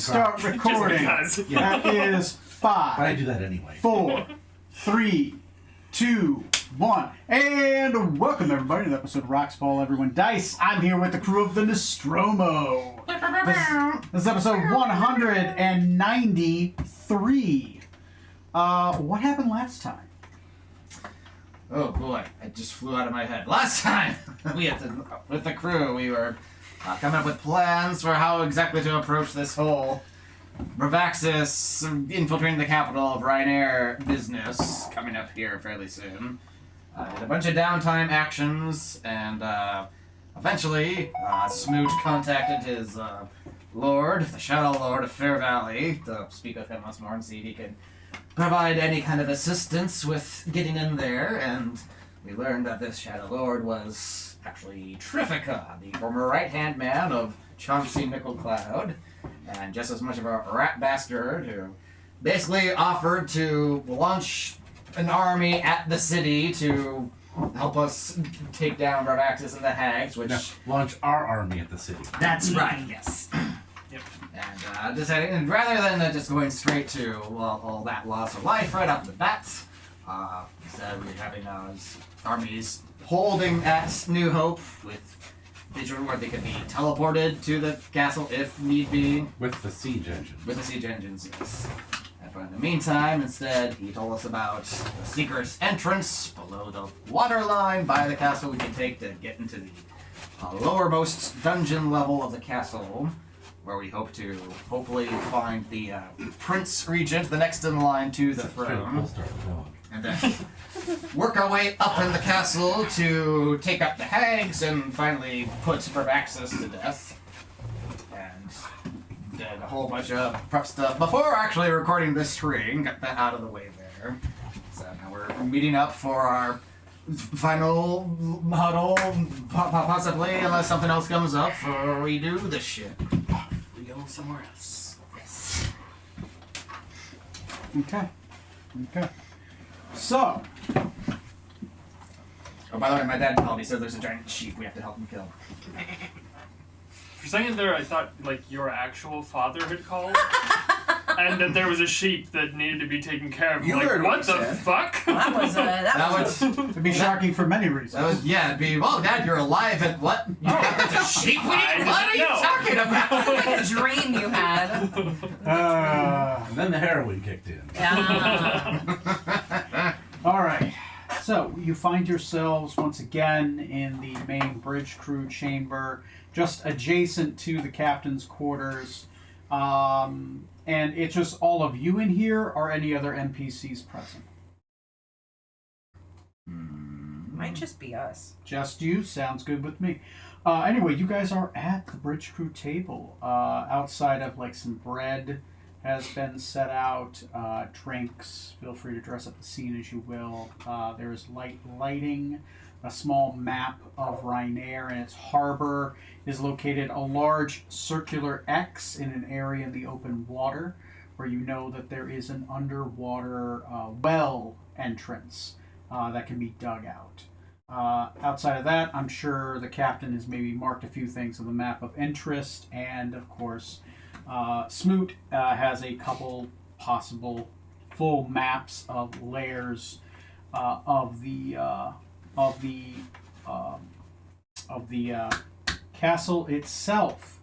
start recording. Just That is But I 5, do that anyway. 4, 3, 2, 1. And welcome everybody to the episode of Rocks Fall Everyone Dice. I'm here with the crew of the Nostromo. This is episode 193. What happened last time? Oh boy, it just flew out of my head. Last time, with the crew, we were coming up with plans for how exactly to approach this whole Bravaxis infiltrating the capital of Ryanair business coming up here fairly soon. Did a bunch of downtime actions, and eventually Smoot contacted his lord, the Shadow Lord of Fair Valley, to speak with him once more and see if he could provide any kind of assistance with getting in there, and we learned that this Shadow Lord was actually Trifica, the former right-hand man of Chauncey Nickelcloud, and just as much of a rat bastard who basically offered to launch an army at the city to help us take down Bravaxis and the Hags, which... Now, launch our army at the city. That's right, yes. Yep. And deciding, and rather than just going straight to all that loss of life right off the bat, instead we're having armies holding at New Hope with vision where they could be teleported to the castle if need be. With the siege engine. With the siege engines, yes. And in the meantime, instead, he told us about the secret entrance below the water line by the castle we can take to get into the lowermost dungeon level of the castle, where we hope to hopefully find the Prince Regent, the next in line to the throne, and then work our way up in the castle to take up the Hags and finally put Bravaxis to death. And did a whole bunch of prep stuff before actually recording this string, got that out of the way there. So now we're meeting up for our final huddle, possibly, unless something else comes up, or we do this shit. We go somewhere else. Yes. Okay. So, Oh, by the way, my dad called. He says there's a giant sheep we have to help him kill. For a second there, I thought like your actual father had called, and that there was a sheep that needed to be taken care of. You like, heard what what the he said. fuck? That was it'd be shocking for many reasons. That was, yeah, it'd be, well, Dad, you're alive and what? You have a sheep? What are you talking about? like a dream you had. And then the heroin kicked in. Yeah. All right. So you find yourselves once again in the main bridge crew chamber, just adjacent to the captain's quarters. And it's just all of you in here, or any other NPCs present? Might just be us. Just you? Sounds good with me. Anyway, you guys are at the bridge crew table. Outside of like some bread has been set out, drinks. Feel free to dress up the scene as you will. There's lighting. A small map of Ryanair and its harbor is located a large circular X in an area in the open water, where you know that there is an underwater well entrance that can be dug out. Outside of that, I'm sure the captain has maybe marked a few things on the map of interest, and of course, Smoot has a couple possible full maps of layers of the castle itself.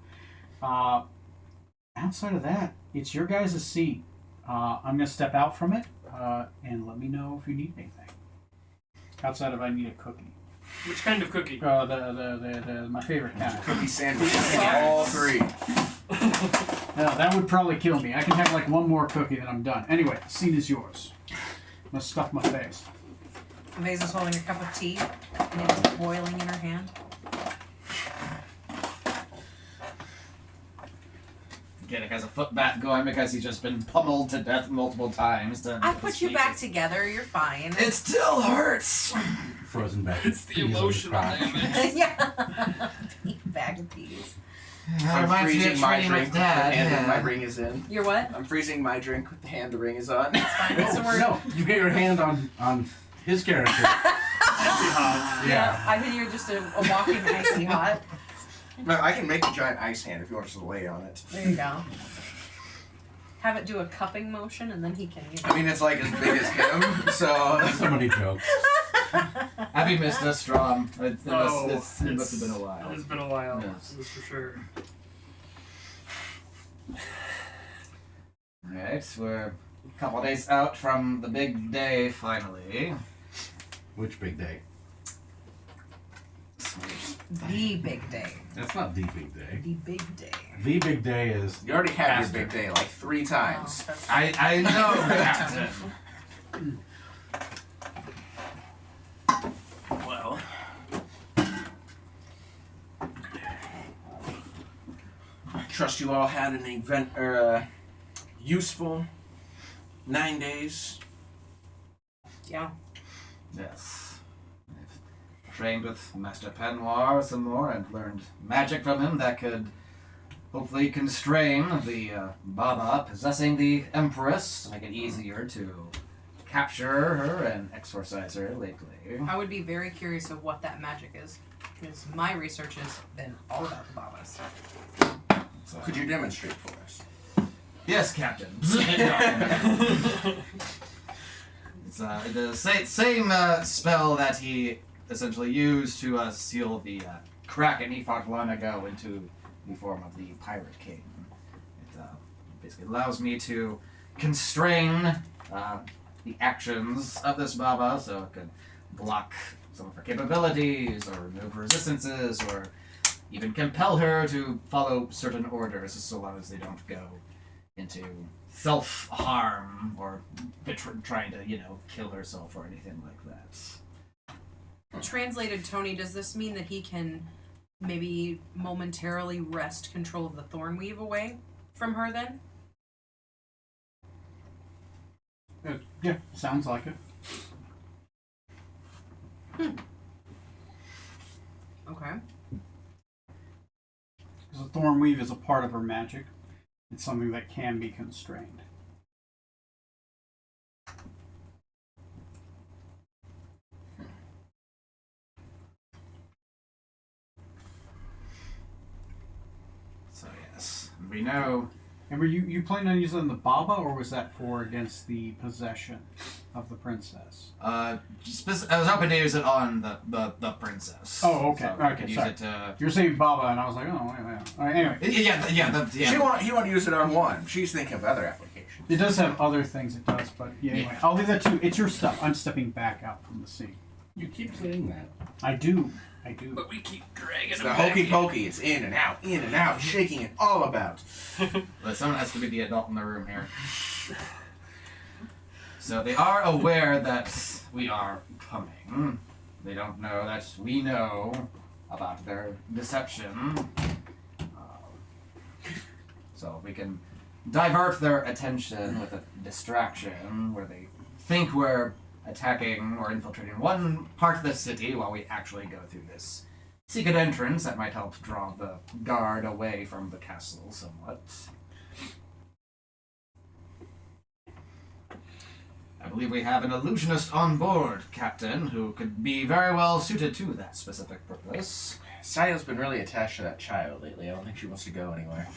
Outside of that, it's your guys' scene. I'm gonna step out from it, and let me know if you need anything. Outside of I need a cookie. Which kind of cookie? The my favorite kind. Cookie sandwich. All three. No, that would probably kill me. I can have like one more cookie, then I'm done. Anyway, the scene is yours. I'm gonna stuff my face. Vaza's holding a cup of tea, and it's boiling in her hand. Gaddock has a foot bath going because he's just been pummeled to death multiple times. I put you back together. You're fine. It still hurts. Frozen back. It's the emotional damage. Yeah. Bag of peas. That I'm reminds me of freezing my training drink with with the Dad. hand that my Yeah. ring is in. You're what? I'm freezing my drink with the hand the ring is on. Fine. So we're No, you get your hand on his character. Icy hot. Yeah. I think you're just a walking icy hot. No, I can make a giant ice hand if you want us to lay on it. There you go. have it do a cupping motion, and then he can. I mean, it's like as big as him, so. So many jokes. Have you missed us, Strom? It Oh, must have been a while. It's been a while. Yes. That's for sure. Alright, we're a couple days out from the big day, finally. Which big day? The big day. That's not the big day. The big day. The big day is. You already had Faster. your big day like 3 times. Oh, that's I know, Captain. Well. I trust you all had an event or useful 9 days. yeah. Yes. I've trained with Master Penoir some more and learned magic from him that could hopefully constrain the Baba possessing the Empress, make it easier to capture her and exorcise her lately. I would be very curious of what that magic is, because my research has been all about the Babas. So, Could you demonstrate for us? yes, Captain. It's the same spell that he essentially used to seal the Kraken he fought long ago into the form of the Pirate King. It basically allows me to constrain the actions of this Baba, so it could block some of her capabilities, or remove resistances, or even compel her to follow certain orders, so long as they don't go into self-harm or trying to, kill herself or anything like that. Translated, Tony, does this mean that he can maybe momentarily wrest control of the Thornweave away from her then? Yeah, sounds like it. Okay. Because the Thornweave is a part of her magic. It's something that can be constrained. So yes, we know. And were you planning on using the Baba, or was that for against the possession of the princess? I was hoping to use it on the princess. Oh, okay. So I Okay, could use sorry. it to. You were saying Baba, and I was like, oh, wait. All right, anyway, Yeah. He want to use it on one. She's thinking of other applications. it does have other things it does, but yeah, anyway, Yeah. I'll leave that to you. It's your stuff. I'm stepping back out from the scene. You keep saying that. I do. But we keep dragging It's him the back hokey in. pokey. It's in and out, shaking it all about. But someone has to be the adult in the room here. So they are aware that we are coming. They don't know that we know about their deception. So we can divert their attention with a distraction where they think we're attacking or infiltrating one part of the city while we actually go through this secret entrance that might help draw the guard away from the castle somewhat. I believe we have an illusionist on board, Captain, who could be very well suited to that specific purpose. Saya's been really attached to that child lately. I don't think she wants to go anywhere.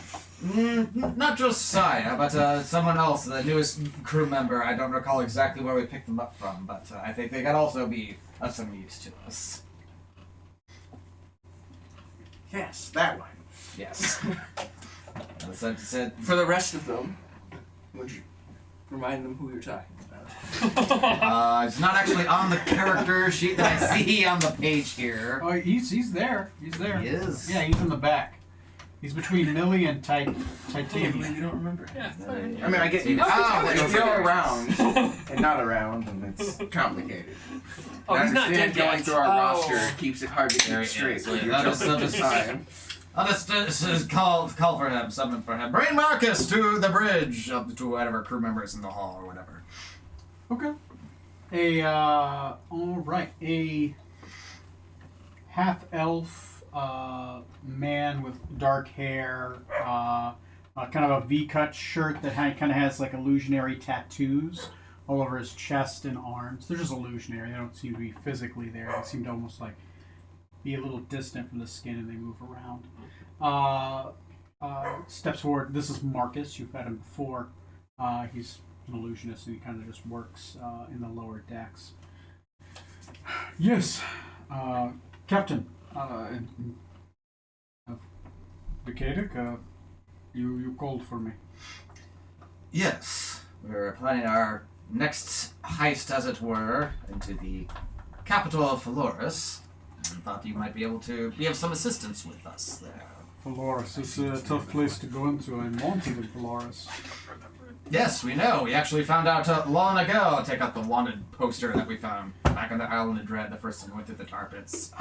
Not just Saya, but someone else, the newest crew member. I don't recall exactly where we picked them up from, but I think they could also be of some use to us. Yes, that one. Yes. Said, For the rest of them, would you remind them who you're talking about? it's not actually on the character sheet that I see on the page here. Oh, he's there. He's there. He is. Yeah, he's in the back. He's between Millie and Titanium. You don't remember. Yeah. I mean, I get you. If you're around and not around, then it's complicated. Oh, I he's not understand dead going yet. through our Oh. roster keeps it hard to There keep he straight is. when you're I'll just- jumping I'll the just- time. I'll just call for him, summon for him. Bring Marcus to the bridge, up to whatever crew member is in the hall or whatever. Okay. A half-elf man with dark hair, kind of a V-cut shirt that kind of has like illusionary tattoos all over his chest and arms. They're just illusionary. They don't seem to be physically there. They seem to almost like be a little distant from the skin and they move around. Steps forward. This is Marcus. You've met him before. He's an illusionist and he kind of just works in the lower decks. Yes, Captain. Bukadic, you called for me. Yes, we're planning our next heist, as it were, into the capital of Phaloris, and thought you might be able to be of some assistance with us there. Phaloris is a tough place to go into. I'm wanted in Phaloris. Yes, we know. We actually found out long ago. I'll take out the wanted poster that we found back on the Island of Dread the first time we went through the tar pits.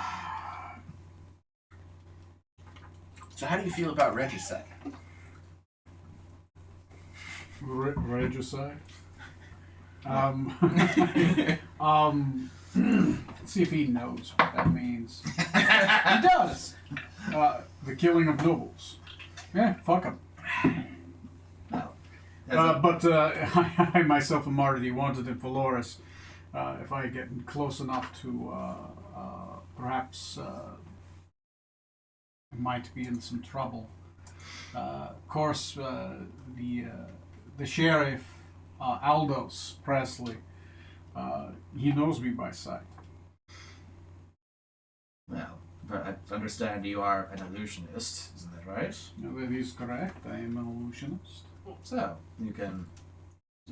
So how do you feel about regicide? Regicide? Let's see if he knows what that means. He does! The killing of nobles. Yeah, fuck him. But I myself am already wanted in Phaloris. If I get close enough to, perhaps, I might be in some trouble. Of course, the sheriff, Aldous Presley, he knows me by sight. Well, I understand you are an illusionist, isn't that right? That is correct. I am an illusionist. So, you can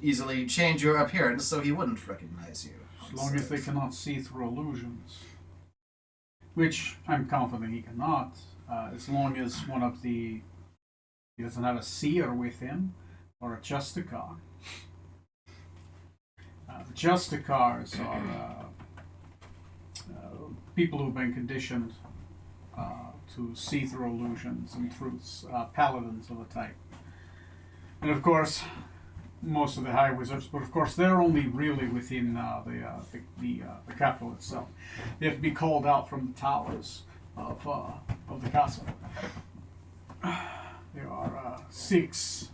easily change your appearance so he wouldn't recognize you. As long as they cannot see through illusions. Which I'm confident he cannot. As long as he doesn't have a seer with him or a Justicar. The Justicars are people who've been conditioned to see through illusions and truths, paladins of the type. And of course, most of the high wizards, but of course they're only really within the capital itself. They have to be called out from the towers of the castle. There are 6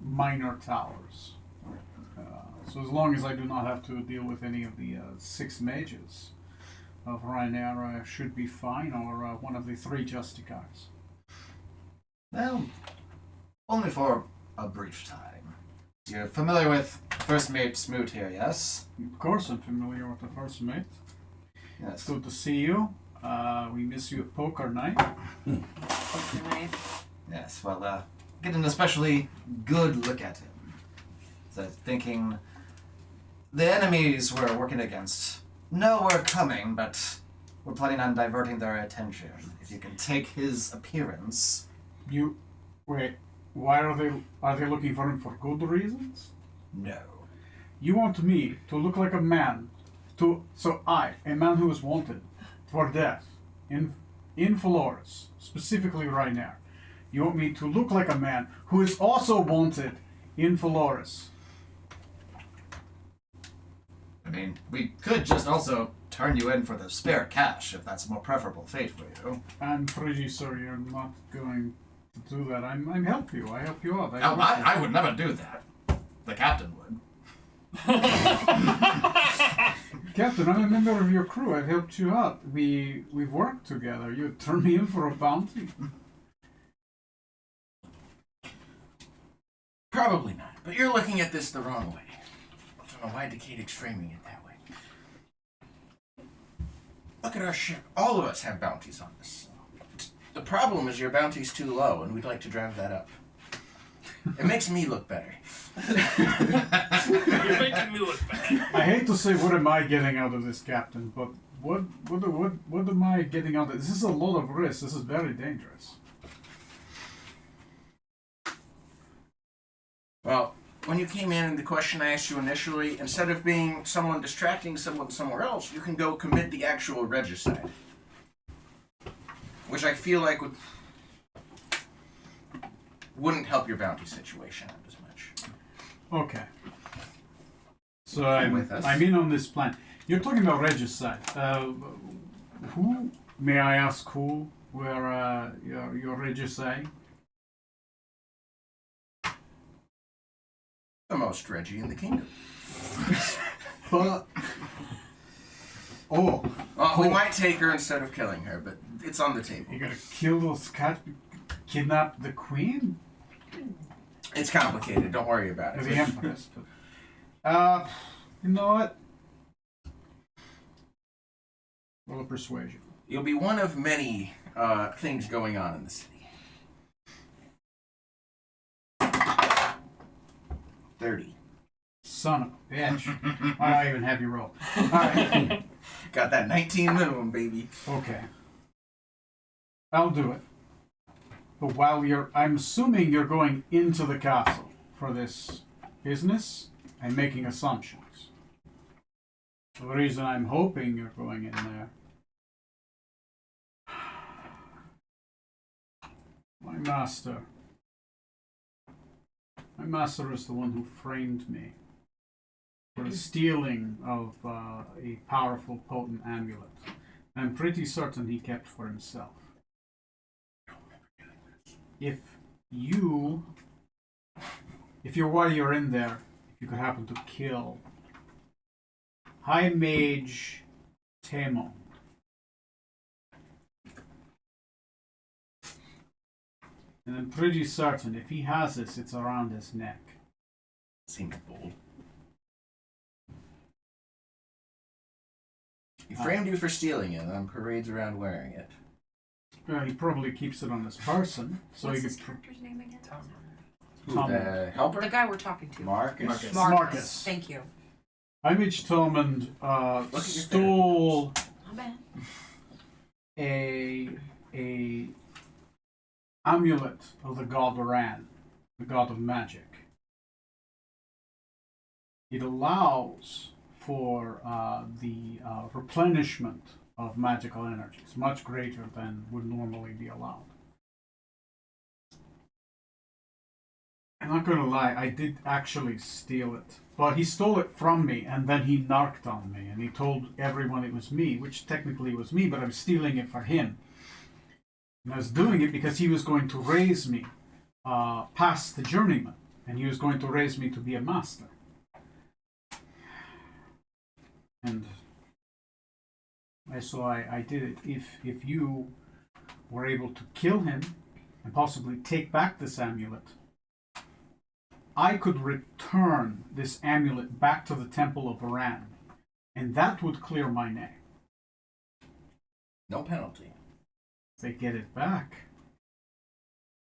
minor towers. So as long as I do not have to deal with any of the 6 mages of Rhaenyra, I should be fine, or one of the 3 Justicars. Well, only for a brief time. You're familiar with First Mate Smoot here, yes? Of course I'm familiar with the first mate. Yes. It's good to see you. We miss you at poker night. Poker night. Yes, well, get an especially good look at him. So thinking the enemies we're working against know we're coming, but we're planning on diverting their attention. If you can take his appearance... Wait, why are they looking for him for good reasons? No. You want me to look like a man, a man who is wanted for death in Phaloris, specifically right now. You want me to look like a man who is also wanted in Phaloris. I mean, we could just also turn you in for the spare cash, if that's a more preferable fate for you. I'm pretty sure you're not going to do that. I'm help you. I help you out. I would never do that. The captain would. Captain, I'm a member of your crew. I've helped you out. We've worked together. You turn me in for a bounty. Probably not, but you're looking at this the wrong way. I don't know why Decadic's framing it that way. Look at our ship. All of us have bounties on us. The problem is your bounty's too low, and we'd like to drive that up. It makes me look better. You're making me look bad. I hate to say what am I getting out of this, Captain, but what am I getting out of this? This is a lot of risk. This is very dangerous. Well, when you came in and the question I asked you initially, instead of being someone distracting someone somewhere else, you can go commit the actual regicide. Which I feel like wouldn't help your bounty situation out as much. Okay. So with us. I'm in on this plan. You're talking about regicide. Who, may I ask who were your regicide? The most Reggie in the kingdom. But... Oh. We might take her instead of killing her, but it's on the table. You gotta kill those cats, kidnap the queen? It's complicated. Don't worry about To it. the Empress. You know what? Roll a persuasion. You'll be one of many things going on in the city. 30. Son of a bitch. Why do I even have you roll? Alright. Got that 19 minimum, baby. Okay. I'll do it. But while I'm assuming you're going into the castle for this business. I'm making assumptions. The reason I'm hoping you're going in there. My master is the one who framed me for the stealing of a powerful, potent amulet. I'm pretty certain he kept for himself. If while you're in there, if you could happen to kill High Mage Temo, and I'm pretty certain if he has this, it's around his neck. Seems bold. He framed you for stealing it, and then parades around wearing it. He probably keeps it on his person, so What's he his could. character's name again? Who, Tom. the helper? The guy we're talking to. Marcus. Marcus. Thank you. Image Tillman at your stole Not bad. a amulet of the god Oran, the god of magic. It allows for the replenishment of magical energies, much greater than would normally be allowed. I'm not gonna lie, I did actually steal it. But he stole it from me, and then he narked on me, and he told everyone it was me, which technically was me, but I was stealing it for him. And I was doing it because he was going to raise me past the journeyman, and he was going to raise me to be a master. And so I did it. If you were able to kill him and possibly take back this amulet, I could return this amulet back to the Temple of Oran, and that would clear my name. No penalty. If they get it back,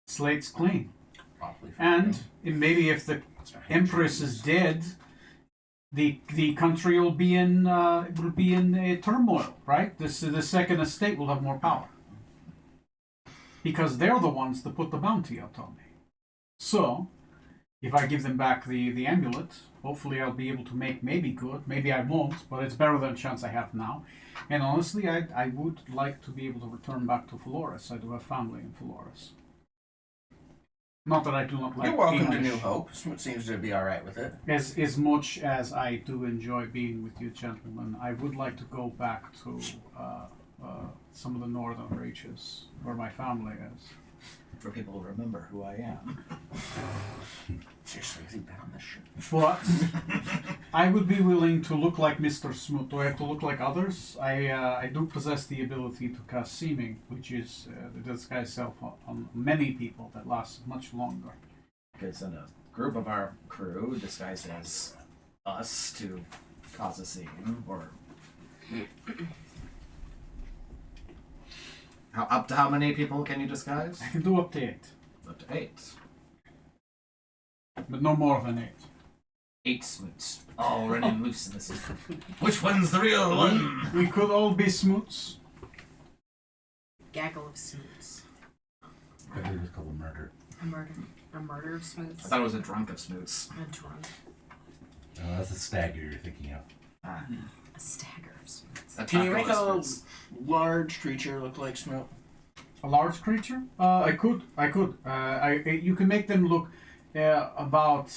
slate's clean. Probably for And you. maybe if the It's not Empress is dead, the country will be in turmoil, right? The Second Estate will have more power because they're the ones that put the bounty out on me. So, if I give them back the amulet, hopefully I'll be able to make maybe good. Maybe I won't, but it's better than the chance I have now. And honestly, I would like to be able to return back to Flores. I do have family in Flores. Not that I do not like You're welcome to English. New Hope. Smoot seems to be alright with it. As much as I do enjoy being with you gentlemen, I would like to go back to some of the northern reaches where my family is. For people to remember who I am. Seriously, has he been on this ship? But I would be willing to look like Mr. Smoot. Do I have to look like others? I do possess the ability to cast seeming, which is the disguise self on many people that lasts much longer. Could send a group of our crew disguised as us to cause a scene, or up to how many people can you disguise? I can do up to 8, Up to 8. but no more than 8. 8 Smoots. All running loose in the sea. Which one's the real one? We could all be Smoots. Gaggle of smoots. I believe it's called a murder. A murder of smoots. I thought it was a drunk of Smoots. A drunk. That's a stagger you're thinking of. Ah. A stagger of smoots. A Can you taco make of a Smoots. large creature look like Smoot? A large creature? I could. You can make them look about.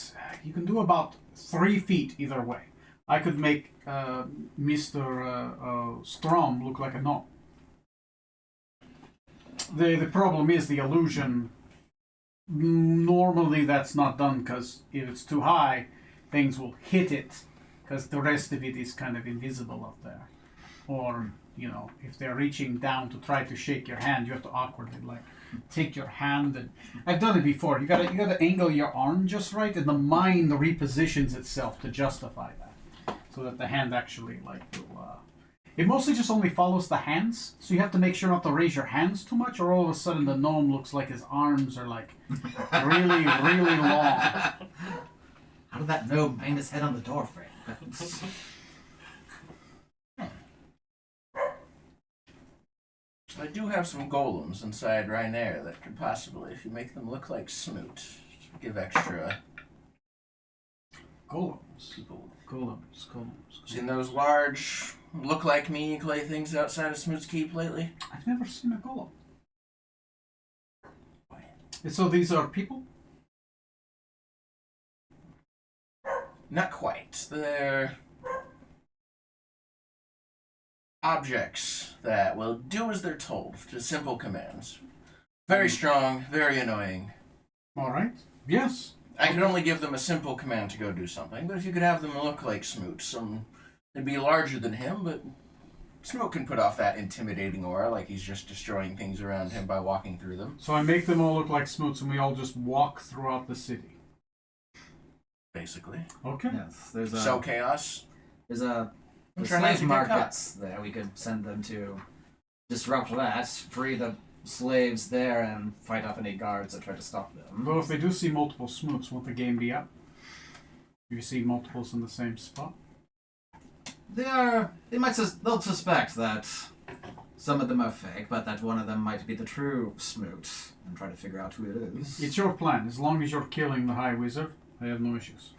You can do about 3 feet either way. I could make Mr. Strom look like a gnome. The problem is the illusion. Normally, that's not done because if it's too high, things will hit it because the rest of it is kind of invisible up there. Or, if they're reaching down to try to shake your hand, you have to awkwardly take your hand and I've done it before. You gotta angle your arm just right, and the mind repositions itself to justify that, so that the hand actually like will. It mostly just only follows the hands, so you have to make sure not to raise your hands too much, or all of a sudden the gnome looks like his arms are like really, really long. How did that gnome bang his head on the door frame? I do have some golems inside Rynair that could possibly, if you make them look like Smoot, give extra Golems. people. Golems. Seen those large, look like me clay things outside of Smoot's Keep lately? I've never seen a golem. And so these are people? Not quite. They're objects that will do as they're told to simple commands. Very strong, very annoying. All right. Yes. I can only give them a simple command to go do something, but if you could have them look like Smoot, they'd be larger than him, but Smoot can put off that intimidating aura like he's just destroying things around him by walking through them. So I make them all look like Smoots, and we all just walk throughout the city. Basically. Okay. Yes, there's a So chaos. there's a I'm the trying not slave to get markets there. We could send them to disrupt that, free the slaves there, and fight off any guards that try to stop them. Well, if they do see multiple Smoots, won't the game be up? If you see multiples in the same spot? They'll suspect that some of them are fake, but that one of them might be the true Smoot, and try to figure out who it is. It's your plan. As long as you're killing the High Wizard, I have no issues.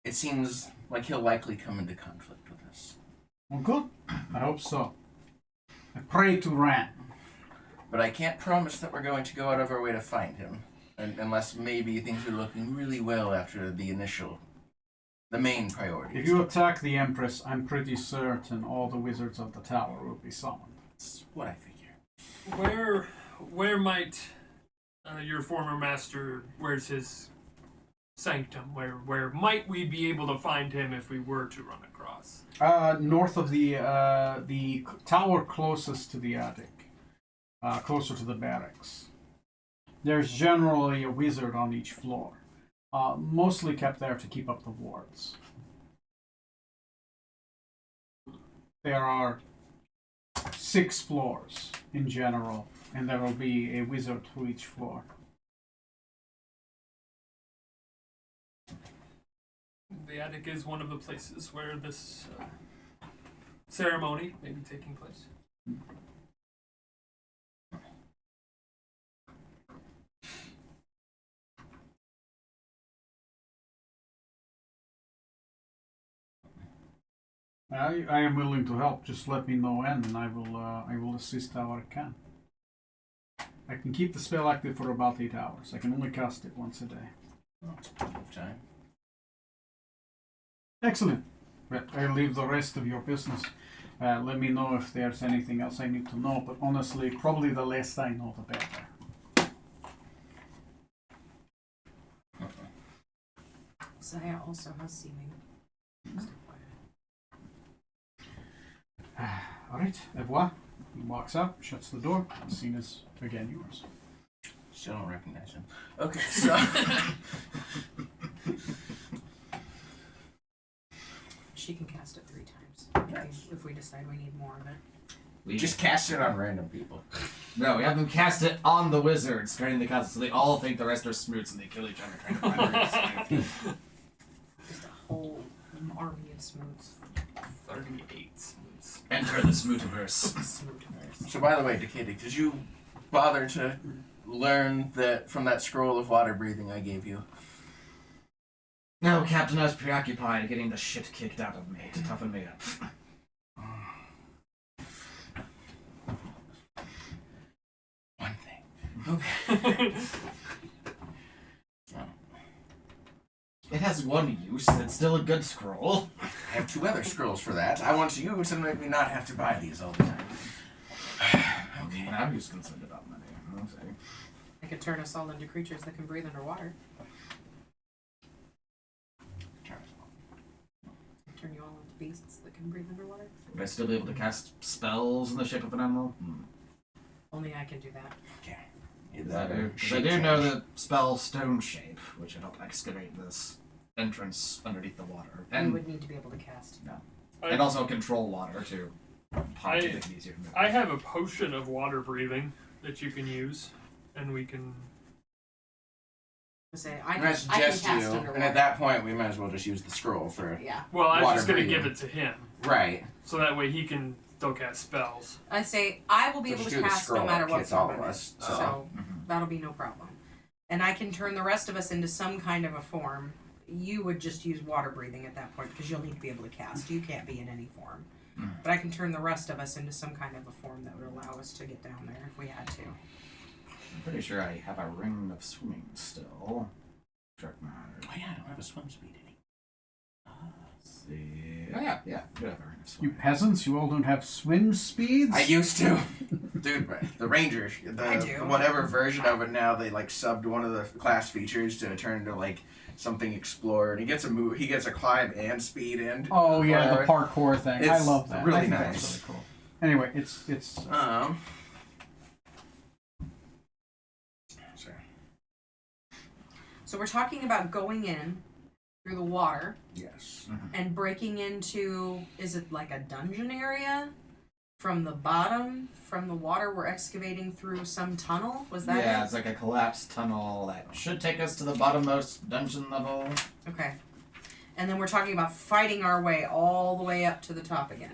It seems like he'll likely come into conflict with us. Well, good. I hope so. I pray to Ran. But I can't promise that we're going to go out of our way to find him. Unless maybe things are looking really well after the main priority. If you attack the Empress, I'm pretty certain all the wizards of the tower will be summoned. That's what I figure. Where might your former master? Where's his sanctum? Where might we be able to find him if we were to run across? North of the tower closest to the attic, closer to the barracks. There's generally a wizard on each floor, mostly kept there to keep up the wards. There are 6 floors in general, and there will be a wizard to each floor. The attic is one of the places where this ceremony may be taking place. I am willing to help. Just let me know when, and I will assist how I can. I can keep the spell active for about 8 hours. I can only cast it once a day. That's plenty of time. Excellent. But I'll leave the rest of your business. Let me know if there's anything else I need to know. But honestly, probably the less I know, the better. Zaya also has seeming. All right, au revoir. He walks up, shuts the door. The scene is again yours. Still don't recognize him. Okay, so She can cast it 3 times Nice. if we decide we need more of it. we just cast it on random people. No, we have them cast it on the wizards, trying to cast it so they all think the rest are Smoots and they kill each other trying to find their Smoot. Just a whole army of smooths. 38 smooths. Enter the Smootiverse. Smootiverse. So by the way, Decadic, did you bother to learn that from that scroll of water breathing I gave you? No, Captain, I was preoccupied getting the shit kicked out of me to toughen me up. One thing. Okay. It has one use, it's still a good scroll. I have 2 other scrolls for that. I want you to make me not have to buy these all the time. Okay. I'm just concerned about money. I'll say. I could turn us all into creatures that can breathe underwater. Turn you all into beasts that can breathe underwater. Would I still be able to cast spells in the shape of an animal? Only I can do that. Either I that or do, 'cause I shape do know change. the spell Stone Shape, which would help excavate this entrance underneath the water. You And, would need to be able to cast. and also control water to make it easier to move. I have a potion of water breathing that you can use, and we can. Say, I I can suggest cast you, underwater. and at that point, we might as well just use the scroll for Yeah. Well, I was Water just gonna breathing. give it to him, right. so that way he can still cast spells. I say I will be Just able do to the cast scroll, no matter it what kits all form of I'm us, in. so- So that'll be no problem. And I can turn the rest of us into some kind of a form. You would just use water breathing at that point because you'll need to be able to cast. You can't be in any form. But I can turn the rest of us into some kind of a form that would allow us to get down there if we had to. I'm pretty sure I have a ring of swimming still. Check my. Oh yeah, I don't have a swim speed anymore. See. Oh yeah, yeah. I do have a ring of You swimming. peasants, you all don't have swim speeds? I used to, dude. The Ranger, I do. the whatever version of it now, they like subbed one of the class features to turn into like something explorer, and he gets a move, he gets a climb and speed in. Oh yeah, the Whatever. parkour thing. I It's love that. really I think nice. That's really cool. Anyway, it's Sorry. So we're talking about going in through the water Yes. and breaking into, is it like a dungeon area? From the bottom, from the water, we're excavating through some tunnel? Was that Yeah, it? it's like a collapsed tunnel that should take us to the bottommost dungeon level. Okay. And then we're talking about fighting our way all the way up to the top again.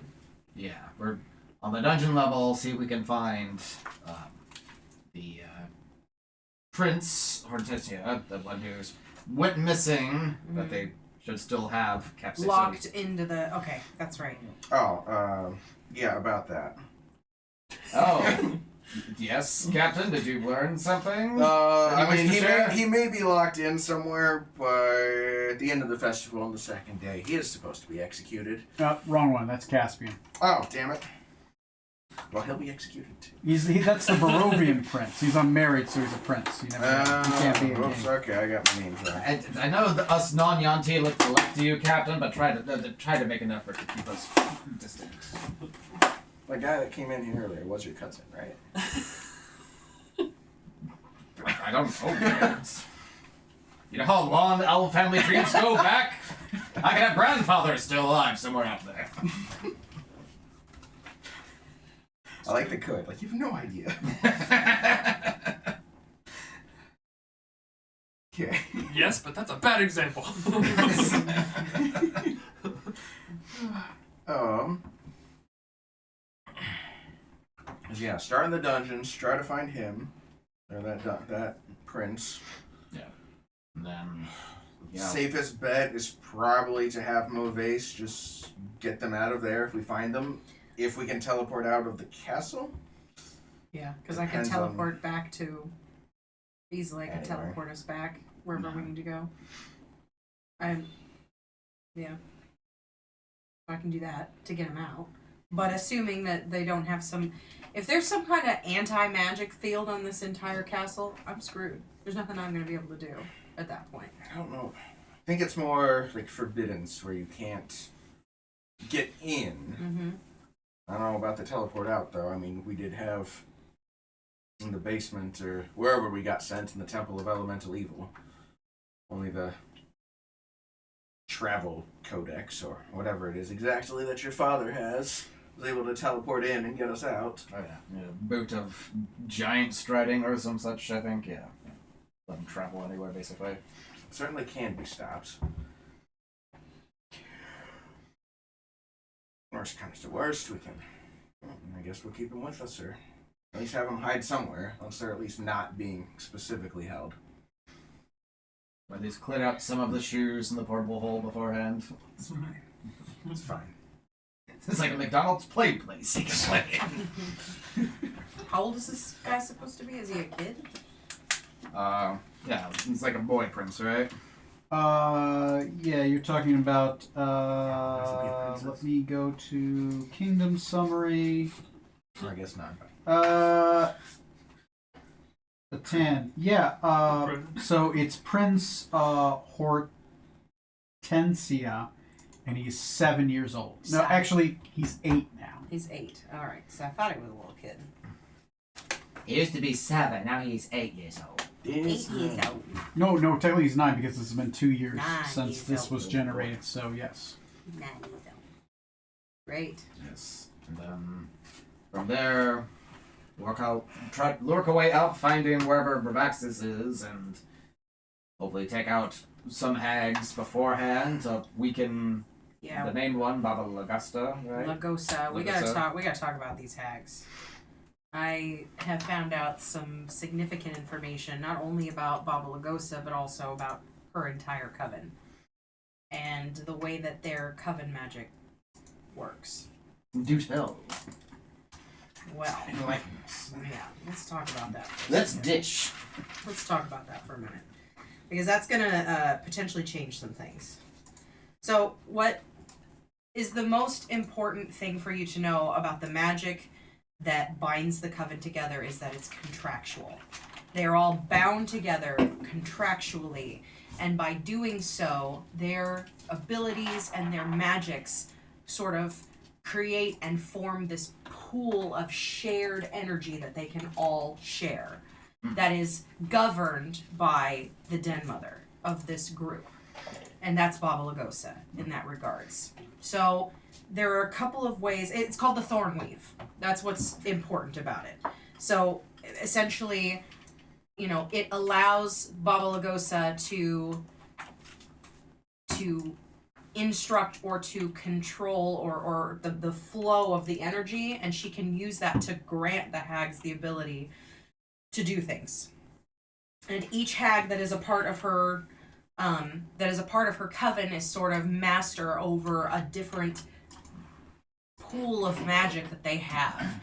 Yeah, we're on the dungeon level. See if we can find the Prince Hortensia, the one who's went missing, but they should still have capsaicin. Locked into the. Okay, that's right. Oh, yeah, about that. Oh, yes, Captain. Did you learn something? I Any mean, wish to share? he may be locked in somewhere, but at the end of the festival on the second day, he is supposed to be executed. wrong one. That's Caspian. Oh, damn it. Well, he'll be executed too. That's the Barovian prince. He's unmarried, so he's a prince. You never know. He can't be a Oops, king. okay, I got my names right. I know that us non-Yanti look alike to you, Captain, but try to make an effort to keep us distant. The guy that came in here earlier was your cousin, right? I don't know. You know how long the elf family trees go back? I could have grandfathers still alive somewhere out there. I like the could. Like, you have no idea. Okay. Yes, but that's a bad example. Yeah, start in the dungeons, try to find him, or that prince. And then, yeah. Safest bet is probably to have Movace just get them out of there if we find them. If we can teleport out of the castle. Yeah, because I can Depends teleport back to. Easily, I can Anywhere. teleport us back wherever we need to go. Yeah. I can do that to get them out. But assuming that they don't have some. If there's some kind of anti-magic field on this entire castle, I'm screwed. There's nothing I'm going to be able to do at that point. I don't know. I think it's more like forbiddance where you can't get in. Mm-hmm. I don't know about the teleport out though. I mean, we did have in the basement or wherever we got sent in the Temple of Elemental Evil. Only the travel codex or whatever it is exactly that your father has was able to teleport in and get us out. Oh, yeah. Boot of giant striding or some such, I think. Yeah. Let them travel anywhere, basically. Certainly can be stopped. Worst comes to worst, we can. I guess we'll keep him with us, or at least have him hide somewhere, unless they're at least not being specifically held. Or at least clear out some of the shoes in the portable hole beforehand. It's fine. It's like a McDonald's play place. He can play. How old is this guy supposed to be? Is he a kid? Yeah, he's like a boy prince, right? Yeah, you're talking about, princess. let me go to Kingdom Summary. Or I guess not. The 10. Yeah, so it's Prince, Hortensia, and he's 7 years old. No, 7. actually, he's 8 now. He's 8. All right. So I thought he was a little kid. He used to be 7, now he's 8 years old. 8 years old. No, technically he's 9 because it's been 2 years 9 since years this old. was generated. So yes. 9 years old. Great. Yes. And then from there, lurk away up, finding wherever Bravaxis is, and hopefully take out some hags beforehand to weaken Yeah. the main one, Baba Lagusta, right? Lagosa. We gotta talk about these hags. I have found out some significant information, not only about Baba Lagosa, but also about her entire coven. And the way that their coven magic works. Do tell. Well, Enlighten us. yeah, let's talk about that. for a Let's second. dish. Let's talk about that for a minute. Because that's gonna potentially change some things. So, what is the most important thing for you to know about the magic that binds the coven together is that it's contractual. They are all bound together contractually, and by doing so, their abilities and their magics sort of create and form this pool of shared energy that they can all share. That is governed by the Den Mother of this group. And that's Baba Lagosa in that regards. So there are a couple of ways. It's called the Thorn Weave. That's what's important about it. So essentially, you know, it allows Baba Lagosa to instruct or to control or the flow of the energy, and she can use that to grant the hags the ability to do things. And each hag that is a part of her coven is sort of master over a different pool of magic that they have.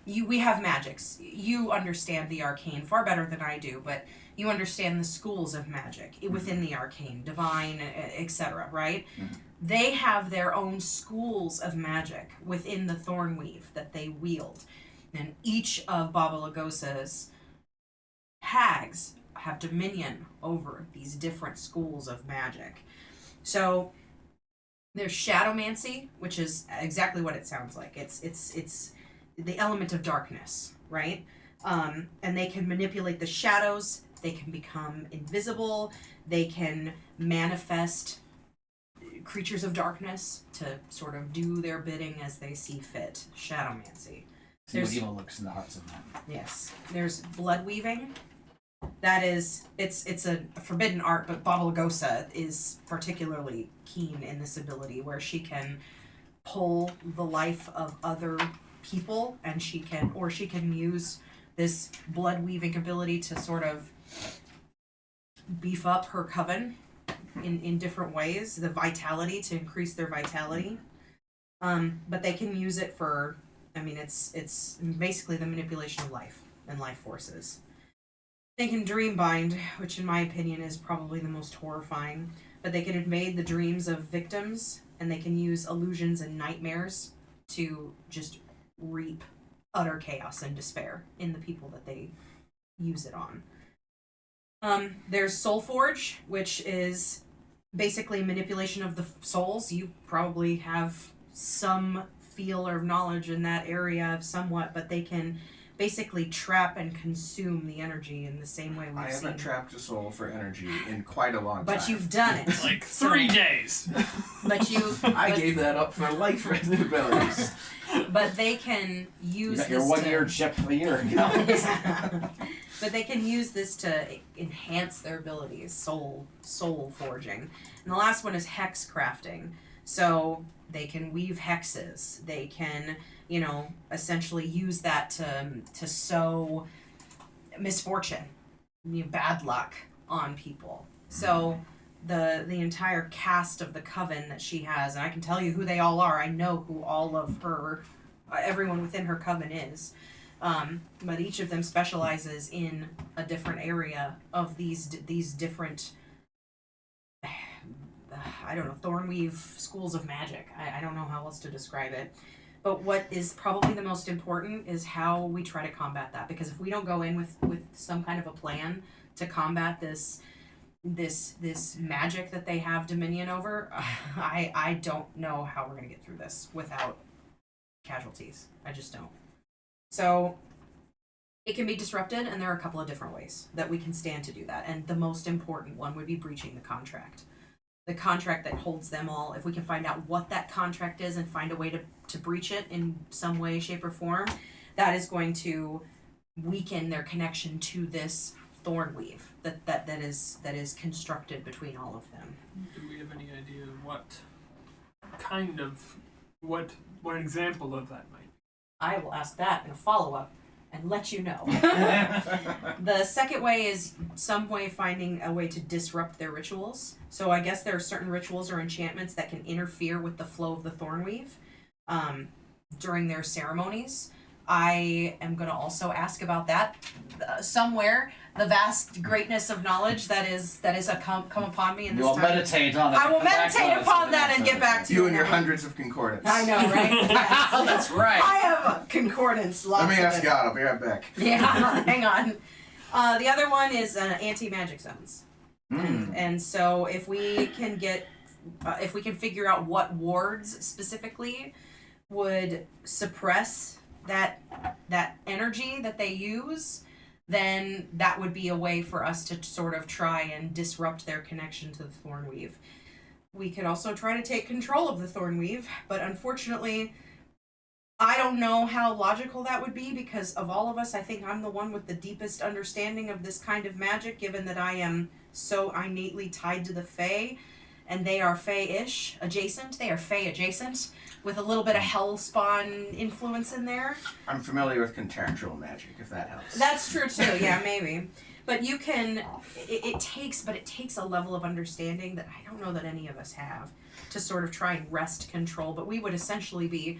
We have magics. You understand the arcane far better than I do, but you understand the schools of magic within the arcane, divine, etc., right? Mm-hmm. They have their own schools of magic within the Thornweave that they wield. And each of Baba Lagosa's hags have dominion over these different schools of magic. So there's shadowmancy, which is exactly what it sounds like. It's the element of darkness, right? And they can manipulate the shadows. They can become invisible. They can manifest creatures of darkness to sort of do their bidding as they see fit. Shadowmancy. See what evil looks in the hearts of men. Yes. There's blood weaving. That is, it's a forbidden art, but Baba Lagosa is particularly keen in this ability where she can pull the life of other people, and she can use this blood weaving ability to sort of beef up her coven in different ways, the vitality, to increase their vitality. But they can use it for, I mean, it's basically the manipulation of life and life forces. They can dream bind, which in my opinion is probably the most horrifying, but they can invade the dreams of victims, and they can use illusions and nightmares to just reap utter chaos and despair in the people that they use it on. There's Soulforge, which is basically manipulation of the souls. You probably have some feel or knowledge in that area somewhat, but they can basically trap and consume the energy in the same way I we've seen. haven't trapped a soul for energy in quite a long time. But you've done it. Like So- 3 days. But you. I but, gave that up for life abilities. But they can use You got this your one-year chip a year ago. But they can use this to enhance their abilities, soul forging. And the last one is hex crafting. So they can weave hexes. They can, essentially use that to sow misfortune, bad luck on people. So the entire cast of the coven that she has, and I can tell you who they all are. I know who all of her, everyone within her coven is. But each of them specializes in a different area of these different, I don't know, Thornweave schools of magic. I don't know how else to describe it. But what is probably the most important is how we try to combat that. Because if we don't go in with some kind of a plan to combat this magic that they have dominion over, I don't know how we're going to get through this without casualties. I just don't. So It can be disrupted, and there are a couple of different ways that we can stand to do that. And the most important one would be breaching the contract. The contract that holds them all, if we can find out what that contract is and find a way to breach it in some way, shape, or form, that is going to weaken their connection to this thorn weave that is constructed between all of them. Do we have any idea what kind of what example of that might be? I will ask that in a follow-up and let you know. The second way is some way finding a way to disrupt their rituals. So I guess there are certain rituals or enchantments that can interfere with the flow of the Thornweave during their ceremonies. I am going to also ask about that somewhere. The vast greatness of knowledge that is come upon me in this You'll time. meditate on it. I will Come back to meditate us upon with that an and get answer. back to You and your Neville. hundreds of concordance. I know, right? Yes. Oh, that's right. I have a concordance. Lots Let me of ask it. God. I'll be right back. Yeah, hang on. The other one is anti-magic zones. And so if we can get, if we can figure out what wards specifically would suppress that energy that they use, then that would be a way for us to sort of try and disrupt their connection to the Thornweave. We could also try to take control of the Thornweave, but unfortunately, I don't know how logical that would be, because of all of us, I think I'm the one with the deepest understanding of this kind of magic, given that I am so innately tied to the Fae, and they are Fae-ish adjacent. They are Fae adjacent, with a little bit of Hellspawn influence in there. I'm familiar with contractual magic, if that helps. That's true too, yeah, maybe. But you can, it takes a level of understanding that I don't know that any of us have to sort of try and wrest control, but we would essentially be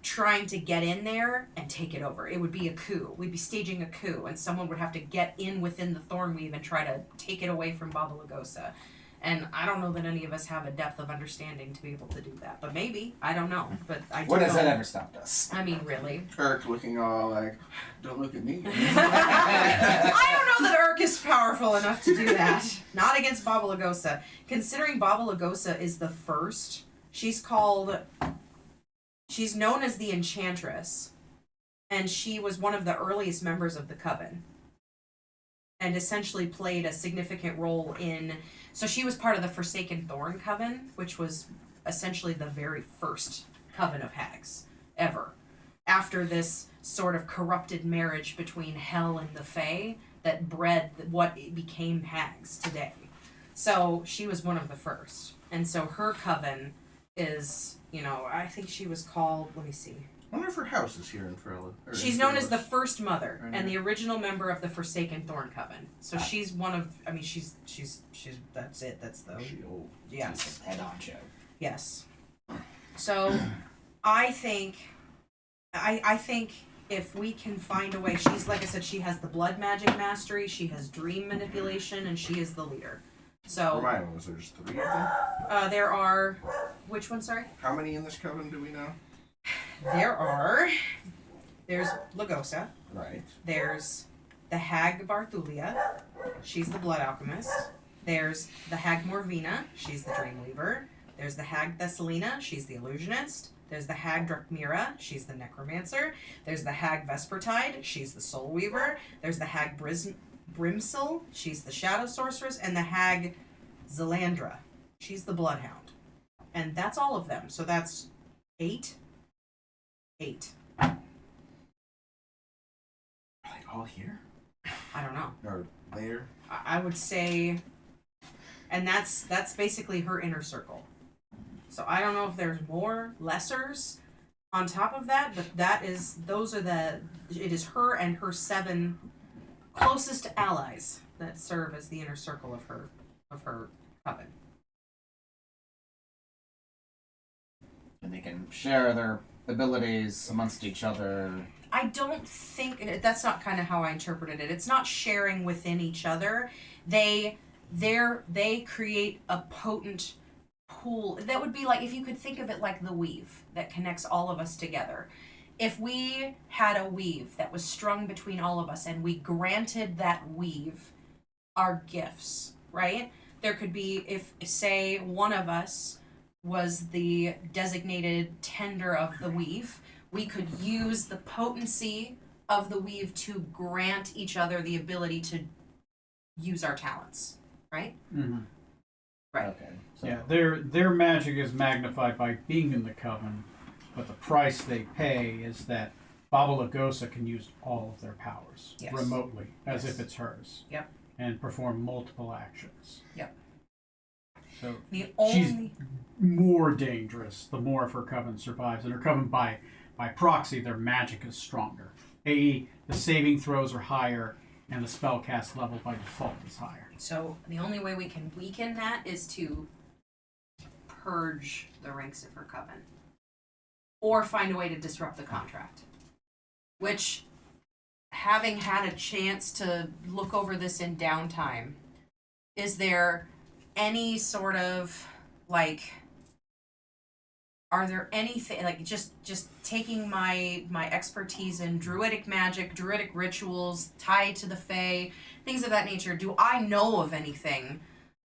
trying to get in there and take it over. It would be a coup. We'd be staging a coup, and someone would have to get in within the Thornweave and try to take it away from Baba Lugosa. And I don't know that any of us have a depth of understanding to be able to do that. But maybe. I don't know. But I do When has know. that ever stopped us? I mean, really. Kirk looking all like, don't look at me. I don't know that Urk is powerful enough to do that. Not against Baba Lugosa. Considering Baba Lugosa is the first, she's known as the Enchantress. And she was one of the earliest members of the Coven. And essentially played a significant role in... So she was part of the Forsaken Thorn Coven, which was essentially the very first Coven of Hags ever. After this sort of corrupted marriage between Hell and the Fae that bred what became Hags today. So she was one of the first. And so her coven is, I think she was called, let me see. I wonder if her house is here in Frella. She's known as the First Mother and the original member of the Forsaken Thorn Coven. So she's one of, she's that's it. That's the, She old. yes. Head honcho. Yes. So I think if we can find a way, she's, like I said, she has the blood magic mastery, she has dream manipulation, and she is the leader. So Remind me, was there just 3 of them? there are, which one, sorry? How many in this coven do we know? There's Lugosa. Right. There's the Hag Barthulia. She's the blood alchemist. There's the Hag Morvina. She's the Dreamweaver. There's the Hag Thessalina. She's the illusionist. There's the Hag Drakmira. She's the necromancer. There's the Hag Vespertide. She's the soul weaver. There's the Hag Brimsil. She's the shadow sorceress. And the Hag Zelandra. She's the bloodhound. And that's all of them. So that's 8. 8. Are they all here? I don't know. Or there? I would say, and that's basically her inner circle. So I don't know if there's more lessers on top of that, but it is her and her 7 closest allies that serve as the inner circle of her coven. And they can share their abilities amongst each other. I don't think that's not kind of how I interpreted it. It's not sharing within each other. They create a potent pool that would be like, if you could think of it like the weave that connects all of us together. If we had a weave that was strung between all of us and we granted that weave our gifts, right? There could be, if say one of us was the designated tender of the weave, we could use the potency of the weave to grant each other the ability to use our talents, right? Mm-hmm. Right. Okay. So Yeah, their magic is magnified by being in the coven, but the price they pay is that Baba Lugosa can use all of their powers Yes. remotely, as Yes. if it's hers. Yep. And perform multiple actions. Yep. So The she's only more dangerous the more of her coven survives, and her coven by proxy, their magic is stronger. A, the saving throws are higher, and the spellcast level by default is higher. so the only way we can weaken that is to purge the ranks of her coven, or find a way to disrupt the contract. Which, having had a chance to look over this in downtime, is there any sort of like? Are there anything like just taking my expertise in druidic magic, druidic rituals tied to the Fae, things of that nature? Do I know of anything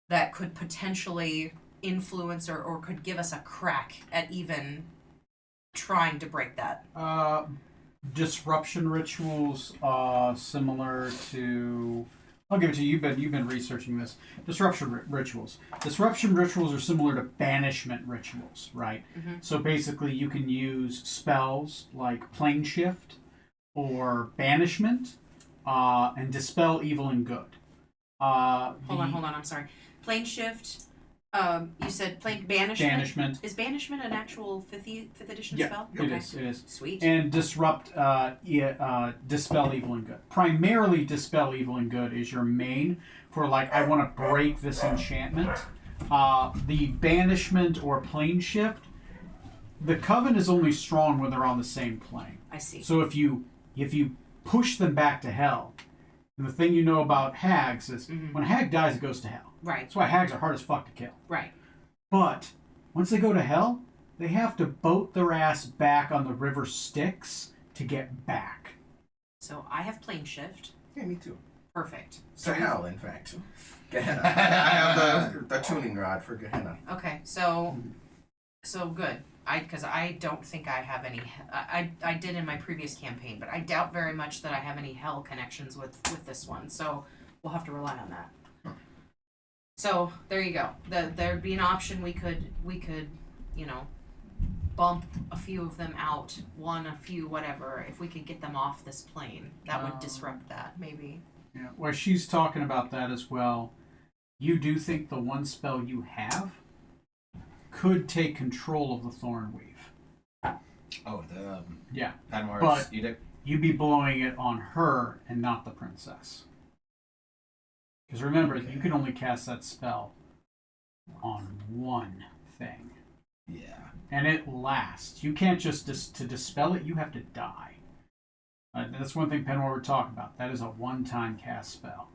that could potentially influence or could give us a crack at even trying to break that? Disruption rituals, similar to. I'll give it to you. You've been researching this. Disruption rituals. Disruption rituals are similar to banishment rituals, right? Mhm. So basically, you can use spells like plane shift or banishment, and dispel evil and good. Hold on. I'm sorry. Plane shift. You said plane banishment. Banishment. Is banishment an actual fifth edition Yeah, spell? it is. It is. Sweet. And disrupt, dispel evil and good. Primarily, dispel evil and good is your main for like I want to break this enchantment. The banishment or plane shift, the coven is only strong when they're on the same plane. I see. So if you push them back to hell, and the thing you know about hags is when a hag dies, it goes to hell. Right. That's why hags are hard as fuck to kill. Right. But once they go to hell, they have to boat their ass back on the river Styx to get back. So I have plane shift. Yeah, me too. Perfect. To hell, in fact. Gehenna. I have the tuning rod for Gehenna. Okay. So good. Because I don't think I have any. I did in my previous campaign, but I doubt very much that I have any hell connections with this one. So we'll have to rely on that. So there you go. There'd be an option we could bump a few of them out, a few, whatever. If we could get them off this plane, that would disrupt that maybe. Yeah. While she's talking about that as well, you do think the one spell you have could take control of the Thornweave. Oh, the Yeah. Padmore's But- edict. You'd be blowing it on her and not the princess. Because remember, you can only cast that spell on one thing. Yeah. And it lasts. You can't just to dispel it. You have to die. That's one thing Penwar would talk about. That is a one-time cast spell,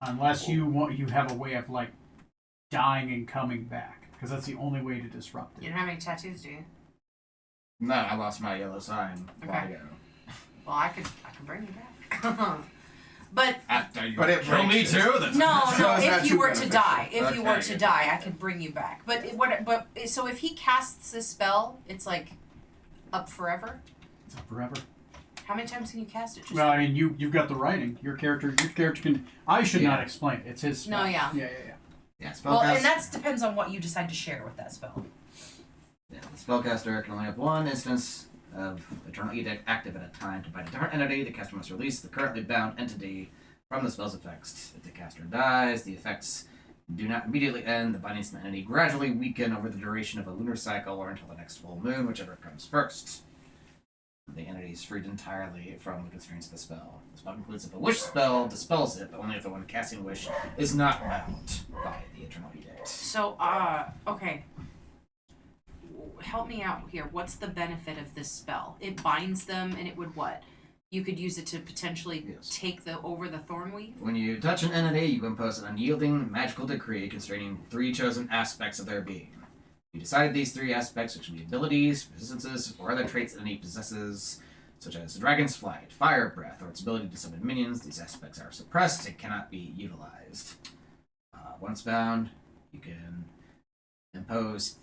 unless you have a way of like dying and coming back, because that's the only way to disrupt You it. don't have any tattoos, do you? No, I lost my yellow sign a while Okay. ago. Well, I could bring you back. But After you But it kill me breaks too. it. That's no, So it's not if you too were to beneficial. die, if you were Okay, to yeah. die, I could bring you back. But so if he casts this spell, it's like up forever. It's up forever. How many times can you cast it? Just Well, I mean, you've got the writing. Your character can. I should not Yeah. explain it. It's his spell. No, yeah. Yeah. Yeah, well, spellcast. and that depends on what you decide to share with that spell. Yeah, the spellcaster can only have one instance of Eternal Edict active at a time to bind a different entity. The caster must release the currently bound entity from the spell's effects. If the caster dies, the effects do not immediately end. The bindings of the entity gradually weaken over the duration of a lunar cycle or until the next full moon, whichever comes first. The entity is freed entirely from the constraints of the spell. The spell concludes if a wish spell dispels it, but only if the one casting the wish is not bound by the Eternal Edict. So, okay. Help me out here. What's the benefit of this spell? It binds them, and it would what? You could use it to potentially Yes. take over the Thornweave? When you touch an entity, you impose an unyielding magical decree constraining 3 chosen aspects of their being. You decided these 3 aspects, which can be abilities, resistances, or other traits the entity possesses, such as dragon's flight, fire breath, or its ability to summon minions. These aspects are suppressed and cannot be utilized. Once bound, you can impose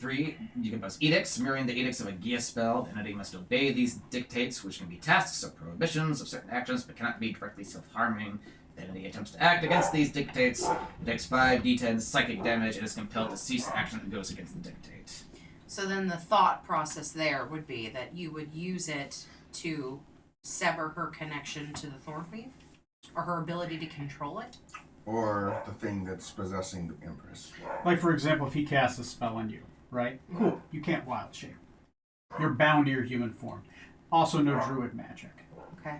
edicts mirroring the edicts of a Gia spell. The entity must obey these dictates, which can be tasks or prohibitions of certain actions, but cannot be directly self-harming. If the entity attempts to act against these dictates, it takes 5d10 psychic damage and is compelled to cease the action that goes against the dictate. So then the thought process there would be that you would use it to sever her connection to the Thornweave? Or her ability to control it? Or the thing that's possessing the Empress. Like, for example, if he casts a spell on you, right? Cool. You can't wild shape. You're bound to your human form. Also, no druid magic. Okay.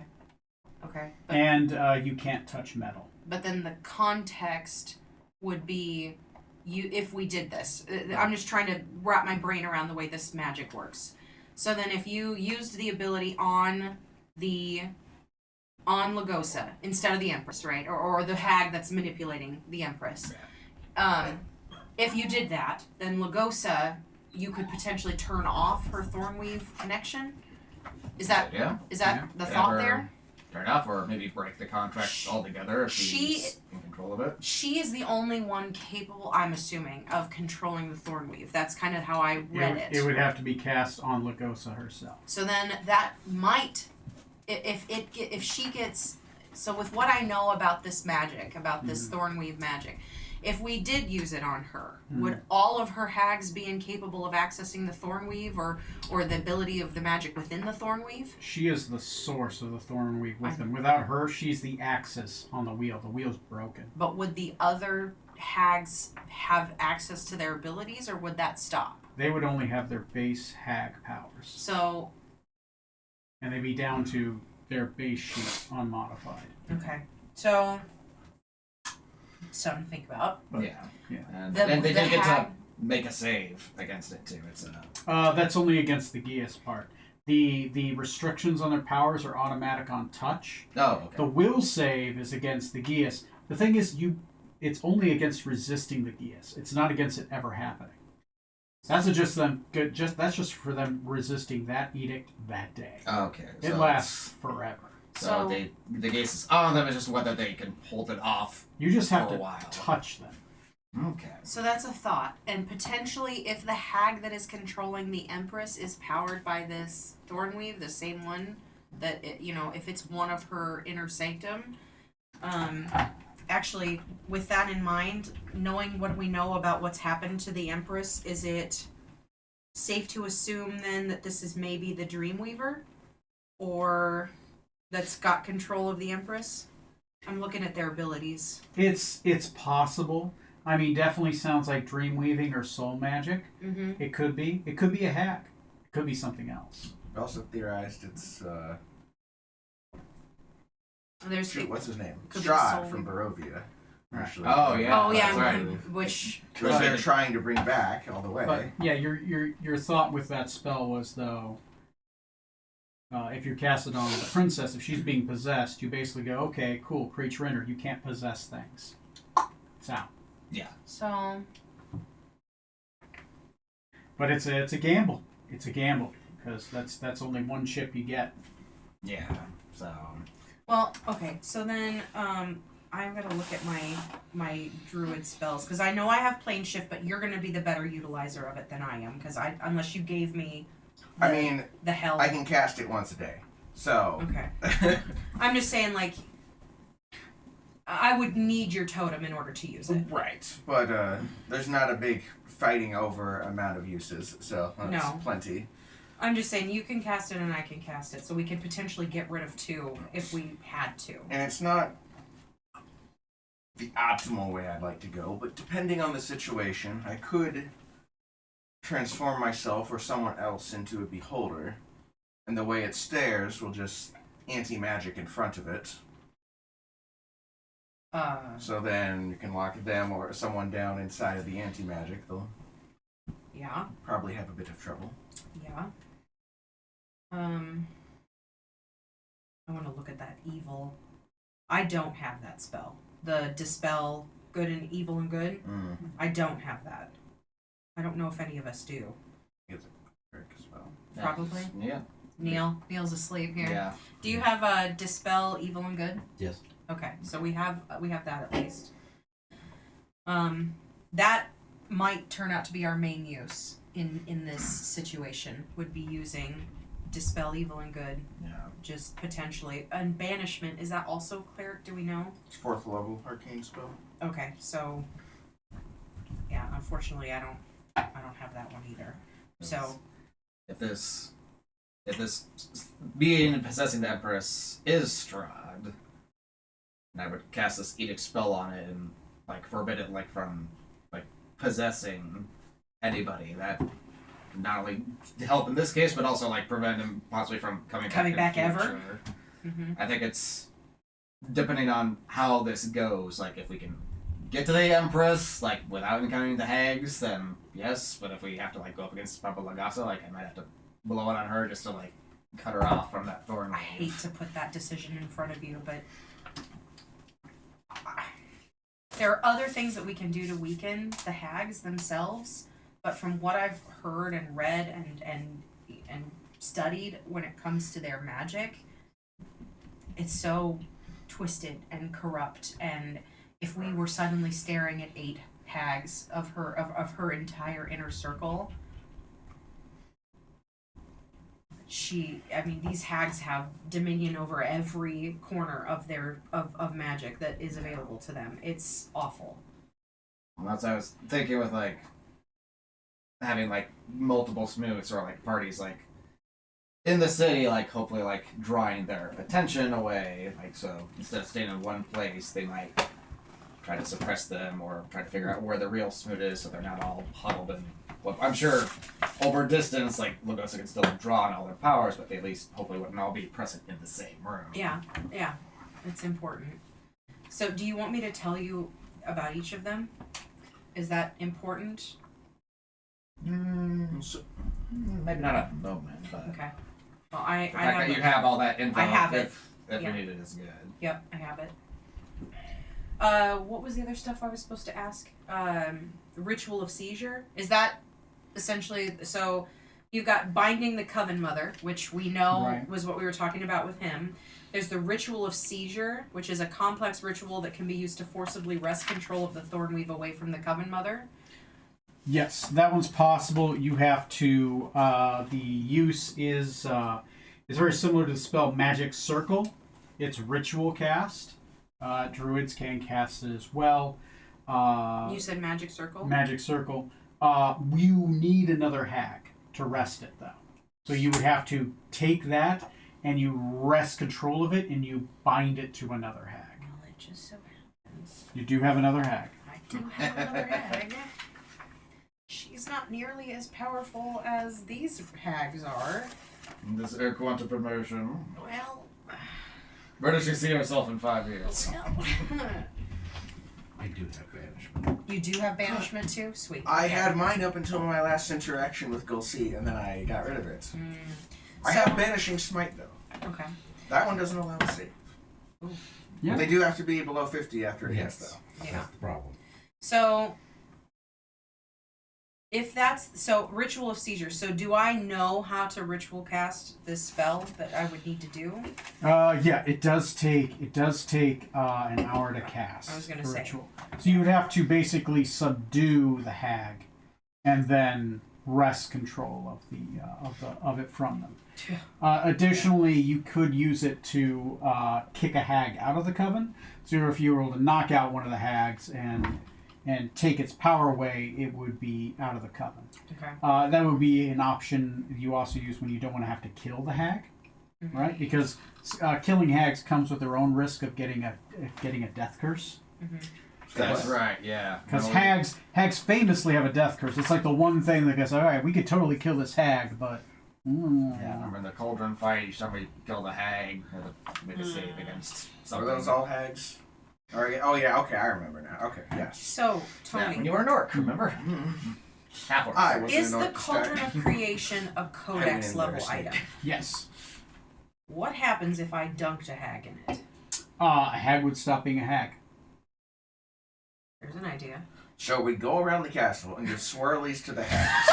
Okay. But, And you can't touch metal. but then the context would be you if we did this. I'm just trying to wrap my brain around the way this magic works. So then if you used the ability on Lugosa instead of the Empress, right? Or the hag that's manipulating the Empress. If you did that, then Lugosa, you could potentially turn off her Thornweave connection. Is that Yeah. the thought there? Turn off, or maybe break the contract altogether if She- she's in control of it. She is the only one capable, I'm assuming, of controlling the Thornweave. That's kind of how I read it. It would have to be cast on Lugosa herself. So then that might, if she gets, so with what I know about this magic, about this Thornweave magic, if we did use it on her, would all of her hags be incapable of accessing the Thornweave or the ability of the magic within the Thornweave? She is the source of the Thornweave with them. Without her, she's the axis on the wheel. The wheel's broken. But would the other hags have access to their abilities, or would that stop? They would only have their base hag powers. So, And they'd be down to their base sheet unmodified. okay. So, something to think about. But, Yeah. yeah. And, The- and they the do get hag- to make a save against it too. It's That's only against the Gias part. The restrictions on their powers are automatic on touch. okay. The will save is against the Gias. The thing is, it's only against resisting the Gias. It's not against it ever happening. That's that's just for them resisting that edict that day. Okay. It lasts forever. So the case is on them. It's just whether they can hold it off. You just have For a to while. touch them. Okay. So that's a thought. And potentially, if the hag that is controlling the Empress is powered by this Thornweave, the same one that, if it's one of her inner sanctum, actually, with that in mind, knowing what we know about what's happened to the Empress, is it safe to assume then that this is maybe the Dreamweaver? Or that's got control of the Empress? I'm looking at their abilities. It's possible. I mean, definitely sounds like dream weaving or soul magic. Mm-hmm. It could be. It could be a hack. It could be something else. We also theorized it's There's shoot, what's his name? Could be the Strahd soul. from Barovia. Right. Actually. Oh, yeah. Oh yeah, that's right. which Which they're trying to bring back all the way. But yeah, your thought with that spell was though, if you're casted on the princess, if she's being possessed, you basically go, okay, cool, creature enter. You can't possess things. It's out. so But it's a gamble. It's a gamble because that's only one chip you get. Yeah. So. well okay. So then I'm gonna look at my druid spells because I know I have plane shift, but you're gonna be the better utilizer of it than I am because unless you gave me. The hell. I can cast it once a day. So. Okay. I'm just saying like. I would need your totem in order to use it. Right, but there's not a big fighting over amount of uses, so that's No. plenty. I'm just saying you can cast it and I can cast it, so we could potentially get rid of 2 if we had to. And it's not the optimal way I'd like to go, but depending on the situation, I could transform myself or someone else into a beholder, and the way it stares will just anti-magic in front of it. So then you can lock them or someone down inside of the anti-magic. They'll Yeah. probably have a bit of trouble. Yeah. I want to look at that evil. I don't have that spell. The dispel good and evil and good. Mm. I don't have that. I don't know if any of us do. It's a trick as well. Probably. Yeah. Neil's asleep here. Yeah. Do you have a dispel evil and good? Yes. Okay, so we have that at least. That might turn out to be our main use in this situation would be using dispel evil and good, Yeah. just potentially. And banishment, is that also cleric? Do we know? It's 4th level arcane spell. Okay, so yeah, unfortunately, I don't have that one either. So if this being possessing the Empress is Strahd, and I would cast this edict spell on it and like forbid it like from like possessing anybody, that would not only help in this case but also like prevent him possibly from coming back in the ever. future. mhm. I think it's depending on how this goes, like if we can get to the Empress like without encountering the hags, then yes, but if we have to like go up against Papa Lagasa, like I might have to blow it on her just to like cut her off from that thorn. I hate to put that decision in front of you, but there are other things that we can do to weaken the hags themselves. But from what I've heard and read and studied, when it comes to their magic, it's so twisted and corrupt. And if we were suddenly staring at 8 hags of her entire inner circle, these hags have dominion over every corner of their of magic that is available to them. It's awful. Well, that's what I was thinking with like having like multiple smooths or like parties like in the city, like hopefully like drawing their attention away. Like so instead of staying in one place, they might try to suppress them or try to figure out where the real smoot is so they're not all huddled and well, I'm sure over distance, like Lugosa can still draw on all their powers, but they at least hopefully wouldn't all be present in the same room. Yeah, it's important. So, do you want me to tell you about each of them? Is that important? So, Maybe not at the moment, but Okay. Well, I the fact have that it. you have all that info I have if Yeah. we need it is good. Yep, I have it. What was the other stuff I was supposed to ask? Ritual of seizure. Is that essentially so? You've got binding the Coven Mother, which we know Right. was what we were talking about with him. There's the ritual of seizure, which is a complex ritual that can be used to forcibly wrest control of the Thornweave away from the Coven Mother. Yes, that one's possible. You have to. The use is very similar to the spell Magic Circle. It's ritual cast. Druids can cast it as well. You said magic circle. Magic Circle. You need another hag to wrest it, though. So you would have to take that and you wrest control of it and you bind it to another hag. Well, it just so happens You do have another hag. I do have another hag. She's not nearly as powerful as these hags are. This quantum promotion. Well, Where does she see herself in 5 years? I do have banishment. You do have banishment too? Sweet. I Okay. had mine up until my last interaction with Gulsi, and then I got rid of it. I So- have Banishing Smite, though. Okay. That one doesn't allow a save. Yeah. They do have to be below 50 after it hits, Yes. though. Yeah. That's the problem. So, if that's so, ritual of seizure. So, do I know how to ritual cast this spell that I would need to do? Yeah, it does take an hour to cast. I was gonna the say. ritual. So you would have to basically subdue the hag, and then wrest control of it from them. Additionally, you could use it to kick a hag out of the coven. So if you were able to knock out one of the hags and take its power away, it would be out of the coven. Okay. That would be an option you also use when you don't want to have to kill the hag, right? Because killing hags comes with their own risk of getting a death curse. That's right, yeah. Because No, hags famously have a death curse. It's like the one thing that goes, all right, we could totally kill this hag, but Yeah, remember in the Cauldron fight, each time we killed a hag, we had to make a save against Are something. those all hags? Oh, yeah, okay, I remember now. Okay, yes. So, Yeah, Tony, when you were an orc, remember? Half orc. I was is an the orc Cauldron stack. of Creation a codex in level there, so- item? yes, What happens if I dunked a hag in it? a hag would stop being a hag. There's an idea. So we go around the castle and give swirlies to the hags.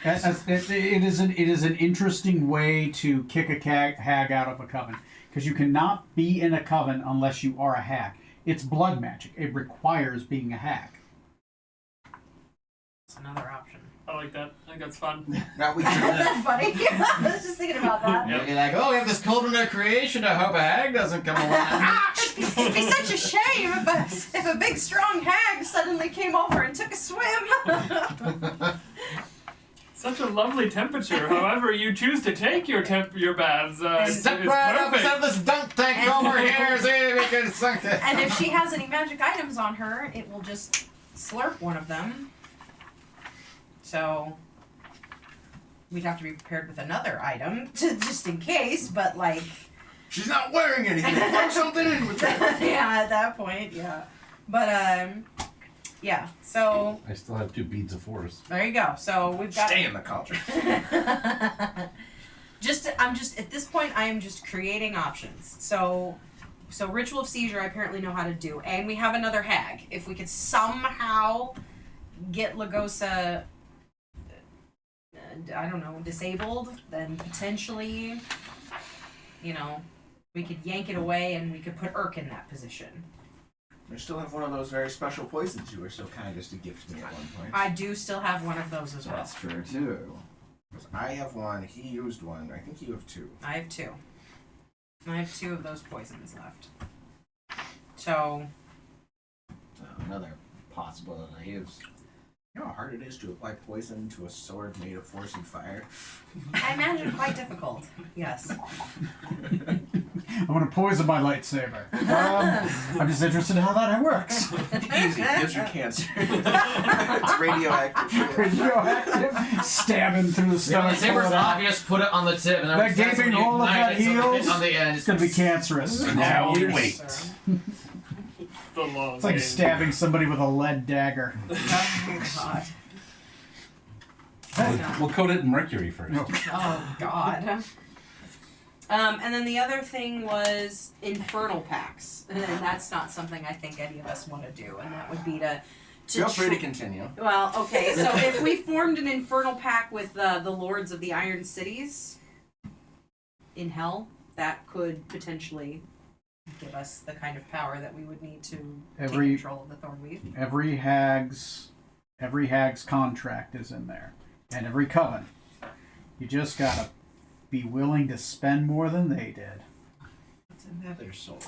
It is an interesting way to kick a hag out of a coven, because you cannot be in a coven unless you are a hag. It's blood magic. It requires being a hag. It's another option. I like that. I think that's fun. Now we Isn't can, that funny? I was just thinking about that. Yep. You're like, oh, we have this cauldron of creation. I hope a hag doesn't come along. It'd be such a shame if a big strong hag suddenly came over and took a swim. Such a lovely temperature. However you choose to take your baths, it's Step right up perfect. beside this dunk tank over here. See if we can suck it. And if she has any magic items on her, it will just slurp one of them. So we'd have to be prepared with another item just in case, but like she's not wearing anything. Throw something in with that. yeah, at that point, yeah. But yeah. So I still have 2 beads of force. there you go. So we've got Stay in the cauldron. I'm just at this point I am just creating options. So Ritual of Seizure I apparently know how to do, and we have another hag. If we could somehow get Lagosa I don't know, disabled, then potentially, you know, we could yank it away and we could put Urk in that position. I still have one of those very special poisons you were so kind as to gift me at one point. I do still have one of those as well. That's true too. I have one, he used one, I think you have 2. I have 2. I have 2 of those poisons left. So Another possibility is You know how hard it is to apply poison to a sword made of force and fire? I imagine quite difficult. Yes. I'm gonna poison my lightsaber. I'm just interested in how that works. Easy, it gives you cancer. It's radioactive. Radioactive, stabbing through the the stomach. lightsaber's That- obvious. Put it on the tip, and then That that's when gaping you hole of ignite that it, so the heels? bit on the end. It's gonna be cancerous. Now you Yes, wait. sir. The long It's like game. stabbing somebody with a lead dagger. Oh God. We'll coat it in mercury first. No. Oh God. And then the other thing was infernal packs, and that's not something I think any of us want to do, and that would be to Feel free to continue. Well, okay, so if we formed an infernal pack with the Lords of the Iron Cities in Hell, that could potentially give us the kind of power that we would need to take control of the Thornweave. Every hag's contract is in there, and every coven. You just gotta be willing to spend more than they did. It's another soul.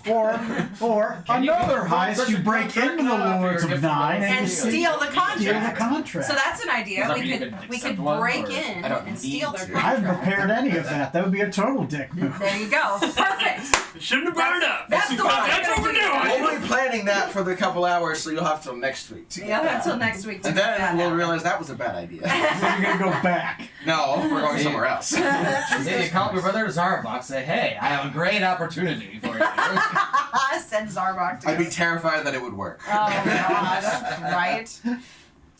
Or Can you another be heist, such you a break contract into the now if Lords you're of different Nine roles? And steal the steal the contract. contract. So that's an idea. Does that We mean you could can we accept could one, break or- in I don't and steal need their to. I haven't contract. prepared any of that. That would be a total dick move. There you go. Perfect. Shouldn't have brought it up. That's the one That's what we're doing. We'll be planning that for the couple hours, so you'll have till next week. to get Yeah, that. until next week. to And make then that we'll happen. realize that was a bad idea. So you're gonna go back. No, we're going somewhere else. See, you call your brother Zarbok, say, hey, I have a great opportunity for you. Send Zarbok to I'd be us. terrified that it would work. Oh God! Right?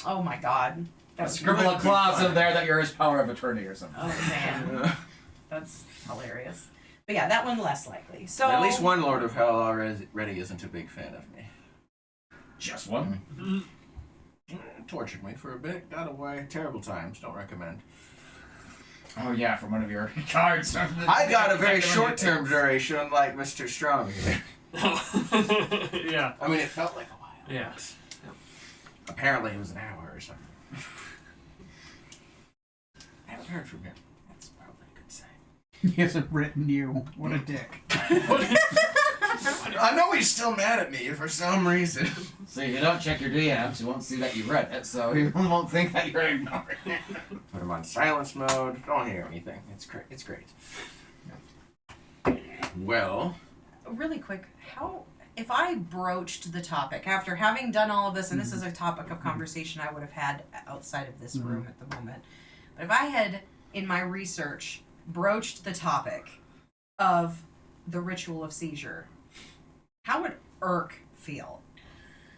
Oh my God! That was Scribble a clause in there that you're his power of attorney or something. Oh man, that's hilarious. But yeah, that one less likely. So At least one Lord of Hell already isn't a big fan of me. Just one? Tortured me for a bit, got away. Terrible times, don't recommend. Oh yeah, from one of your cards. I got a very short-term duration, unlike Mr. Strong here. Yeah. I mean, it felt like a while. Yeah. Apparently it was an hour or something. I haven't heard from him. That's probably a good sign. He hasn't written you. What a dick. I know he's still mad at me for some reason. So if you don't check your DMs, you won't see that you read it, so you won't think that you're ignoring it. Put him on silence mode. Don't hear anything. It's great. It's great. Well, really quick, how if I broached the topic after having done all of this, and this is a topic of conversation I would have had outside of this room at the moment, but if I had in my research broached the topic of the Ritual of Seizure, how would Urk feel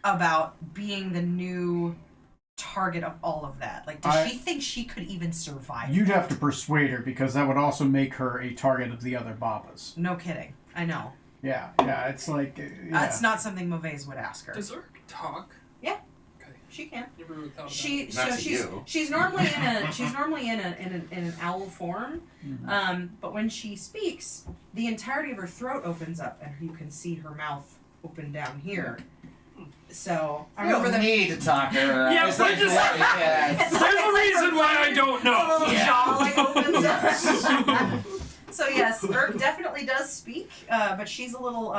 about being the new target of all of that? Like, does she think she could even survive? You'd that? have to persuade her because that would also make her a target of the other Babas. No kidding. I know. Yeah, it's like That's not something Mauvais would ask her. Does Urk talk? She can. Never really thought about She it. Not so to she's you. she's normally in an owl form, but when she speaks, the entirety of her throat opens up, and you can see her mouth open down here, So I I don't remember the need to talk to her. Yeah, It's we're like, just- yeah. There's a reason why I don't know. little jaw like opens up. So yes, Urk definitely does speak, but she's a little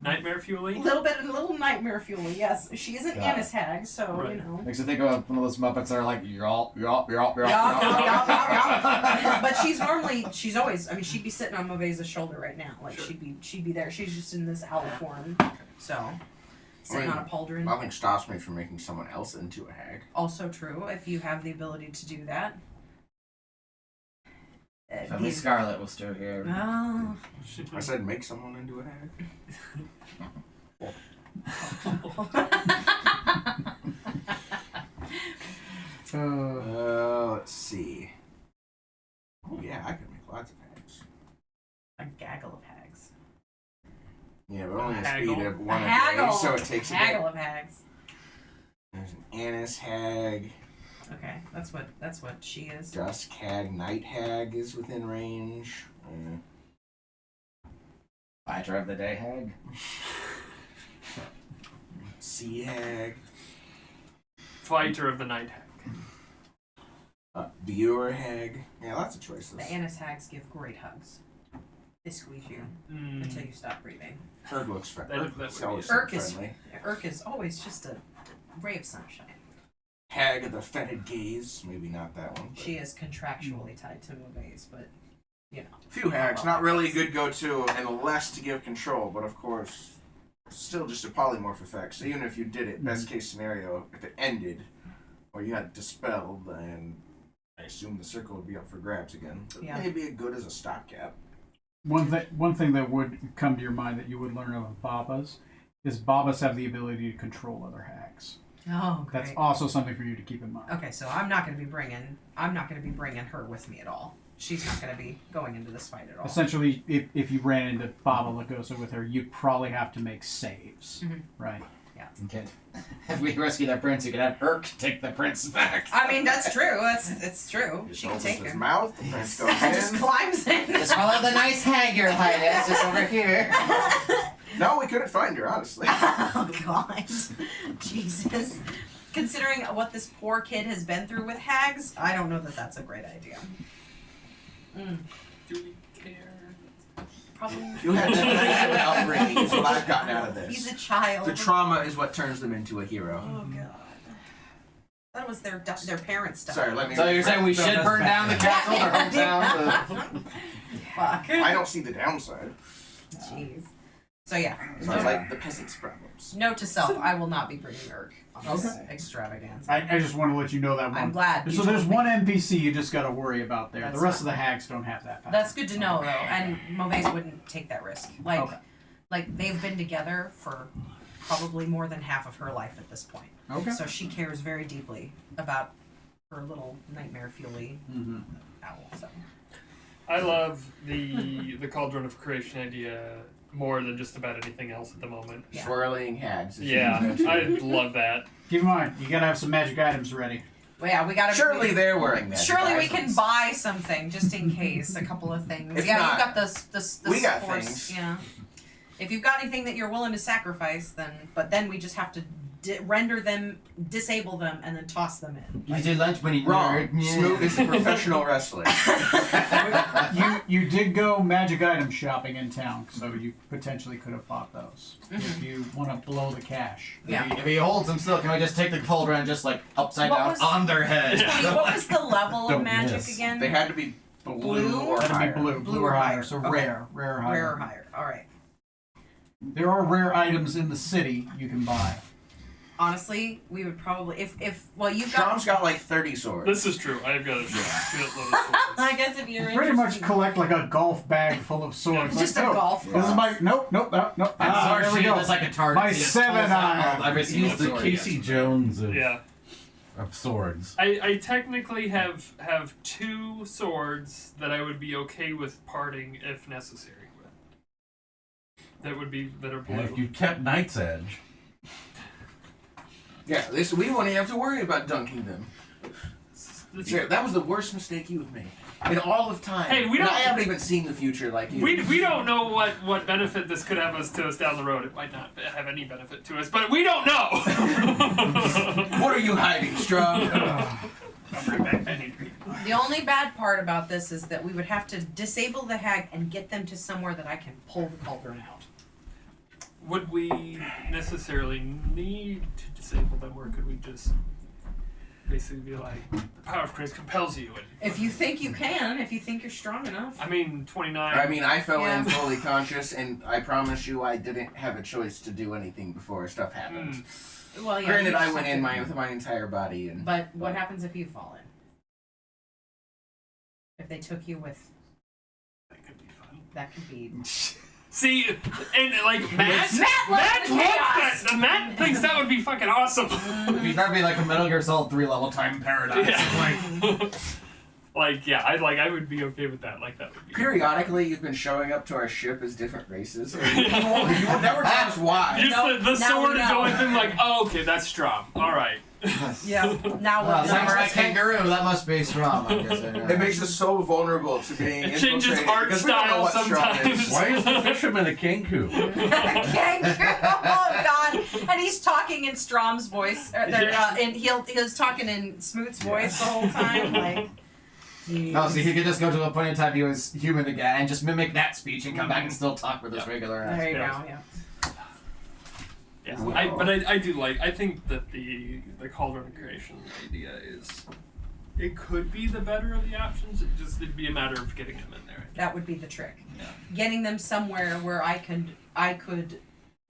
Nightmare fueling. little nightmare fueling. Yes, she isn't Got it. Annis Hag, so Right. you know. Makes you think of one of those Muppets that are like, y'all. But she's always. I mean, she'd be sitting on Moveza's shoulder right now. Like Sure. she'd be there. She's just in this owl form. So sitting I mean, on a pauldron. Nothing stops me from making someone else into a hag. Also true if you have the ability to do that. If only Scarlet was still here. Oh. I said make someone into a hag. Let's see. Oh yeah, I could make lots of hags. A gaggle of hags. Yeah, but only a Haggle. speed of A one a day, haggle. so it takes a bit. Haggle of hags. There's an Annis hag, Okay, that's what she is. dusk hag, night hag is within range. Fighter of the day hag. Sea hag, Fighter of the night hag. viewer hag. Yeah, lots of choices. The Annis hags give great hugs. They squeeze you until you stop breathing. Herg looks friendly. That would be always Urk is- friendly. Urk is always just a ray of sunshine. Hag of the fetid gaze. Maybe not that one. But She is contractually tied to Movaes, but you know. few hags, not really a good go-to, unless to give control. But of course, still just a polymorph effect. So even if you did it, best case scenario, if it ended, or you had dispelled, then I assume the circle would be up for grabs again. But Yeah. maybe a good as a stopgap. One thing that would come to your mind that you would learn of Babas is Babas have the ability to control other hags. Oh, great. That's also something for you to keep in mind. Okay, so I'm not going to be bringing her with me at all. She's not going to be going into this fight at all. Essentially, if you ran into Baba Lugosa with her, you'd probably have to make saves, Mhm. right? Okay. If we rescue that prince, you could have Urk take the prince back. I mean, that's true. It's true. Just She can opens take his him. mouth, the prince goes And just in. climbs in. Just follow the nice hag, your highness, just over here. No, we couldn't find her, honestly. Oh God, Jesus! Considering what this poor kid has been through with hags, I don't know that that's a great idea. Do we care? Probably. You had an upbringing is what I've gotten out of He's this. a child. The trauma is what turns them into a hero. Oh God. That was their parents' stuff. Sorry, let me. So you're saying we should burn down the castle, our hometown? Fuck. I don't see the downside. Jeez. So yeah. Sounds like the peasants' problems. Note to self: I will not be bringing Urk on this extravaganza. I just want to let you know that one. I'm glad. you So there's told me. one NPC you just got to worry about there. That's The rest fine. of the hags don't have that power. That's good to know, though. And Movaes wouldn't take that risk. Okay. Like they've been together for probably more than half of her life at this point. Okay. So she cares very deeply about her little nightmare fuely Mm-hmm. owl. So I love the Cauldron of Creation idea more than just about anything else at the moment. Yeah. Swirling hags. is Yeah, huge, I too. love that. Keep in mind, you gotta have some magic items ready. well, yeah, we gotta. Surely they're wearing that. Surely we can buy something just in case, a couple of things. If yeah, not, you've got this we got force, things. Yeah. If you've got anything that you're willing to sacrifice, then we just have to render them, disable them, and then toss them in. You did lunch when he Wrong. Smoot is a professional wrestler. You did go magic item shopping in town, so you potentially could have bought those if you want to blow the cash. Yeah. If he holds them still, can we just take the cauldron and just like upside What down was- on their head? What was the level of Don't magic miss. again? They had to be blue, Blue? or That'd higher. be blue or higher. So Okay. rare or higher. Rare or higher. All right. There are rare items in the city you can buy. Honestly, we would probably if you've Strom's got. got like 30 swords. This is true. I've got a shitload of swords. I guess if you're Pretty much interested- collect like a golf bag full of swords. just like, a no, golf. This is my nope. I'm Ah, sorry, there we she go. was like a target. My He just 7 pulls out iron. every single He's the sword. Casey Jones Yeah. of swords. I technically have 2 swords that I would be okay with parting if necessary with. That are And if blue. you kept Knight's Edge, Yeah, we won't even have to worry about dunking them. Sure, that was the worst mistake you've made in all of time. Hey, we And don't- I haven't even seen the future like you. We don't know what benefit this could have to us down the road. It might not have any benefit to us, but we don't know. What are you hiding, Strong? I'll bring back Penny. The only bad part about this is that we would have to disable the hag and get them to somewhere that I can pull the cauldron out. Would we necessarily need to disable them, or could we just basically be like, the power of Christ compels you? And If you think you can, if you think you're strong enough. I mean, 29. I mean, I fell in Yeah. fully conscious, and I promise you, I didn't have a choice to do anything before stuff happened. Well, yeah. Granted, you I just went have in to- with my entire body, and But what happens if you fall in? If they took you with, that could be fun. that could be. See, and like Matt Matt loves the chaos! Matt thinks that would be fucking awesome. That'd be like a Metal Gear Solid 3 level time paradise. Yeah. Like, yeah, I would be okay with that. Like, that would be. periodically, you've been showing up to our ship as different races. And you will never tell us why. Just No, the now sword we is the know. only thing. Like, oh, okay, that's strong. All right. Yeah. Now Well, we're Samurai Kangaroo, that must be strong, I'm guessing. It makes us so vulnerable to being It changes infiltrated art because we don't know style what strong sometimes. is. Why is the fisherman a kangaroo? Oh God! And he's talking in Strom's voice, and he was talking in Smoot's voice the whole time, like. Oh, so he could just go to a point in time he was human again and just mimic that speech and come back and still talk with his regular ass. There you Yeah. go. Yeah. Yeah, Wow. but I do like. I think that the cauldron creation idea is. It could be the better of the options. It'd be a matter of getting them in there. That would be the trick. Yeah. Getting them somewhere where I could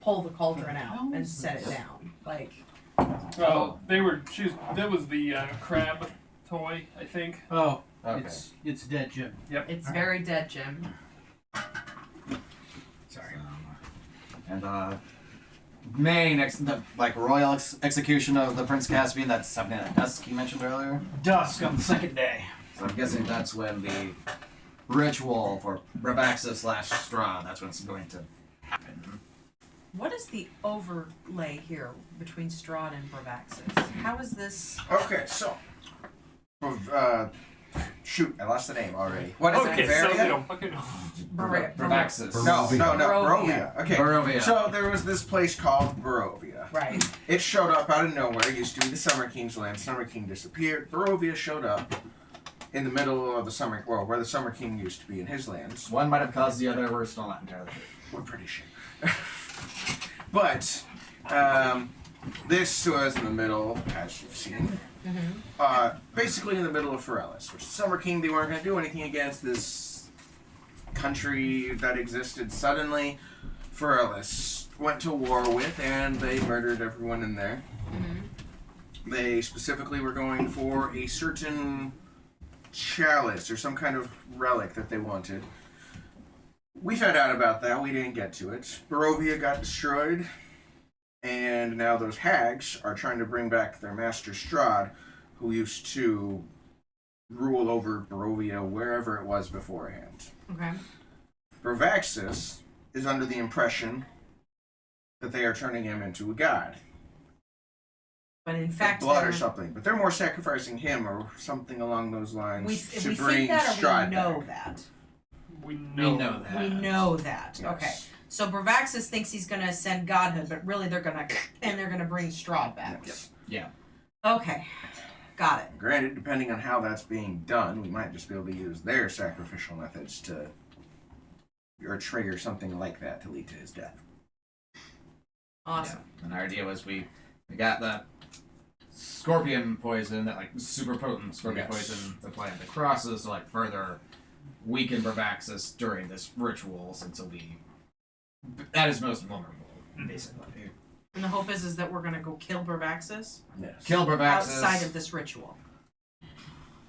pull the cauldron out and set it down. Like. Oh, that was the crab toy, I think. Oh, Okay. it's dead, Jim. It's very dead, Jim. Sorry. And the royal execution of the Prince Caspian, that's something at dusk you mentioned earlier. Dusk on the second day. So I'm guessing that's when the ritual for Bravaxis / Strahd, that's when it's going to happen. What is the overlay here between Strahd and Bravaxis? How is this? Okay, so. Shoot, I lost the name already. What is Okay, it? so Varia? we don't fucking know. Bravaxis. No, Barovia. Barovia. Okay. Barovia. So there was this place called Barovia. Right. It showed up out of nowhere. It used to be the Summer King's land. Summer King disappeared. Barovia showed up in the middle of the Summer, well, where the Summer King used to be in his lands. One might have caused the other, we're still not entirely sure. We're pretty sure. But this was in the middle, as you've seen. Basically in the middle of Ferellis, which the Summer King, they weren't going to do anything against this country that existed. Suddenly, Ferellis went to war with, and they murdered everyone in there. They specifically were going for a certain chalice or some kind of relic that they wanted. We found out about that. We didn't get to it. Barovia got destroyed, and now those hags are trying to bring back their master Strahd, who used to rule over Barovia wherever it was beforehand. Okay. Bravaxis is under the impression that they are turning him into a god. But in Like fact, blood or they're- something. But they're more sacrificing him or something along those lines we to we bring think that or Strahd we know back. that. We know that. We know that. Yes. Okay. So Bravaxis thinks he's gonna ascend godhood, but really they're gonna bring Strahd back. Yes. Yeah. Okay. Got it. Granted, depending on how that's being done, we might just be able to use their sacrificial methods to or trigger something like that to lead to his death. Awesome. Yeah. And our idea was we got the scorpion poison, that like super potent scorpion Yes. poison to plant the crosses to like further weaken Bravaxis during this ritual since he'll be at his most vulnerable, basically. And the hope is that we're gonna go kill Bravaxis Yes. Kill Bravaxis. outside of this ritual.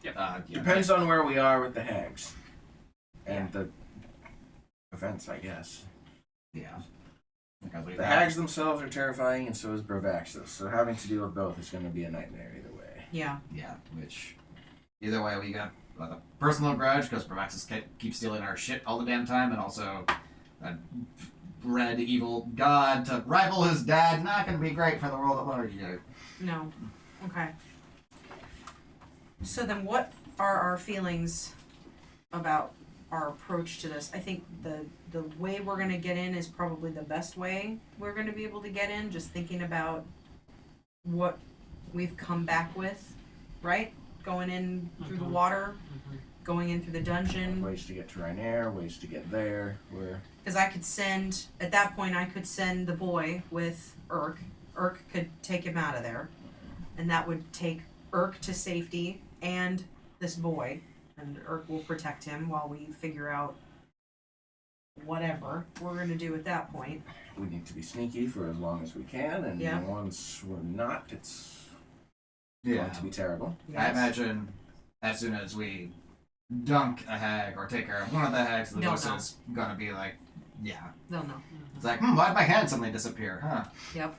Yeah. Depends on where we are with the hags. And the events, I guess. Yeah. Because we The hags themselves are terrifying, and so is Bravaxis. So having to deal with both is going to be a nightmare either way. Yeah. Yeah, which either way we got a personal grudge because Bravaxis keeps stealing our shit all the damn time, and also a red evil god to rival his dad. Not going to be great for the world at large. No. Okay. So then, what are our feelings about our approach to this? I think the way we're gonna get in is probably the best way we're gonna be able to get in. Just thinking about what we've come back with, right? Going in through the water, going in through the dungeon. Ways to get to Rynair, ways to get there. Where Because I could send, at that point, I could send the boy with Urk. Urk could take him out of there. And that would take Urk to safety and this boy. And Urk will protect him while we figure out whatever we're going to do at that point. we need to be sneaky for as long as we can, and Yeah. once we're not, it's going to be terrible. I imagine as soon as we dunk a hag or take care of one of the hags, the They'll boss know. is gonna be like, yeah. They'll know. It's like, why'd my hand suddenly disappear? Huh. Yep.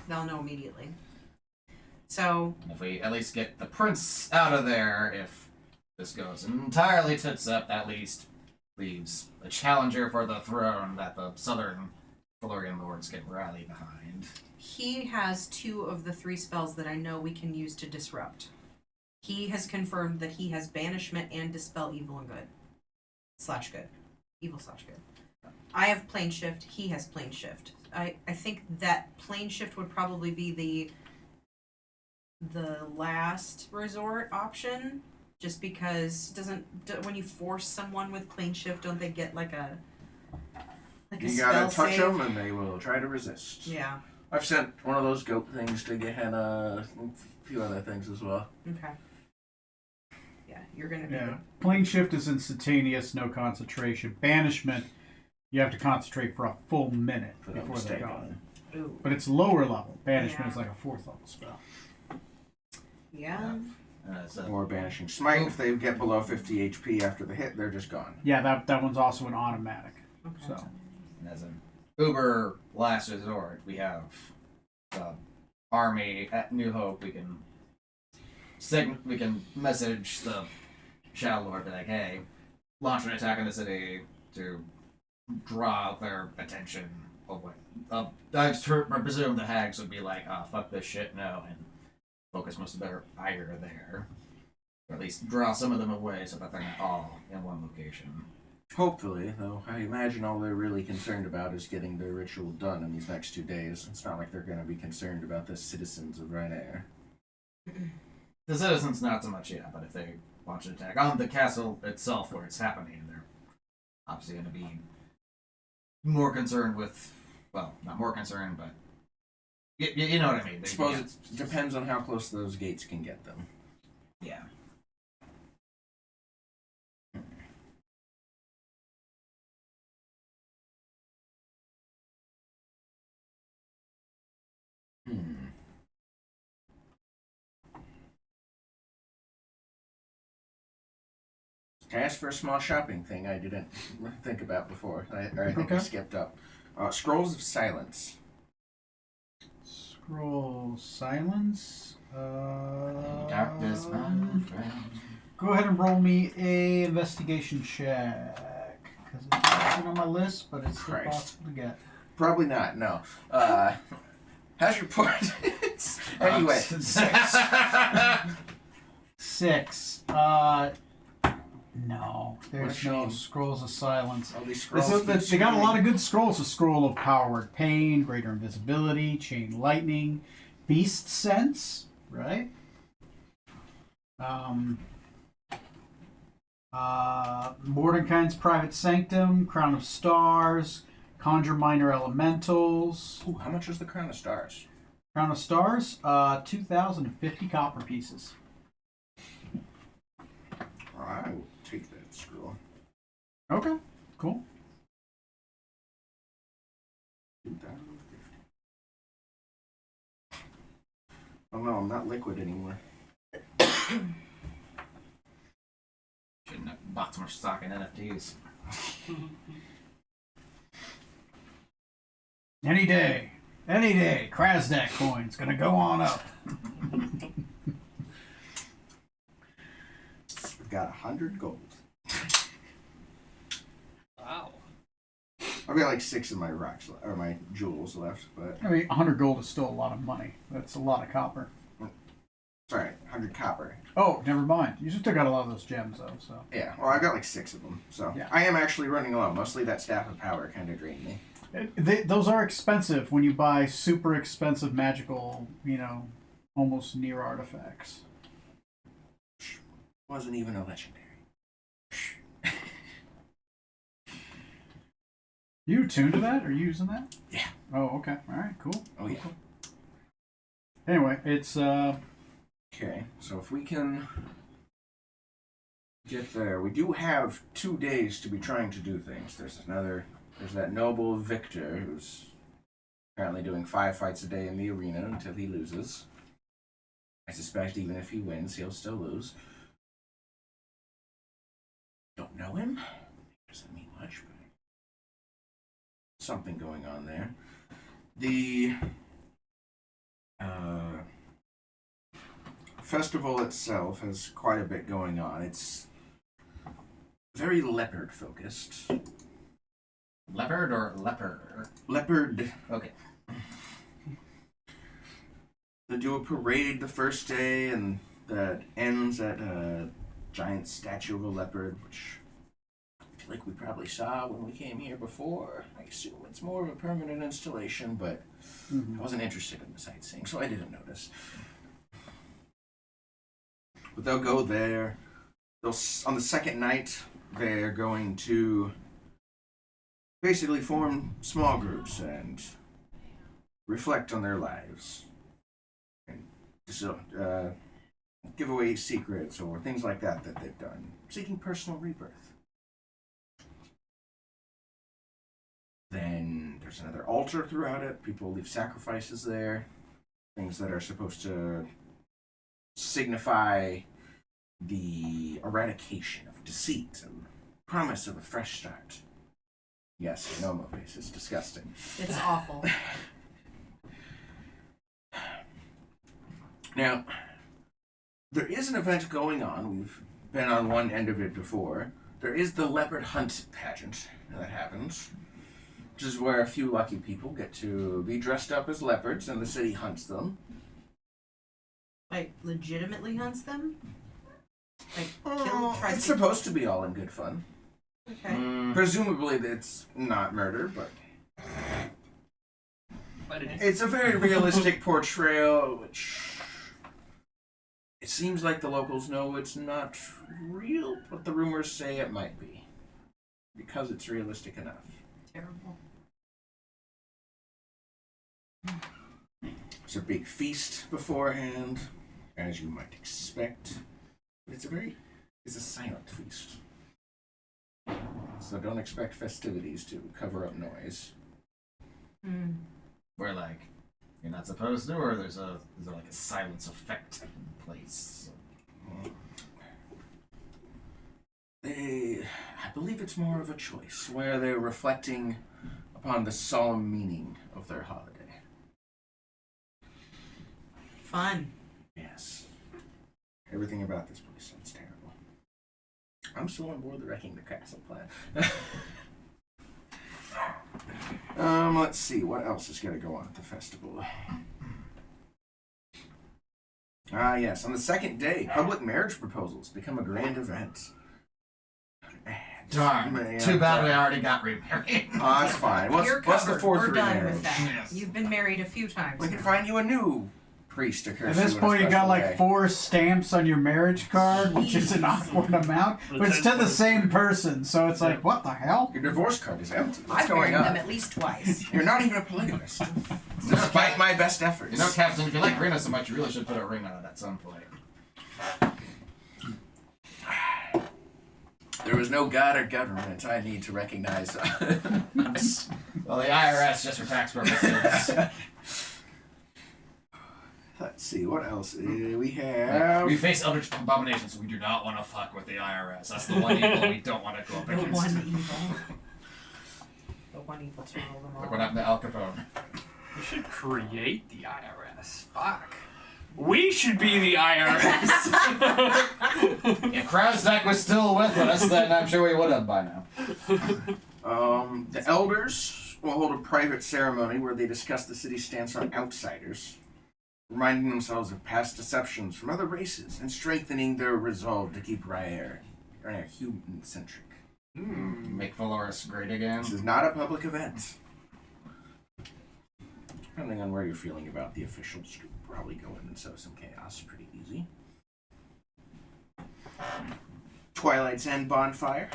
They'll know immediately. So, If we at least get the prince out of there, if this goes entirely tits up, at least leaves a challenger for the throne that the southern Valorian lords can rally behind. he has 2 of the 3 spells that I know we can use to disrupt. He has confirmed that he has banishment and dispel evil and good. / good. Evil / good. I have plane shift, he has plane shift. I think that plane shift would probably be the last resort option, just because when you force someone with plane shift, don't they get like a You spell gotta touch save? them, and they will try to resist. Yeah. I've sent one of those goat things to Gehenna, a few other things as well. Okay. Yeah, you're gonna be. Yeah. Plane shift is instantaneous, no concentration. Banishment, you have to concentrate for a full minute For them before to they're stay gone. Ooh. But it's lower level. Banishment Yeah. is like a 4th level spell. Yeah. Or banishing smite. If they get below 50 HP after the hit, they're just gone. Yeah, that one's also an automatic. Okay. So And as an uber last resort, we have the army at New Hope. We can message the Shadow Lord, be like, hey, launch an attack in the city to draw their attention away. I presume the hags would be like, fuck this shit, no, and focus most of their ire there. Or at least draw some of them away so that they're not all in one location. Hopefully, though, I imagine all they're really concerned about is getting their ritual done in these next 2 days. It's not like they're going to be concerned about the citizens of Rynair. The citizens, not so much, yeah, but if they launch an attack on the castle itself where it's happening, they're obviously going to be more concerned with, well, not more concerned, but you know what I mean. I suppose it depends on how close those gates can get them. Yeah. Can I ask for a small shopping thing I didn't think about before? I think I Okay. skipped up. Scrolls of Silence. scroll silence. Darkness, my friend. Go ahead and roll me a investigation check because it's not on my list, but it's still Christ. possible to get. Probably not, no. How's your port? Anyway, 6. 6. No, there's Machine. no scrolls of silence. All these scrolls. They got a lot of good scrolls. A scroll of power word pain, greater invisibility, chain lightning, beast sense, right? Mordenkainen's private sanctum, crown of stars, conjure minor elementals. Ooh, how much was the Crown of Stars? Crown of stars, 2,050 copper pieces. I will take that scroll. Okay, cool. 2,050. Oh no, I'm not liquid anymore. Shouldn't have bought so much stock in NFTs. Any day, Krasnak coin's gonna go on up. I've got 100 gold. Wow. I've got like 6 of my rocks or my jewels left, but I mean, 100 gold is still a lot of money. That's a lot of copper. it's alright. 500 copper. Oh, never mind. You still got a lot of those gems, though. So Yeah, well, I got like 6 of them, so Yeah. I am actually running low. Mostly that staff of power kind of drained me. those are expensive when you buy super expensive magical, almost near artifacts. Wasn't even a legendary. You tuned to that? Are you using that? Yeah. Oh, okay. All right. Cool. Oh yeah. Anyway, it's Okay, so if we can get there, we do have 2 days to be trying to do things. There's that noble Victor who's apparently doing 5 fights a day in the arena until he loses. I suspect even if he wins, he'll still lose. Don't know him. Doesn't mean much, but something going on there. The festival itself has quite a bit going on. It's very leopard focused. Leopard or leper? Leopard. Okay. They do a parade the first day, and that ends at a giant statue of a leopard, which I feel like we probably saw when we came here before. I assume it's more of a permanent installation, but I wasn't interested in the sightseeing, so I didn't notice. But they'll go there. On the second night, they're going to basically form small groups and reflect on their lives. And just, give away secrets or things like that they've done. Seeking personal rebirth. Then there's another altar throughout it. People leave sacrifices there. Things that are supposed to signify the eradication of deceit and promise of a fresh start. Yes, no, Moface, it's disgusting. It's awful. Now, there is an event going on. We've been on one end of it before. There is the leopard hunt pageant that happens, which is where a few lucky people get to be dressed up as leopards and the city hunts them. Like, legitimately hunts them? Like, tries It's to... supposed to be all in good fun. Okay. Presumably it's not murder, but But it is. it's a very realistic portrayal, which it seems like the locals know it's not real, but the rumors say it might be. Because it's realistic enough. Terrible. There's a big feast beforehand, as you might expect. But it's a silent feast. So don't expect festivities to cover up noise. Hmm. Where like you're not supposed to, or is there like a silence effect in place? I believe it's more of a choice, where they're reflecting upon the solemn meaning of their holiday. Fun. Yes. Everything about this place sounds terrible. I'm still on board the Wrecking the Castle plan. Let's see, what else is going to go on at the festival? Yes, on the second day, public marriage proposals become a grand event. Darn. Yeah, Too bad we darn. already got remarried. Oh, that's fine. You're What's the covered. fourth We're done remarriage? with that. Yes. You've been married a few times. We can now. find you a new priest to curse At this you in a point, you got special like way. 4 stamps on your marriage card, which is an awkward amount, but it's to the same person, so it's like, what the hell? Your divorce card is empty. What's I've going married on? them at least twice. You're not even a polygamist. Despite my best efforts. You know, Captain, if you like Rena so much, you really should put a ring on it at some point. There was no god or government I need to recognize. Well, the IRS just for tax purposes. Let's see, what else? We have... We face eldritch abominations, so we do not want to fuck with the IRS. That's the one evil we don't want to go up The against. one evil. The one evil to rule them all. Like what happened to Al Capone. We should create the IRS. Fuck. We should be the IRS. If Krasnak was still with us, then I'm sure we would have by now. The elders will hold a private ceremony where they discuss the city's stance on outsiders. reminding themselves of past deceptions from other races and strengthening their resolve to keep R'yar human-centric. Make Valoris great again. This is not a public event. Depending on where you're feeling about the officials, you could probably go in and sow some chaos pretty easy. Twilight's End bonfire.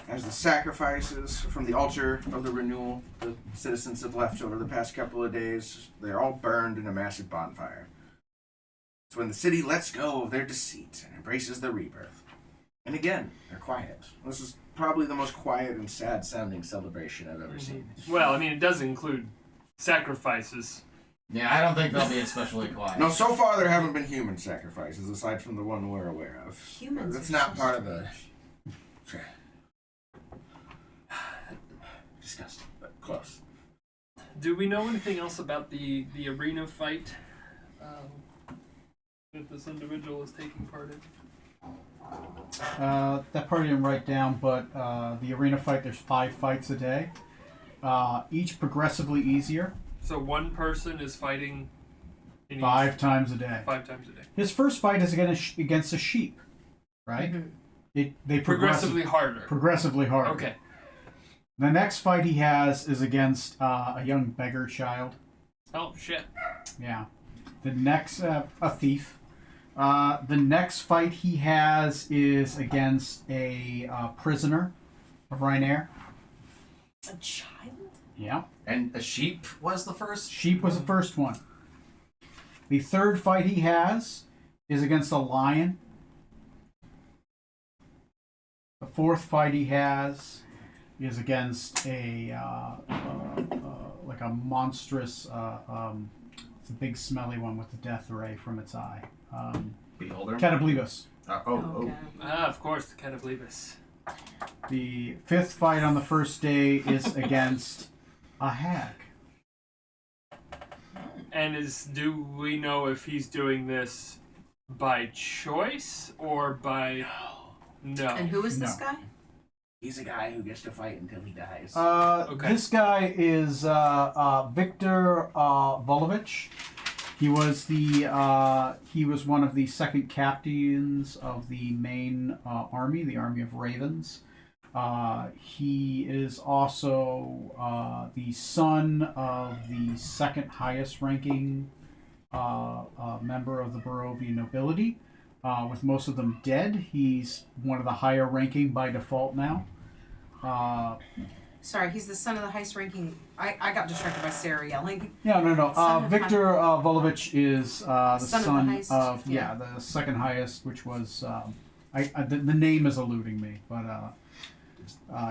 As the sacrifices from the altar of the renewal the citizens have left over the past couple of days, they're all burned in a massive bonfire. It's when the city lets go of their deceit and embraces the rebirth. And again, they're quiet. This is probably the most quiet and sad-sounding celebration I've ever seen. Well, I mean, it does include sacrifices. Yeah, I don't think they'll be especially quiet. No, so far there haven't been human sacrifices, aside from the one we're aware of. Humans. That's are not so part of the... strange. Disgusting, but close. Do we know anything else about the arena fight that this individual is taking part in? That part I didn't write down, but the arena fight, there's 5 fights a day. Each progressively easier. So one person is fighting in 5 times a day. 5 times a day. His first fight is against a sheep, right? Mhm. They Progressively harder. progressively harder. Okay. The next fight he has is against a young beggar child. Oh, shit. Yeah. The next, a thief. The next fight he has is against a prisoner of Ryanair. A child? Yeah. And a sheep was the first? Sheep was the first one. The third fight he has is against a lion. The fourth fight he has is against a like a monstrous, it's a big smelly one with the death ray from its eye. Beholder? Catablebus. Okay. Of course, the Catablebus. The fifth fight on the first day is against a hag. And do we know if he's doing this by choice or by no? And who is this No. guy? He's a guy who gets to fight until he dies. Okay. This guy is Victor Volovich. He was one of the second captains of the main army, the Army of Ravens. He is also the son of the second highest ranking member of the Barovian nobility. With most of them dead, he's one of the higher ranking by default now. Sorry, he's the son of the highest ranking. I got distracted by Sarah yelling. No. Son of Victor Volovich is the Son of the son highest? of Yeah. the second highest, which was the name is eluding me, but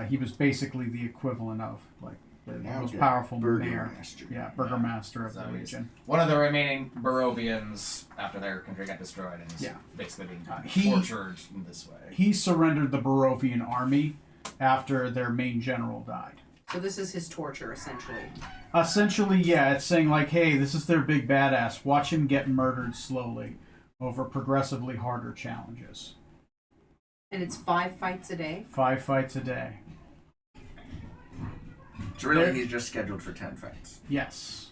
he was basically the equivalent of like the Now most get powerful mayor. Burgomaster. Yeah, burgomaster of So the he's- region. One of the remaining Barovians after their country got destroyed and is Yeah. basically being He- tortured in this way. He surrendered the Barovian army after their main general died. So this is his torture, essentially. Essentially, yeah, it's saying like, hey, this is their big badass. Watch him get murdered slowly over progressively harder challenges. And it's 5 fights a day. 5 fights a day. So really, There- he's just scheduled for 10 fights. Yes.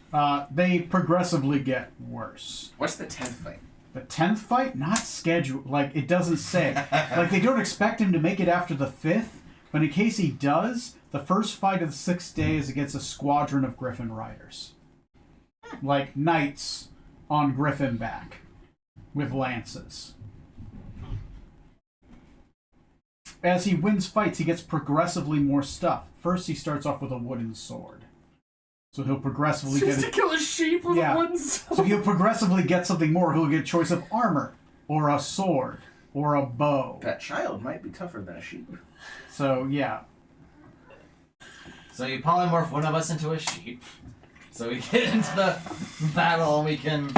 They progressively get worse. What's the 10th fight? The 10th fight, not scheduled. Like, it doesn't say. Like, they don't expect him to make it after the 5th, but in case he does, the first fight of the 6th day is against a squadron of Griffin riders. Like, knights on Griffin back with lances. As he wins fights, he gets progressively more stuff. First, he starts off with a wooden sword. So he'll progressively Just get to kill a sheep with Yeah. a wooden So sword. he'll progressively get something more. He'll get a choice of armor, or a sword, or a bow. That child might be tougher than a sheep. So yeah, So you polymorph one of us into a sheep. So we get into the battle and we can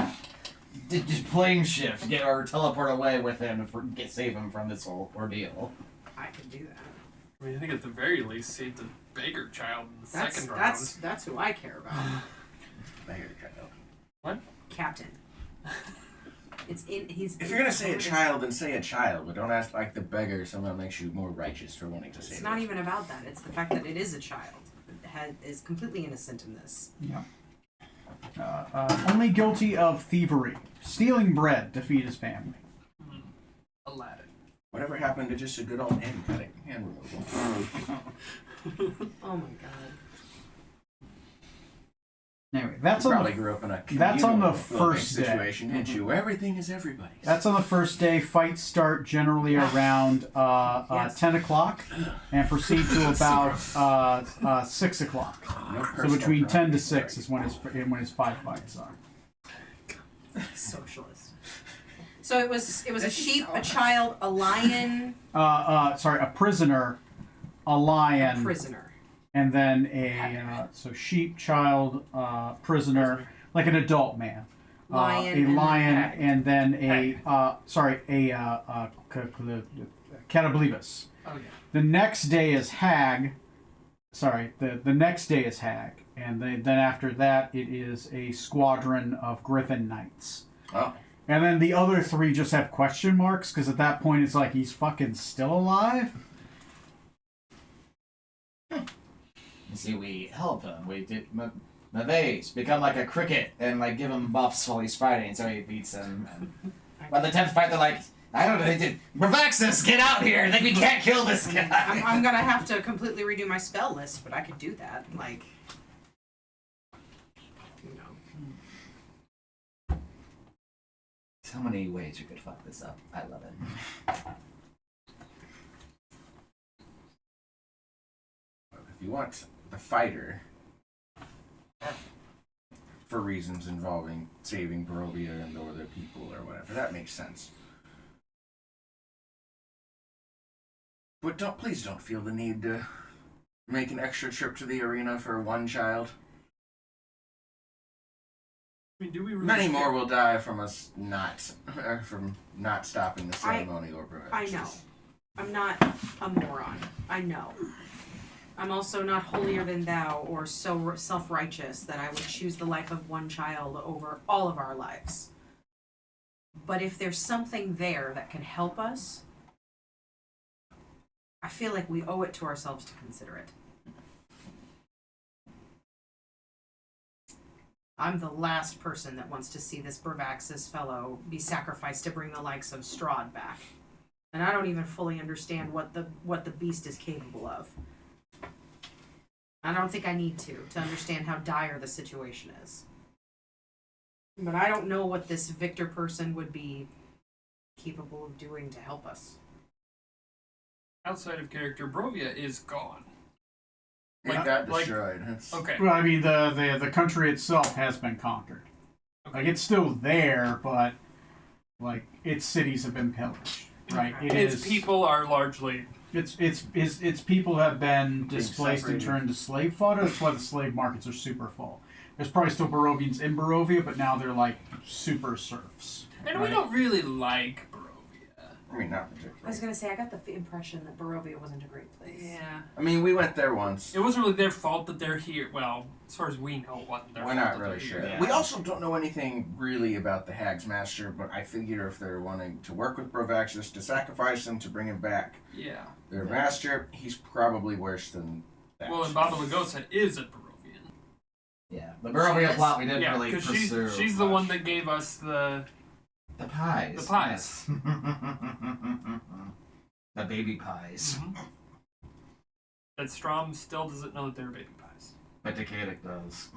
just plane shift, get or teleport away with him to save him from this whole ordeal. I could do that. I mean, I think at the very least, save the beggar child in the That's second round. that's who I care about. Beggar child. Captain. It's in he's. If you're gonna say a child, then say a child, but don't ask like the beggar. Somehow makes you more righteous for wanting to say. It's not even about that. It's the fact that it is a child. It is completely innocent in this. yeah. Only guilty of thievery, stealing bread to feed his family. Aladdin. Whatever happened to just a good old hand cutting, hand removal? Oh my god. Anyway, that's You on probably the grew up in a that's on the communal living first day. situation, didn't you? Where everything is everybody's. that's on the first day. Fights start generally around Yes. 10 o'clock and proceed to about 6 o'clock. No So personal between 10 to property. 6 is when his 5 fights are. Socialist. So it was a sheep, a child, a lion, Sorry, a prisoner, a lion, a prisoner. and then so sheep, child, prisoner, like an adult man. Lion A and lion, hag. and then Hag. Catablibus. Oh yeah. The next day is hag. Sorry, the next day is hag, and then after that it is a squadron of griffin knights. Oh, And then the other 3 just have question marks because at that point it's like he's fucking still alive. You see, we help him. We did Maves become like a cricket and like give him buffs while he's fighting, so he beats them. And by the 10th fight, they're like, I don't know, they did. Bravaxis, get out here! I think we can't kill this guy. I'm gonna have to completely redo my spell list, but I could do that. Like, you know. So many ways you could fuck this up. I love it. if you want the fighter for reasons involving saving Barovia and or their people or whatever, that makes sense. But please don't feel the need to make an extra trip to the arena for one child. I mean, do we really Many more will die from us not stopping the ceremony or Bravaxis. I know. I'm not a moron. I know. I'm also not holier than thou or so self-righteous that I would choose the life of one child over all of our lives. But if there's something there that can help us, I feel like we owe it to ourselves to consider it. I'm the last person that wants to see this Bravaxis fellow be sacrificed to bring the likes of Strahd back. And I don't even fully understand what the beast is capable of. I don't think I need to understand how dire the situation is. But I don't know what this Victor person would be capable of doing to help us. outside of character, Barovia is gone. It got destroyed. It's- Okay. Well, I mean, the country itself has been conquered. Like, it's still there, but, like, its cities have been pillaged, right? Its people are largely... Its people have been displaced and separated. turned to slave fodder. That's why the slave markets are super full. There's probably still Barovians in Barovia, but now they're, like, super serfs. And we right? don't really like Barovia. I mean, not I was particularly. gonna say, I got the impression that Barovia wasn't a great place. Yeah. I mean, we went there once. It wasn't really their fault that they're here. Well, as far as we know, it wasn't their We're fault not that really they're sure. here. Yeah. We also don't know anything really about the Hag's Master, but I figure if they're wanting to work with Bravaxis to sacrifice him to bring him back, Yeah. their master, he's probably worse than that. Well, and Baba Lugosa is a Barovian. Yeah, the Barovia plot we didn't Yeah, really because pursue. she's the much. one that gave us the... The pies. The pies. Yes. The baby pies. That Strom still doesn't know that they're baby pies. But Decadic does.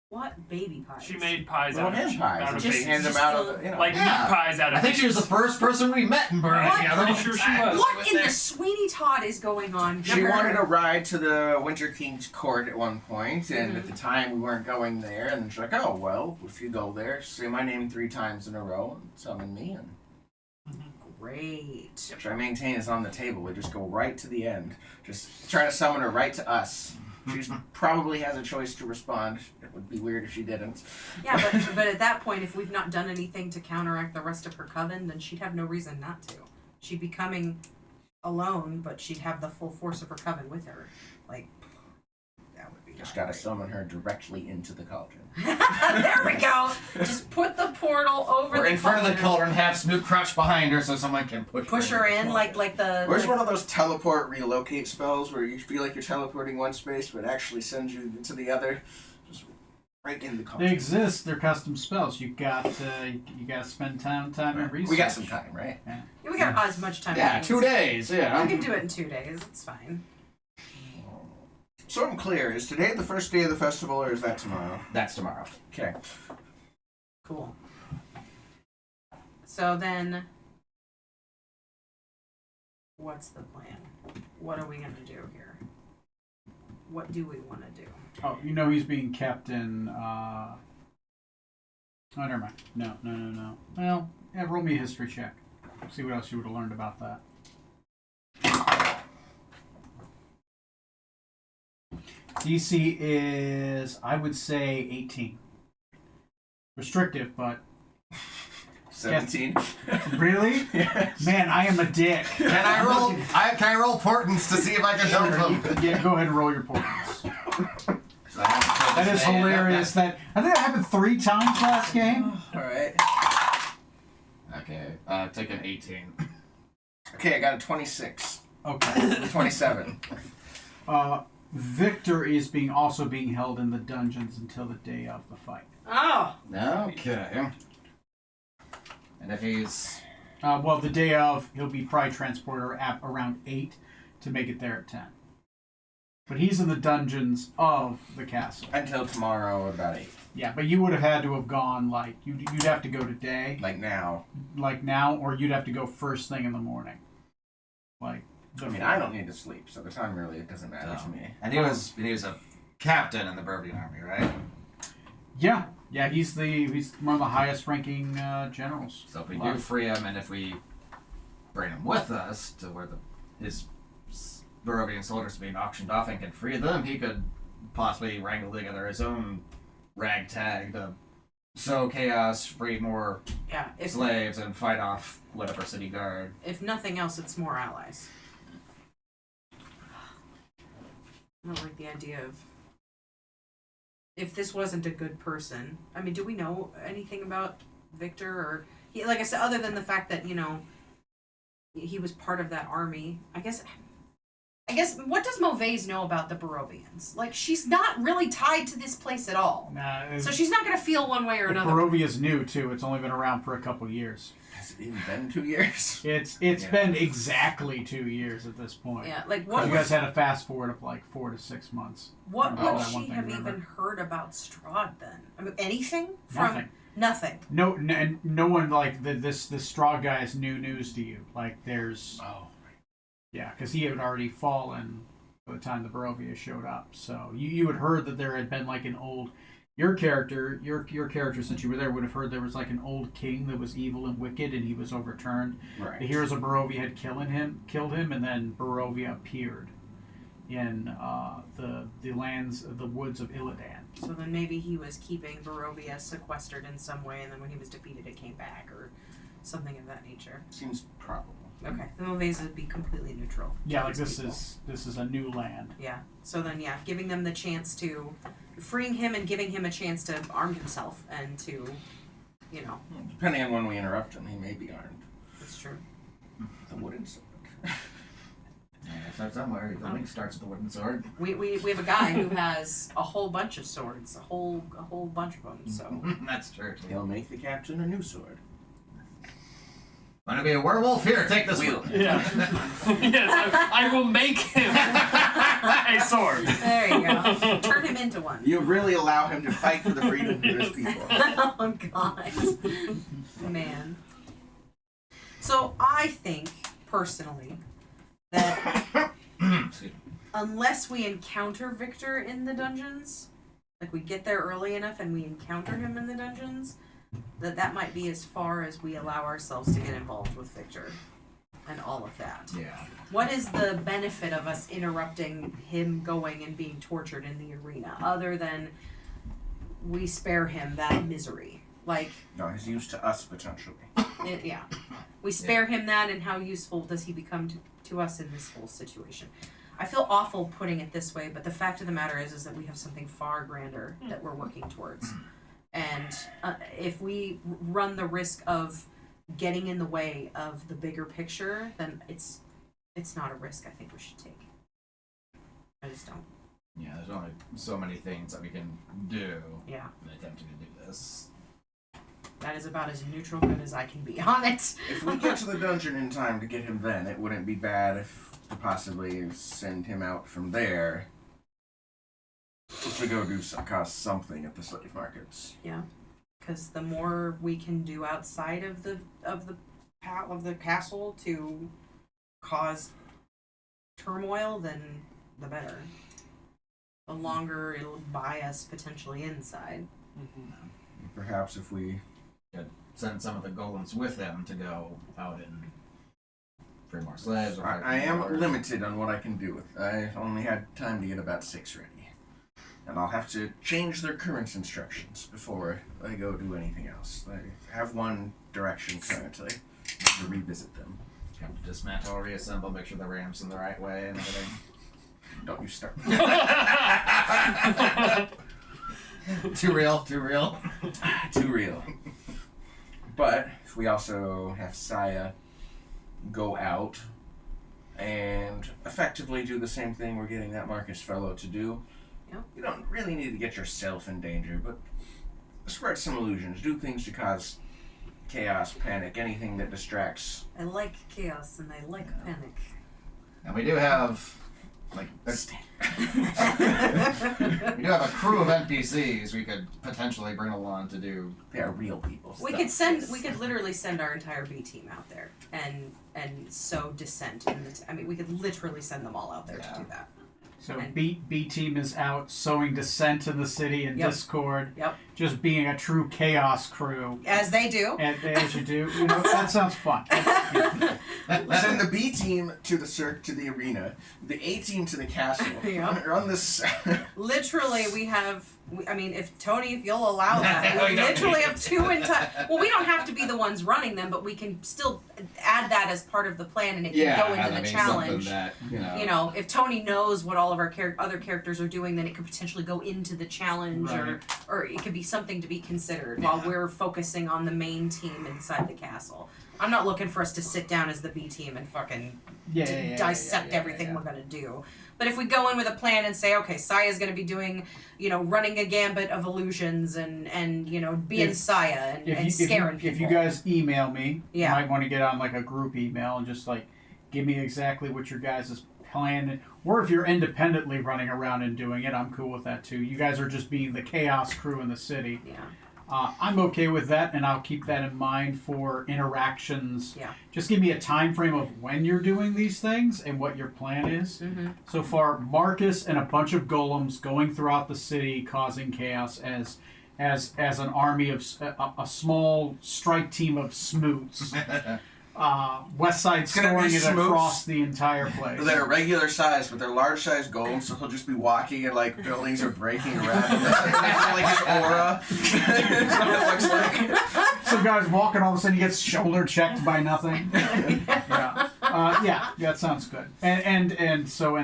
What baby pies? She made pies Little out hen of pies. out And of just baby. hand them just out the- of the, Like Yeah. meat pies out of I think she was the first person we met in Barovia. What? I'm pretty sure she was. What in the Sweeney Todd is going on? She here? wanted a ride to the Winter King's court at one point, and at the time we weren't going there. And she's like, "Oh well, if you go there, say my name 3 times in a row and summon me." And Great. which I maintain is on the table. We just go right to the end. Just try to summon her right to us. She probably has a choice to respond. It would be weird if she didn't. Yeah, but at that point, if we've not done anything to counteract the rest of her coven, then she'd have no reason not to. She'd be coming alone, but she'd have the full force of her coven with her. Like, that would be Just not gotta great. summon her directly into the cauldron. There we go. Just put the portal over Or the in front of the cauldron. cauldron, have Snoop crouch behind her so someone can Push her in like the. Where's like- one of those teleport relocate spells where you feel like you're teleporting one space but actually sends you to the other? Just Right in the They contract. exist. They're custom spells. You got you got to spend time and research. We got some time, right? Yeah, we got as much time. Yeah, as 2 days. Yeah. We can do it in 2 days. It's fine. So I'm clear. Is today the first day of the festival, or is that tomorrow? That's tomorrow. Okay. Cool. So then, what's the plan? What are we gonna do here? What do we want to do? Oh, you know he's being kept in. Oh, never mind. No. Well, yeah, roll me a history check. See what else you would have learned about that. DC is, I would say, 18. Restrictive, but 17. really, Yes. man, I am a dick. Can I roll? Can I roll portents to see if I can help them? Yeah, go ahead and roll your portents. So I have to That is say, hilarious. That I think that happened 3 times last game. All right. Okay. Take an 18. Okay, I got a 26. Okay. 27. Victor is also being held in the dungeons until the day of the fight. Oh, Okay. And if he's Well, the day of, he'll be probably transported at around 8 to make it there at 10. But he's in the dungeons of the castle. Until tomorrow at about 8. Yeah, but you would have had to have gone, like, you'd have to go today, Like now. like now, or you'd have to go first thing in the morning. Like, I mean, I don't need to sleep, so the time really it doesn't matter to me. and he was a captain in the Burvian army, right? Yeah, he's one of the highest ranking generals. So if we do free him, and if we bring him with us to where his Burvian soldiers are being auctioned off and can free them, he could possibly wrangle together his own ragtag to sow chaos, free more yeah. If slaves, and fight off whatever city guard. if nothing else, it's more allies. I don't like the idea of if this wasn't a good person. I mean, do we know anything about Victor or like I said, other than the fact that he was part of that army? I guess what does Mauvaise know about the Barovians? Like, she's not really tied to this place at all. Nah, So she's not gonna feel one way or another. Barovia's new too. It's only been around for a couple years. Has it even been 2 years? It's Yeah. been exactly 2 years at this point. Yeah, like what You was, guys had a fast forward of like 4 to 6 months. what Oh, would that one she thing, have remember? even heard about Strahd then? I mean, anything from Nothing. nothing. No one like this straw guy is new news to you. Like there's Oh. yeah, because he had already fallen by the time the Barovia showed up. So you had heard that there had been like an old your character since you were there would have heard there was like an old king that was evil and wicked and he was overturned. Right. The heroes of Barovia had killed him, and then Barovia appeared in the lands, the woods of Illidan. So then maybe he was keeping Barovia sequestered in some way, and then when he was defeated, it came back, or something of that nature. Seems probable. Okay, the Mauvaise would be completely neutral. Yeah, to like these this people. is a new land. Yeah. So then, yeah, giving them the chance to freeing him and giving him a chance to arm himself and to, Depending on when we interrupt him, he may be armed. that's true. The wooden sword. Yeah, so somewhere the link starts with the wooden sword. We have a guy who has a whole bunch of swords, a whole bunch of them. So That's true. Too. He'll make the captain a new sword. Want to be a werewolf? Here, take this Wheel. one. Yeah. Yes, I will make him a sword. there you go. Turn him into one. You really allow him to fight for the freedom of his people. Oh God, man. So I think personally that Excuse me. unless we encounter Victor in the dungeons, like we get there early enough and we encounter him in the dungeons, that might be as far as we allow ourselves to get involved with Victor and all of that. Yeah. What is the benefit of us interrupting him going and being tortured in the arena, other than we spare him that misery? Like, No, he's used to us potentially. yeah, we spare him that, and how useful does he become to us in this whole situation? I feel awful putting it this way, but the fact of the matter is that we have something far grander that we're working towards. And if we run the risk of getting in the way of the bigger picture, then it's not a risk I think we should take. I just don't. Yeah, there's only so many things that we can do Yeah, in attempting to do this. that is about as neutral good as I can be on it. If we get to the dungeon in time to get him then, it wouldn't be bad to possibly send him out from there to go do cost something at the slave markets. Yeah, because the more we can do outside of the castle to cause turmoil, then the better. The longer it'll buy us potentially inside. Perhaps if we Send some of the golems with him to go out and free more slaves. Or I am limited on what I can do with. I only had time to get about 6 ready. And I'll have to change their current instructions before I go do anything else. I have one direction currently. To revisit them. Have to dismantle, reassemble, make sure the ramp's in the right way and everything. Don't you start. Too real, too real. Too real. But if we also have Saya go out and effectively do the same thing we're getting that Marcus fellow to do, Yep. you don't really need to get yourself in danger, but spread some illusions, do things to cause chaos, panic, anything that distracts. I like chaos and I like panic. And we do have, like, we do have a crew of NPCs we could potentially bring along to do. They are real people. We could literally send our entire B team out there and sow dissent in the. I mean, we could literally send them all out there to do that. So B team is out sowing dissent in the city and Yep. discord. Yep. Just being a true chaos crew. As they do. And as you do, that sounds fun. Send the B team to the arena, the A team to the castle. Yeah. Run this. Literally, we have. If you'll allow that, No, we you don't literally need have two entire. Well, we don't have to be the ones running them, but we can still add that as part of the plan, and it can go into the challenge. That, If Tony knows what all of our other characters are doing, then it could potentially go into the challenge, Right. or it could be something to be considered while we're focusing on the main team inside the castle. I'm not looking for us to sit down as the B team and fucking dissect everything we're gonna do. But if we go in with a plan and say, okay, Saya's gonna be doing, running a gambit of illusions and being Saya and scaring people. If you guys email me, Yeah. you might want to get on like a group email and just like give me exactly what your guys' plan. Or if you're independently running around and doing it, I'm cool with that too. You guys are just being the chaos crew in the city. Yeah. I'm okay with that, and I'll keep that in mind for interactions. Yeah. Just give me a time frame of when you're doing these things and what your plan is. Mm-hmm. So far, Marcus and a bunch of golems going throughout the city, causing chaos as an army of a small strike team of smoots. West Side gonna storing be it smoots. across the entire place. They're regular size, but they're large size golems, so he'll just be walking and like buildings are breaking around him. Like his aura. That's what it looks like. Some guy's walking, all of a sudden he gets shoulder checked by nothing. Yeah, that sounds good. And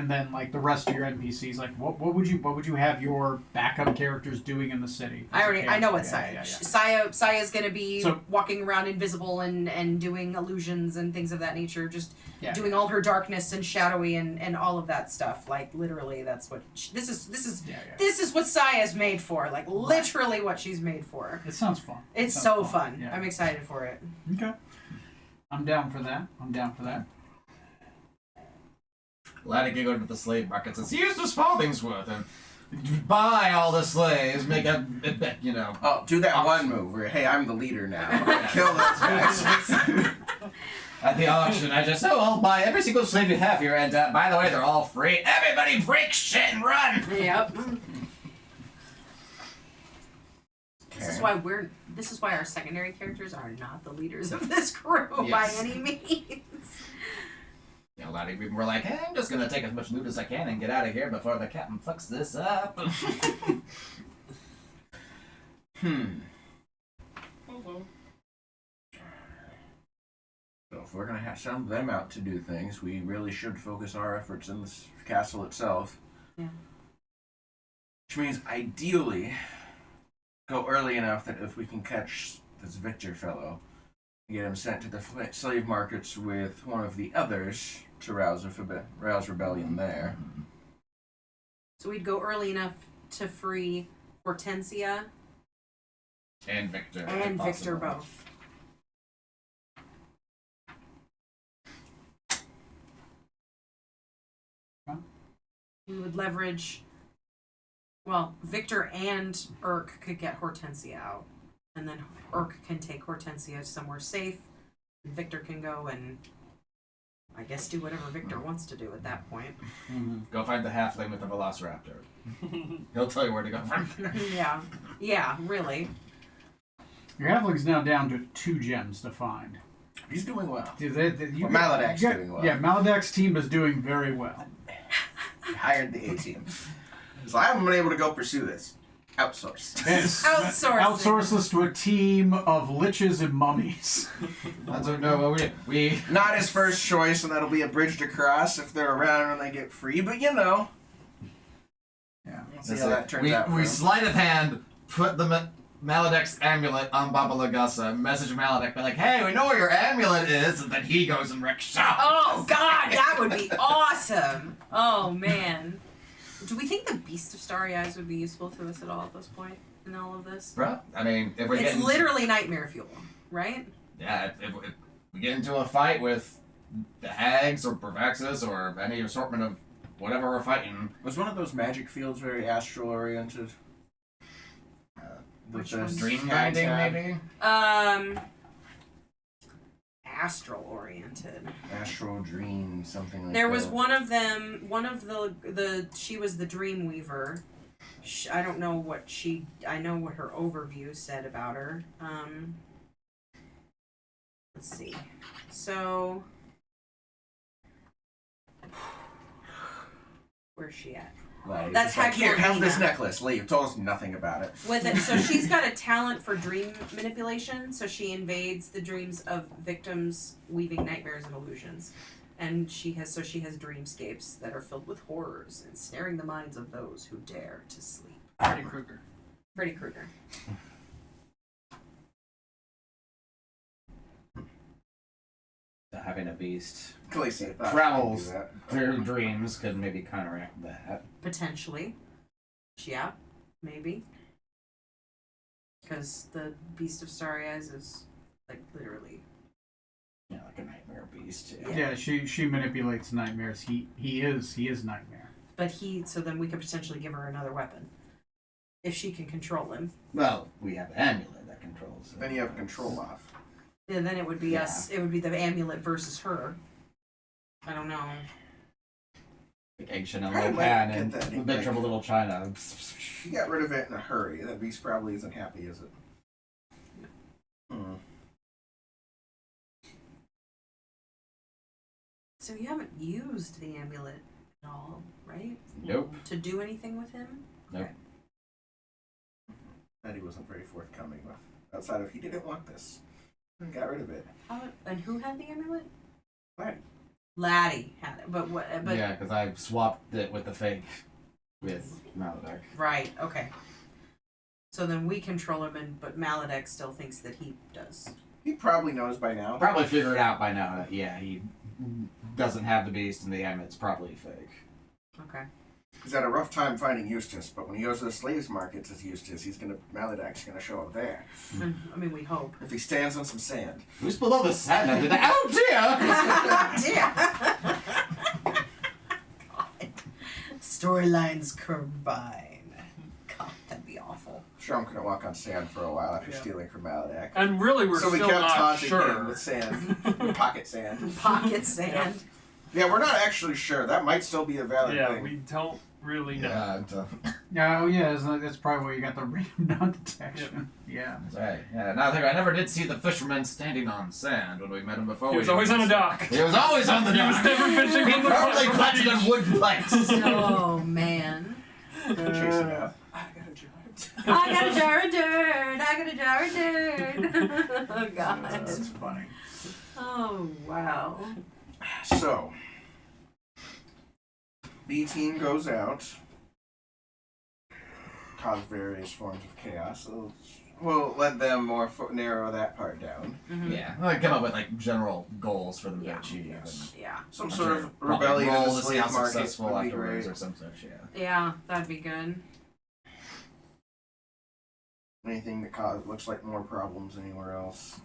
then like the rest of your NPCs, like what would you have your backup characters doing in the city? I know what Yeah, Saya. Saya's gonna be So- walking around invisible and doing illusions and things of that nature. Just Yeah. doing all her darkness and shadowy and all of that stuff. Like literally, that's what this is. This is what Saya's made for. Like literally, what she's made for. It sounds fun. It's It so sounds fun. Yeah. I'm excited for it. Okay. I'm down for that. Laddie can go to the slave markets and see Eustace Faldingsworth and buy all the slaves, make a. Oh, do that one move where, hey, I'm the leader now. Kill those guys. At the auction, I'll buy every single slave you have here, and by the way, they're all free. Everybody break shit and run! Yep. This is Okay. why our secondary characters are not the leaders of this crew by Yes. any means. Laddie, we were like, hey, I'm just gonna take as much loot as I can and get out of here before the captain fucks this up. So if we're gonna send them out to do things, we really should focus our efforts in this castle itself. Yeah. Which means ideally go early enough that if we can catch this Victor fellow, get him sent to the slave markets with one of the others to rouse rebellion there. So we'd go early enough to free Hortensia And Victor. and if Victor possible. both. Huh? We would leverage. Well, Victor and Urk could get Hortensia out, and then Urk can take Hortensia somewhere safe. And Victor can go and, I guess, do whatever Victor wants to do at that point. Go find the halfling with the velociraptor. He'll tell you where to go from there. Yeah, really. Your halfling's now down to 2 gems to find. He's doing well. You Well, Maladak's doing well. Yeah, Maladak's team is doing very well. He hired the A team. So I haven't been able to go pursue this. Outsource. Yes. Outsource Outsource this to a team of liches and mummies. That's what, no, we Not his first choice, and that'll be a bridge to cross if they're around when they get free. But you know, Yeah. we'll see how that turns out. for we him. sleight of hand put the Maledek's amulet on Baba Lagasa, message Maledek, be like, hey, we know where your amulet is, and then he goes and wrecks shop. Oh God, that would be awesome. Oh man. Do we think the Beast of Starry Eyes would be useful to us at all at this point in all of this? Bro, I mean, if we It's get into, literally nightmare fuel, right? yeah, if we get into a fight with the Hags or Bravaxis or any assortment of whatever we're fighting, Was one of those magic fields very astral oriented? Which one? dream binding maybe. Astral oriented. Astral dream, something like There that. was one of them. One of the she was the dream weaver. I don't know what she. I know what her overview said about her. Let's see. So, where's she at? Like, That's it's like, here, have this Hagmorgina. necklace. Leave. Told us nothing about it. With it, so she's got a talent for dream manipulation. So she invades the dreams of victims, weaving nightmares and illusions. And she has dreamscapes that are filled with horrors, ensnaring the minds of those who dare to sleep. Freddy Krueger. Freddy Krueger. Having a beast Khaleesi thought Travels. she could do that. through dreams could maybe counteract that. Potentially. Yeah, maybe. Because the Beast of Starry Eyes is, like, literally. Yeah, like a nightmare beast. Yeah, she manipulates nightmares. He is nightmare. But so then we could potentially give her another weapon. If she can control him. Well, we have an amulet that controls it. Then you have a control off. And then it would be Yeah. us. It would be the amulet versus her. I don't know. Like Egg Chanel I Lopan might and get that the in, Big like- Trouble Little China. You got rid of it in a hurry. That beast probably isn't happy, is it? Hmm. So you haven't used the amulet at all, right? Nope. To do anything with him? Nope. That he wasn't very forthcoming with. Outside of, he didn't want this. Got rid of it. And who had the amulet? Laddie. Laddie had it. But what? But Yeah, because I swapped it with the fake with Maledek. right. Okay. So then we control him, but Maledek still thinks that he does. He probably knows by now. Probably figured out by now that, yeah, he doesn't have the beast and the amulet's probably fake. Okay. He's had a rough time finding Eustace, but when he goes to the slaves markets as Eustace, Maledak's gonna show up there. I mean, we hope. If he stands on some sand. Who's below the sand under the... Oh, dear! God. Storylines combine. God, that'd be awful. Strom couldn't walk on sand for a while after Yeah. stealing from Maladak. And really, we're So we still kept not taunting him sure. with sand. With pocket sand. Pocket sand. Yeah, we're not actually sure. That might still be a valid Yeah, thing. we don't really know. Yeah, oh yeah, that's probably where you got the random non-detection. Yeah. That's right. Yeah, now I think I never did see the fisherman standing on sand when we met him before. He was always on a dock. He was always on the He was dock. never fishing He from the probably front planted beach. on wooden planks. Oh man. Chase it out. I got a jar of dirt. I got a jar of dirt. Oh god. That's funny. Oh wow. So, B team goes out, cause various forms of chaos. So We'll let them more narrow that part down. Mm-hmm. Yeah, like come up with like general goals for them to Yeah. achieve. Yes. Yeah. Some I'm sort sure of probably rebellion in roll the to see slave how market successful would be afterwards great. or some such. Yeah. Yeah, that'd be good. Anything that looks like more problems anywhere else.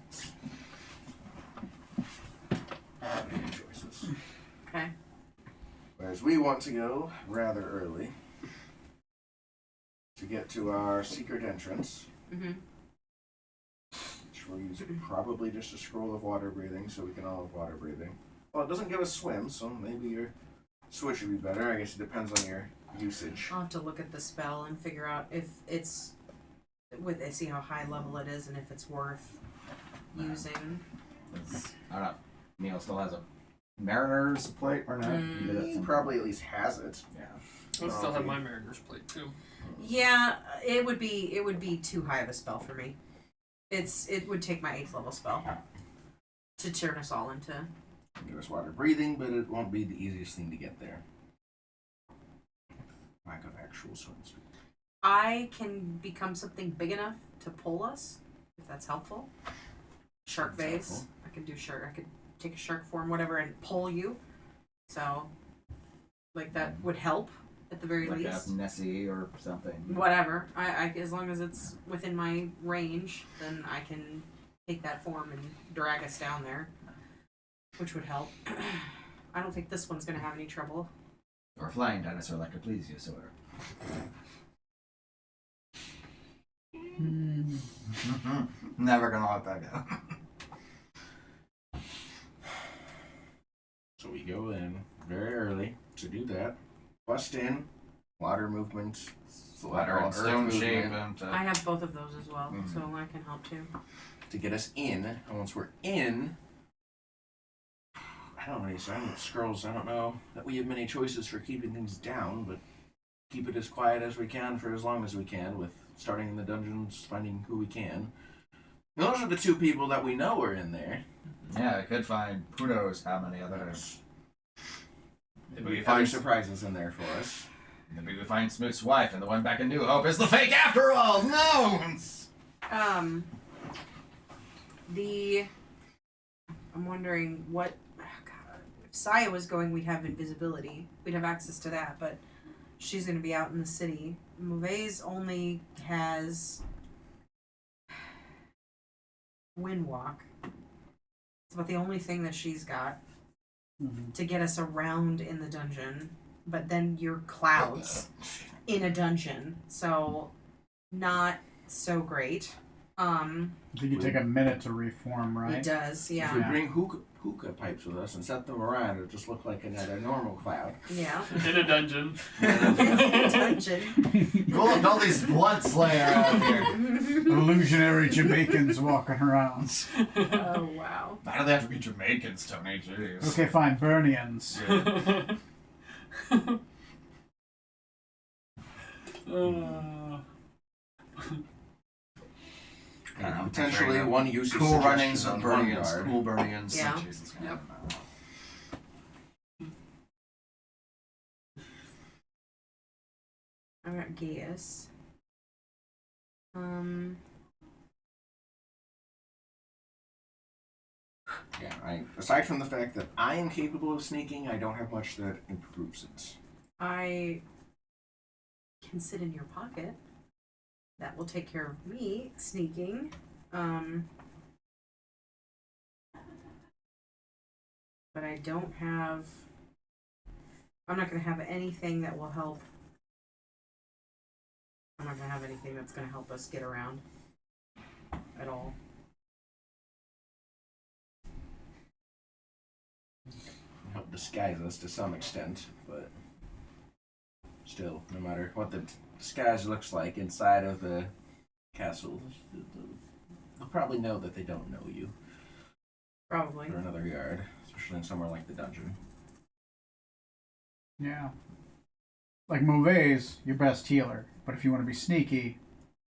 Choices. Okay. Whereas we want to go rather early to get to our secret entrance, Mm-hmm. which we'll use probably just a scroll of water breathing so we can all have water breathing. Well, it doesn't give us swim, so maybe your switch would be better. I guess it depends on your usage. I'll have to look at the spell and figure out if it's see how high level it is and if it's worth using. I don't know. Neil still has a Mariner's plate or not? Mm. He did that He some- probably at least has it. Yeah. I still have my Mariner's plate too. Yeah, it would be too high of a spell for me. It would take my 8th level spell to turn us all into. Give us water breathing, but it won't be the easiest thing to get there. Lack of actual swim speed. I can become something big enough to pull us, if that's helpful. Shark That's vase. helpful. I could do shark. I could take a shark form, whatever, and pull you. So, like that would help at the very Like least. a Nessie or something. Whatever. I as long as it's within my range, then I can take that form and drag us down there, which would help. I don't think this one's gonna have any trouble. Or a flying dinosaur that could please you, sort Never gonna let that go. So we go in very early to do that. Bust in, water movement, Water and stone shape and I have both of those as well, Mhm. so I can help too. to get us in. And once we're in, I don't know, I'm with scrolls. I don't know that we have many choices for keeping things down, but keep it as quiet as we can for as long as we can, with starting in the dungeons, finding who we can. And those are the two people that we know are in there. yeah, I could find who knows how many others. Maybe we Other find surprises in there for us. maybe we find Smoot's wife, and the one back in New Hope is the fake after all. No. I'm wondering what. God, if Saya was going, we'd have invisibility. We'd have access to that, but she's going to be out in the city. Mauvaise only has Windwalk. It's about the only thing that she's got Mhm. to get us around in the dungeon. But then you're clouds in a dungeon, so not so great. I think you take a minute to reform, It right? does, If we yeah. bring hookah pipes with us and set them around, it'll just look like another normal cloud. Yeah. In a dungeon. Dungeon. Cool, all these blood slayer out here. Illusionary Jamaicans walking around. Oh wow. Why do they have to be Jamaicans, Tony? Jeez. Okay, fine, Burnians. I don't know, Potentially picturing one usage cool runnings suggestion of on one Burnians. guard. Cool Burnians. Yeah. Jesus, Yep. I got Gaius. Yeah, aside from the fact that I am capable of sneaking, I don't have much that improves it. I can sit in your pocket. That will take care of me sneaking. But I don't have. I'm not going to have anything that will help. I'm not going to have anything that's going to help us get around at all. Help disguise us to some extent, but still, no matter what the disguise looks like inside of the castle, they'll probably know that they don't know you Probably. for another guard, especially in somewhere like the dungeon. Yeah. Like Mauvaise, your best healer. But if you want to be sneaky,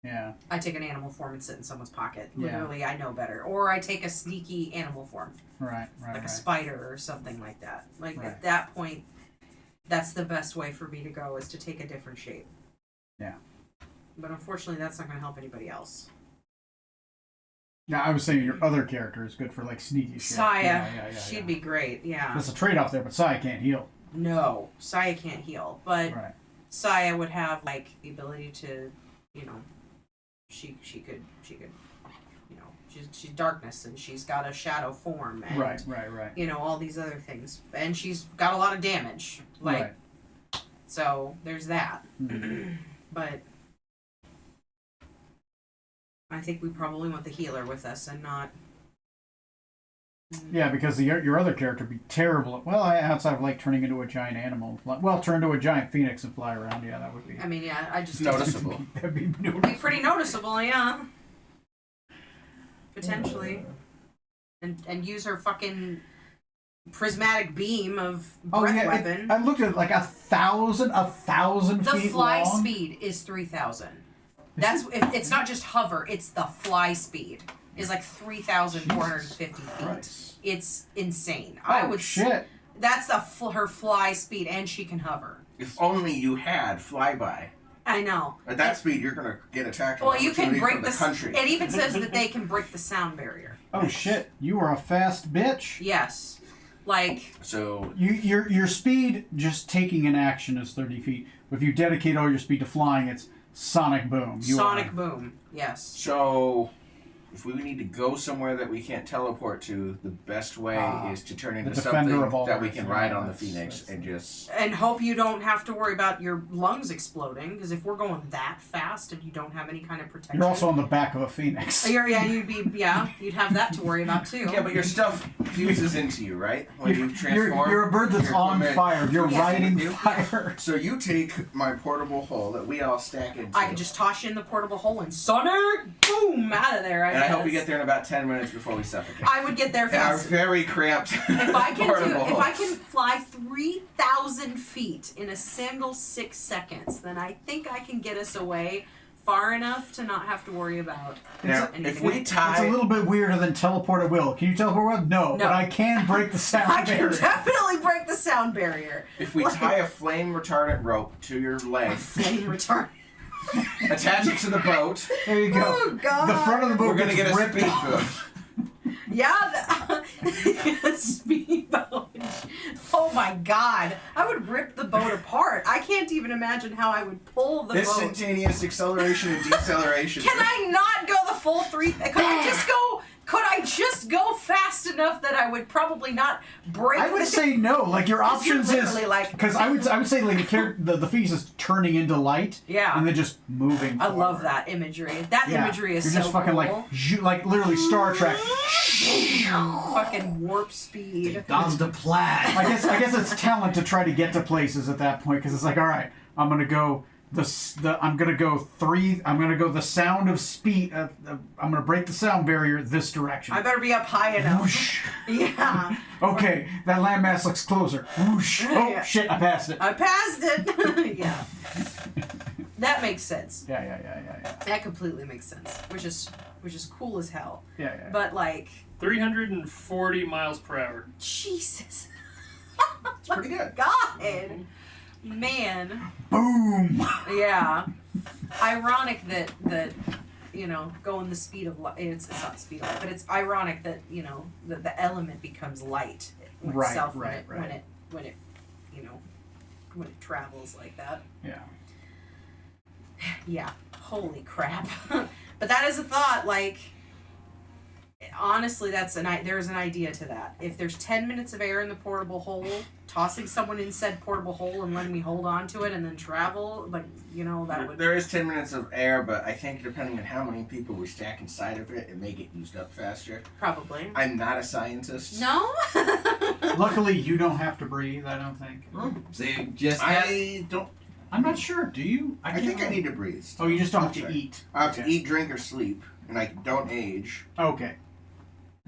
yeah. I take an animal form and sit in someone's pocket. Yeah. Literally, I know better. Or I take a sneaky animal form. Right, right, Like a right. spider or something like that. Like Right. at that point, that's the best way for me to go, is to take a different shape. Yeah. But unfortunately, that's not going to help anybody else. Now, I was saying your other character is good for like sneaky shit. Saya, Yeah, she'd be great. Yeah. There's a trade-off there, but Saya can't heal. No, Saya can't heal, but Right. Saya would have like the ability to, you know, she could, you know, she's darkness and she's got a shadow form and Right. you know, all these other things, and she's got a lot of damage. Like, Right. so there's that. Mhm. But I think we probably want the healer with us and not. Yeah, because your other character would be terrible. Well, outside of like turning into a giant animal, turn into a giant phoenix and fly around. Yeah, that would be. I mean, yeah, I just It's noticeable. That'd be It'd be noticeable. pretty noticeable, yeah. Potentially. And use her fucking prismatic beam of breath weapon. I looked at it, like 1,000 The feet fly long. speed is 3,000. That's it's not just hover; it's the fly speed is like 3,450 feet. Christ. It's insane. Oh, I would. shit. That's her fly speed, and she can hover. If only you had flyby. I know. At that speed, you're gonna get attacked. Well, you can opportunity break from the country. It even says that they can break the sound barrier. Oh shit! You are a fast bitch. Yes, like So Your speed just taking an action is 30 feet. But if you dedicate all your speed to flying, it's sonic boom. sonic boom. Yes. So, if we need to go somewhere that we can't teleport to, the best way is to turn into the defender something of all that we Earth. can Yeah, ride on the that's- Phoenix that's- and just. And hope you don't have to worry about your lungs exploding, because if we're going that fast and you don't have any kind of protection, You're also on the back of a phoenix. you'd have that to worry about too. Yeah, but your stuff fuses into you, right? When you transform. You're a bird that's your on equipment fire. You're fuses riding with you. fire. So you take my portable hull that we all stack into. I could just toss you in the portable hole and Sonic boom out of there. And I hope we get there in about 10 minutes before we suffocate. I would get there In our fast. very cramped If I portable hull. can fly 3,000 feet in a single 6 seconds, then I think I can get us away far enough to not have to worry about Now, anything. if we It's a tie. little bit weirder than teleport at will. Can you teleport at will? No, No. but I can break the sound I can barrier. definitely break the sound barrier. If we tie a flame retardant rope to your leg, Flame retardant. attach it to the boat, There you go. Oh, God. The front of the boat we're gonna gets get a ripped speed off. boost. Yeah, speedboat. Oh my god, I would rip the boat apart. I can't even imagine how I would pull the boat. Instantaneous acceleration and deceleration. Can I not go the full 3? Could I just go fast enough that I would probably not break? I would say no. Like your Because you're options is literally like- because I would say like the feast is turning into light. Yeah. And then just moving. I love forward. that imagery. That Yeah. imagery is You're so just fucking cool. like literally Star Trek. Fucking warp speed. Dons de plaid. I guess it's talent to try to get to places at that point because it's like, all right, I'm gonna go I'm gonna go the sound of speed. I'm gonna break the sound barrier this direction. I better be up high enough. Whoosh. Yeah, Okay, that landmass looks closer. Whoosh. Oh Yeah. shit, I passed it. I passed it. Yeah, that makes sense. Yeah. That completely makes sense. Which is cool as hell. Yeah. But like, 340 miles per hour. Jesus. It's pretty good. God, man. Boom. Yeah. Ironic that going the speed of light. It's not speed of light, but it's ironic that that the element becomes light itself when it travels like that. Yeah. Yeah. Holy crap. But that is a thought. Like, honestly, there's an idea to that. If there's 10 minutes of air in the portable hole, tossing someone in said portable hole and letting me hold on to it and then travel, like, that would. There is 10 minutes of air, but I think depending on how many people we stack inside of it, it may get used up faster. Probably. I'm not a scientist. No? Luckily, you don't have to breathe. I don't think. So you just I don't. I'm not sure. Do you? I think I need to breathe. Oh, you just don't have to Okay. eat. I have to Okay. eat, drink, or sleep, and I don't age. Okay.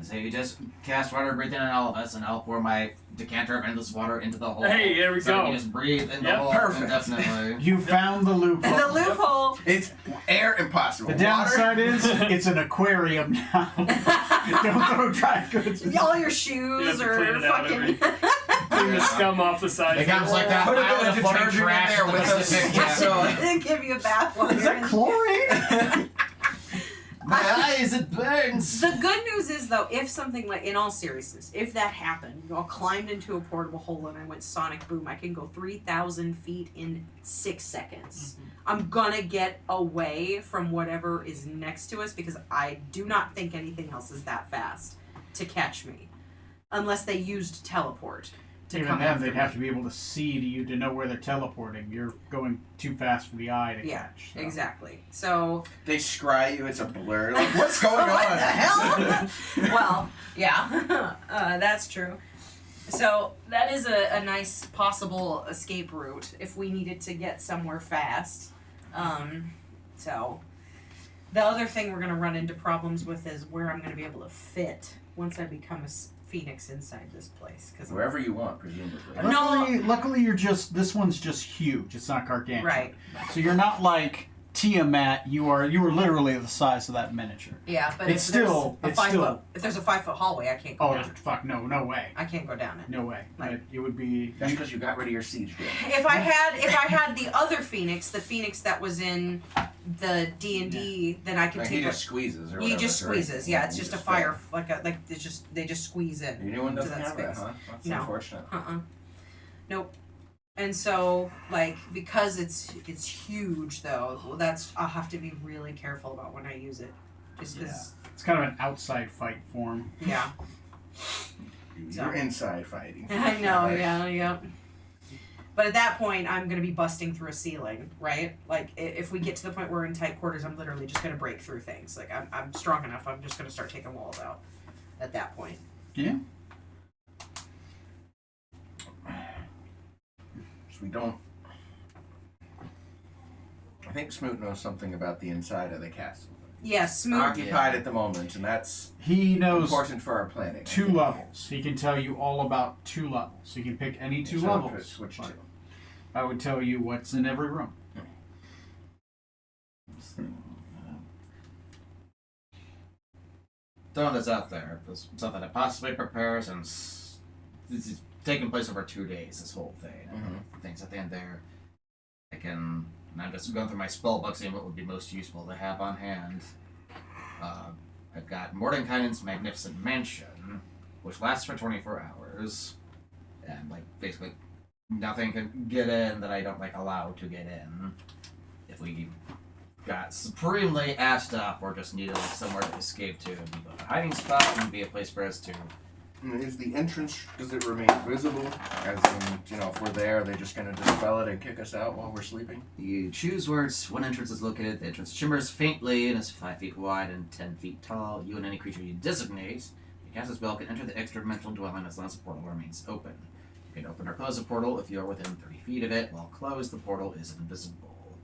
So you just cast water breathing on all of us, and I'll pour my decanter of endless water into the hole. Hey, there we so go. We can just breathe in the Yep, hole perfect. indefinitely. You found the loophole. The loophole. It's air impossible. The downside is it's an aquarium now. Don't throw dry goods. All your You shoes have to are clean it out fucking. Clean the scum off the side. It comes like that Put a pile bit of of floating detergent in trash there in the with us. Pacific. Yeah. They give you a bath water. Is that chlorine? My eyes, it burns. The good news is, though, if something like, in all seriousness, if that happened, I climbed into a portable hole and I went sonic boom, I can go 3,000 feet in 6 seconds. I'm gonna get away from whatever is next to us because I do not think anything else is that fast to catch me. Unless they used teleport to Even come then, after they'd me. have to be able to see to you to know where they're teleporting. You're going too fast for the eye to Yeah, catch. So. exactly. So, They scry you, it's a blur. Like, what's going on? what the hell? Well, yeah, that's true. So that is a nice possible escape route if we needed to get somewhere fast. So the other thing we're gonna run into problems with is where I'm gonna be able to fit once I become a phoenix inside this place. Because Wherever you want, presumably. No. Luckily, you're just. This one's just huge. It's not gargantuan. right, So you're not like Tiamat. You are literally the size of that miniature. yeah, but It's if there's still- a it's 5 still- foot, if there's a 5 foot hallway, I can't go Oh down it. fuck! No way. I can't go down it. No way. Like- It would be. That's because you got rid of your siege game. If I had the other phoenix, the phoenix that was in the D&D, then I could Like, take he it. just squeezes or He whatever. just correct? squeezes. Yeah, it's he just a just fire they just squeeze in. Your new one to doesn't that have that, space. huh? That's No. unfortunate. Nope. And so, like, because it's huge, though, well, I'll have to be really careful about when I use it, just because. It's kind of an outside fight form. Yeah. You're inside fighting. I know. Yeah. But at that point, I'm gonna be busting through a ceiling, right? Like, if we get to the point where we're in tight quarters, I'm literally just gonna break through things. Like, I'm strong enough. I'm just gonna start taking walls out. At that point. Yeah. So we don't. I think Smoot knows something about the inside of the castle. Yeah, smooth. Occupied at the moment, and that's He knows important for our planning. I 2 think. levels. He can tell you all about 2 levels. He can pick any 2 So levels. Which but two? I would tell you what's in every room. Throwing this out there, there's something to possibly prepare since this is taking place over 2 days, this whole thing. Things at the end there. And I'm just going through my spell book, seeing what would be most useful to have on hand. I've got Mordenkainen's Magnificent Mansion, which lasts for 24 hours. And, like, basically nothing can get in that I don't, like, allow to get in. If we got supremely assed up or just needed, like, somewhere to escape to, it'd be both a hiding spot and be a place for us to. Is the entrance, does it remain visible? As in, if we're there, are they just going to dispel it and kick us out while we're sleeping? You choose where one entrance is located. The entrance shimmers faintly and is 5 feet wide and 10 feet tall. You and any creature you designate, you cast a spell, can enter the extra-dimensional dwelling as long as the portal remains open. You can open or close the portal if you are within 30 feet of it. While closed, the portal is invisible.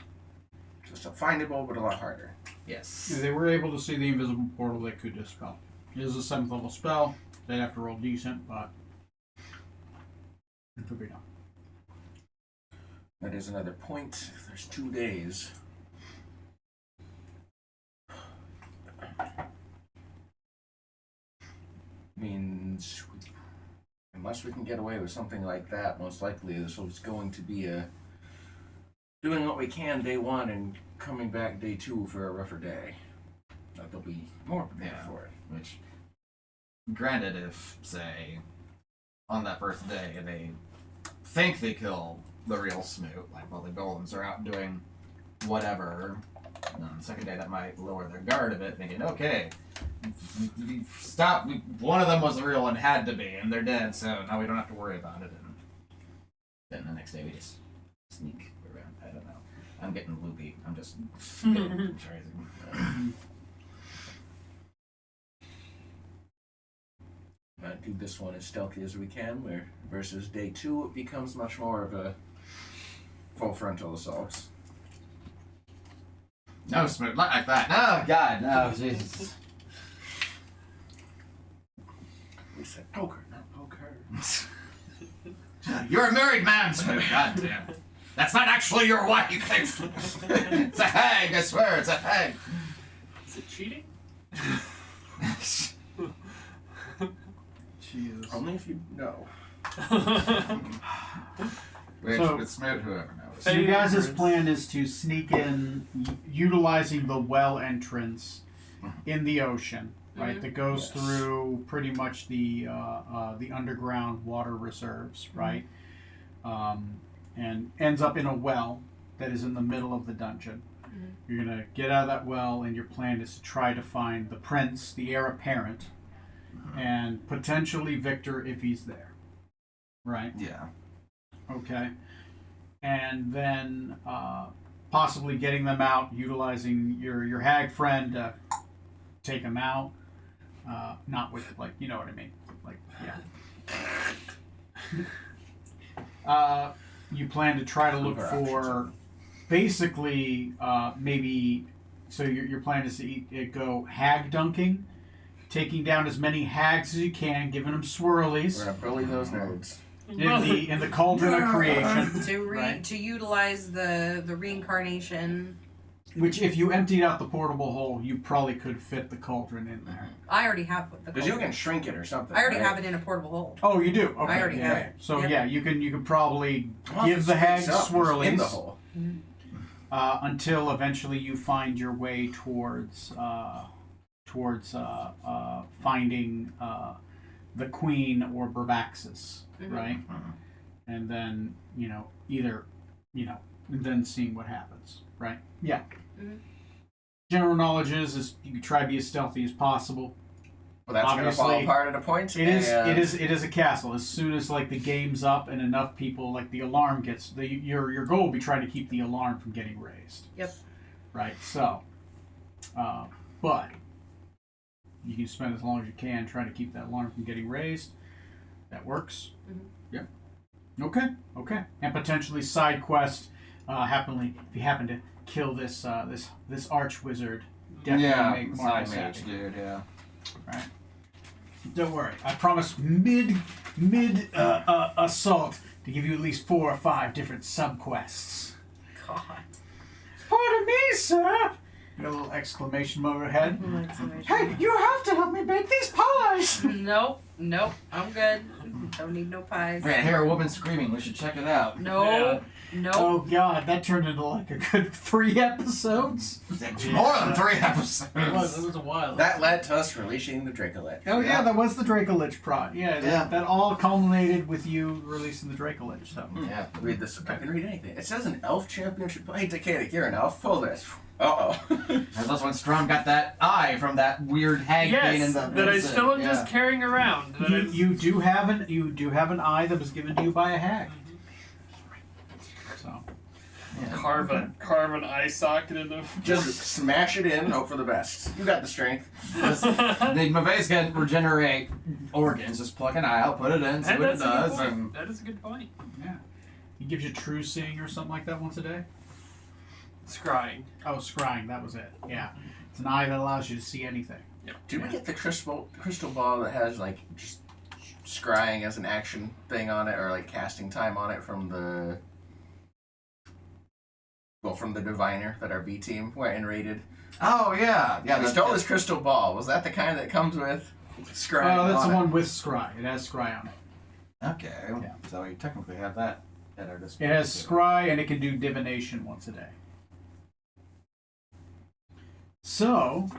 Just a findable, but a lot harder. Yes. If they were able to see the invisible portal, they could dispel. It is a 7th level spell. They'd have to roll decent, but it could be done. That is another point. If there's 2 days. Means, unless we can get away with something like that, most likely this is going to be doing what we can day 1 and coming back day 2 for a rougher day. Like they'll be more prepared Yeah. for it. Which, granted, if, say, on that first day, they think they kill the real Smoot, like while the golems are out doing whatever, and on the second day that might lower their guard a bit, thinking, okay, stop, one of them was the real one, had to be, and they're dead, so now we don't have to worry about it, and then the next day we just sneak around, I don't know. I'm getting loopy, I'm just getting crazy. Do this one as stealthy as we can, where versus day 2 it becomes much more of a full frontal assault. No, Smoot, not like that. No, God, no, Jesus. We said poker, not poker. You're a married man, Smoot. God damn. That's not actually your wife. It's a hag, I swear, it's a hag. Is it cheating? Jesus. Only if you know. Which, So- with Smoot, whoever knows. So you guys' Favorites. plan is to sneak in, utilizing the well entrance, in the ocean, right? Mhm. That goes Yes. through pretty much the underground water reserves, right? And ends up in a well that is in the middle of the dungeon. Mhm. You're gonna get out of that well, and your plan is to try to find the prince, the heir apparent, and potentially Victor if he's there, right? Yeah. Okay. And then possibly getting them out, utilizing your hag friend to take them out. Not with, like, you know what I mean. Like, yeah. You plan to try to look Other for basically maybe, so your plan is to go hag dunking, taking down as many hags as you can, giving them swirlies We're gonna bully those nerds. in the cauldron of creation. Right. To utilize the reincarnation. Which, if you emptied out the portable hole, you probably could fit the cauldron in there. I already have the. Because you can shrink it or something. I already right? have it in a portable hole. Oh, you do. Okay. I already yeah, have yeah. it. So Yep. yeah, you can probably Well, give it's the hags fixed up, it's swirlies in the hole. Until eventually you find your way towards finding the queen or Bravaxis, Mhm. right? And then and then seeing what happens, right? Yeah. Mhm. General knowledge is you can try to be as stealthy as possible. Well, that's gonna Obviously, fall apart at a point. It is. and- It is a castle. As soon as like the game's up and enough people, like the alarm gets, your goal will be trying to keep the alarm from getting raised. Yep. Right. So, but you can spend as long as you can trying to keep that alarm from getting raised. That works. Mhm. Yep. Okay. Okay. And potentially side quest. If you happen to kill this arch wizard, definitely make side Marcus mage, happy. dude. Yeah. Right. Don't worry. I promise mid assault to give you at least 4 or 5 different subquests. God. Pardon me, sir. Got a little exclamation mark ahead. Hey, you have to help me bake these pies. Nope. I'm good. Don't need no pies. Man, I hear a woman screaming. We should check it out. No. No. Oh God, that turned into like a good 3 episodes. More than 3 episodes. It was a while. That led to us releasing the Dracolich. Oh yeah, that was the Dracolich prod. Yeah, Yeah. that all culminated with you releasing the Dracolich. So. Yeah, read this. I can read anything. It says an elf championship. Hey, Takeda, you're an elf. Pull this. Uh oh. That's when Strom got that eye from that weird hag thing in Yes, the. that I in the- still am yeah. just carrying around. That is- You do have an eye that was given to you by a hag. So. carve an eye socket in the. Just smash it in. Hope for the best. You got the strength. The Maves can regenerate organs. Just pluck an eye out, put it in, see And what it that's a good does, point. and That is a good point. Yeah. He gives you true seeing or something like that once a day? Scrying. Oh, scrying, that was it. Yeah. It's an eye that allows you to see anything. Did we get the crystal ball that has like just scrying as an action thing on it, or like casting time on it from the diviner that our B team went and raided? oh yeah, yeah. We that's- stole his crystal ball. Was that the kind that comes with scrying? Oh, that's on the it? one with scry. It has scry on it. Okay, Yeah. so we technically have that at our disposal. It has scry and it can do divination once a day. So,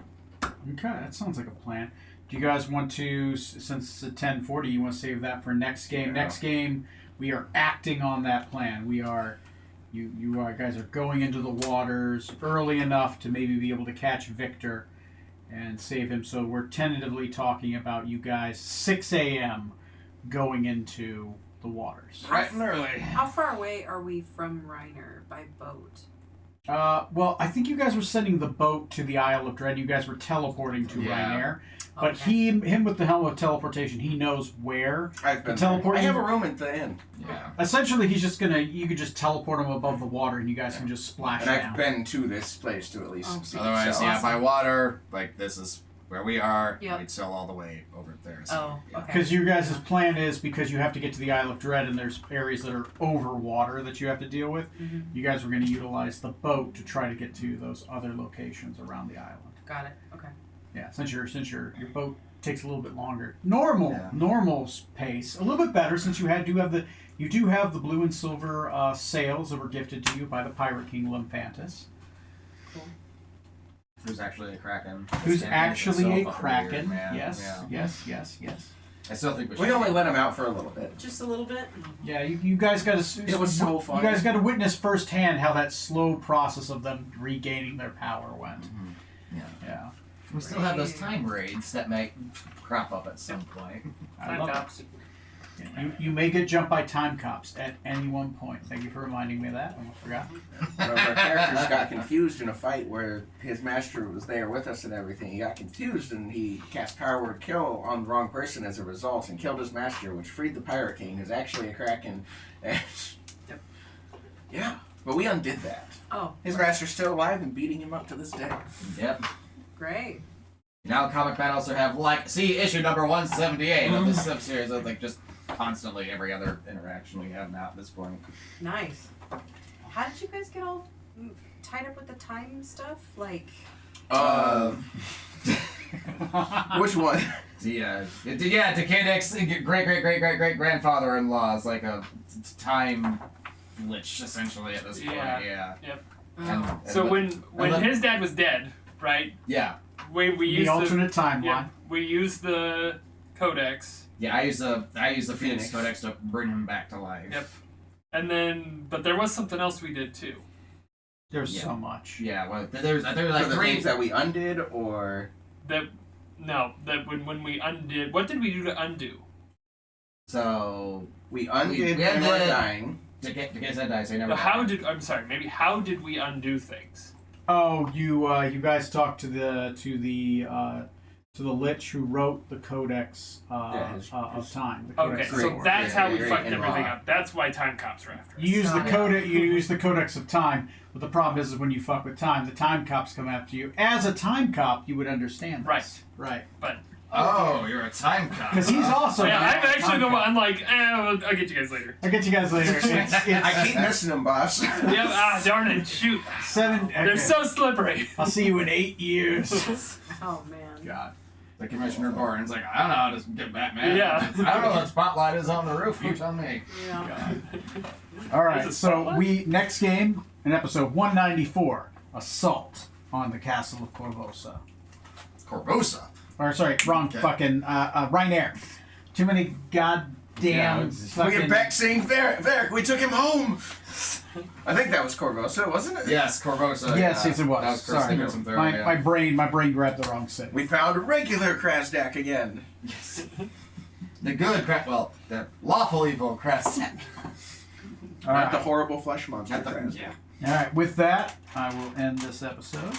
okay, that sounds like a plan. Do you guys want to, since it's at 10:40, you want to save that for next game? Yeah. Next game, we are acting on that plan. We are, you guys are going into the waters early enough to maybe be able to catch Victor and save him. So we're tentatively talking about you guys 6 a.m. going into the waters. Bright and early. How far away are we from Reiner by boat? Well, I think you guys were sending the boat to the Isle of Dread. You guys were teleporting to Yeah. Ryanair. But Okay. him with the helm of teleportation, he knows where. I've been The teleport- I have a room at the inn, Yeah. Essentially, he's just you could just teleport him above the water and you guys can just splash and I've down. been to this place to at least Oh. see. Otherwise, so. yeah, by water, like this is where we are. Yep. We'd sail all the way over there. So, Oh, yeah. okay. Because you guys' plan is because you have to get to the Isle of Dread and there's areas that are over water that you have to deal with. Mhm. You guys were going to utilize the boat to try to get to those other locations around the island. Got it. Okay. Yeah, since your boat takes a little bit longer. Normal Yeah. pace, a little bit better since you do have the blue and silver sails that were gifted to you by the Pirate King Lymphantis. Cool. Who's actually a kraken? Who's This campaign is actually so a fucking kraken? weird, man. Yes, Yeah. yes. I still think we should. We only let him out for a little bit. Just a little bit. Yeah, you guys got to. It was so fun. You guys got to witness firsthand how that slow process of them regaining their power went. Yeah. Yeah, We still have those time raids that may crop up at some point. I Time love it. cops. You may get jumped by time cops at any one point. Thank you for reminding me of that. I almost forgot. One of our characters got confused in a fight where his master was there with us and everything. He got confused and he cast Power Word Kill on the wrong person as a result and killed his master, which freed the Pirate King, who's actually a kraken. And Yep. yeah, but we undid that. Oh, His master's still alive and beating him up to this day. Yep. great. Now Comic Man also have see issue number 178 of this sub-series of just constantly every other interaction we have now at this point. Nice. How did you guys get all tied up with the time stuff? Like, Which one? Decadex great grandfather-in-law is like a time lich essentially at this point. Yeah. Yeah. oh, So when then- his dad was dead, right? Yeah. We The used alternate timeline. yeah, we used the codex, Yeah, I use the Phoenix Phoenix. Codex to bring him back to life. Yep. and then but there was something else we did too. There's Yeah. so much. Yeah, well, there's For like the three. things that we undid, or That when we undid, what did we do to undo? So we undid we Emma undid- dying. Decadex said dice. I never. But how did we undo things? Oh, you guys talked to the lich who wrote the Codex of Time. The Okay, Codex so of War. that's how we great fucked in-law. everything up. That's why time cops are after us. You use the Yeah. codex. You use the Codex of Time, but the problem is when you fuck with time, the time cops come after you. As a time cop, you would understand. This. Right. Oh, you're a time cop. Because he's also. Yeah, I'm actually time the cop. one. I'm like, I'll get you guys later. I'll get you guys later. It's I keep missing him, boss. Yeah, darn it, shoot. 7. Okay. They're so slippery. I'll see you in 8 years. oh man. God. The Commissioner Gordon's like, I don't know how to get Batman. Yeah. I don't know what spotlight is on the roof. You tell me. Yeah. All right. Is it So spotlight? next game in episode 194, Assault on the Castle of Corvosa. Corvosa. Or sorry, wrong Okay. fucking Ryanair. Too many goddamn Yeah, it's- We fucking. get back saying, Varric, we took him home. I think that was Corvosa, wasn't it? Yes, Corvosa. Yes, yeah. yes, it was. That was Chris Sorry, Nicholson third, my, yeah. my brain grabbed the wrong city. We found a regular Krasdak again. The good well, the lawful evil crest. All Not the right. horrible flesh monster Not the- Krasdak. yeah. All right. With that, I will end this episode.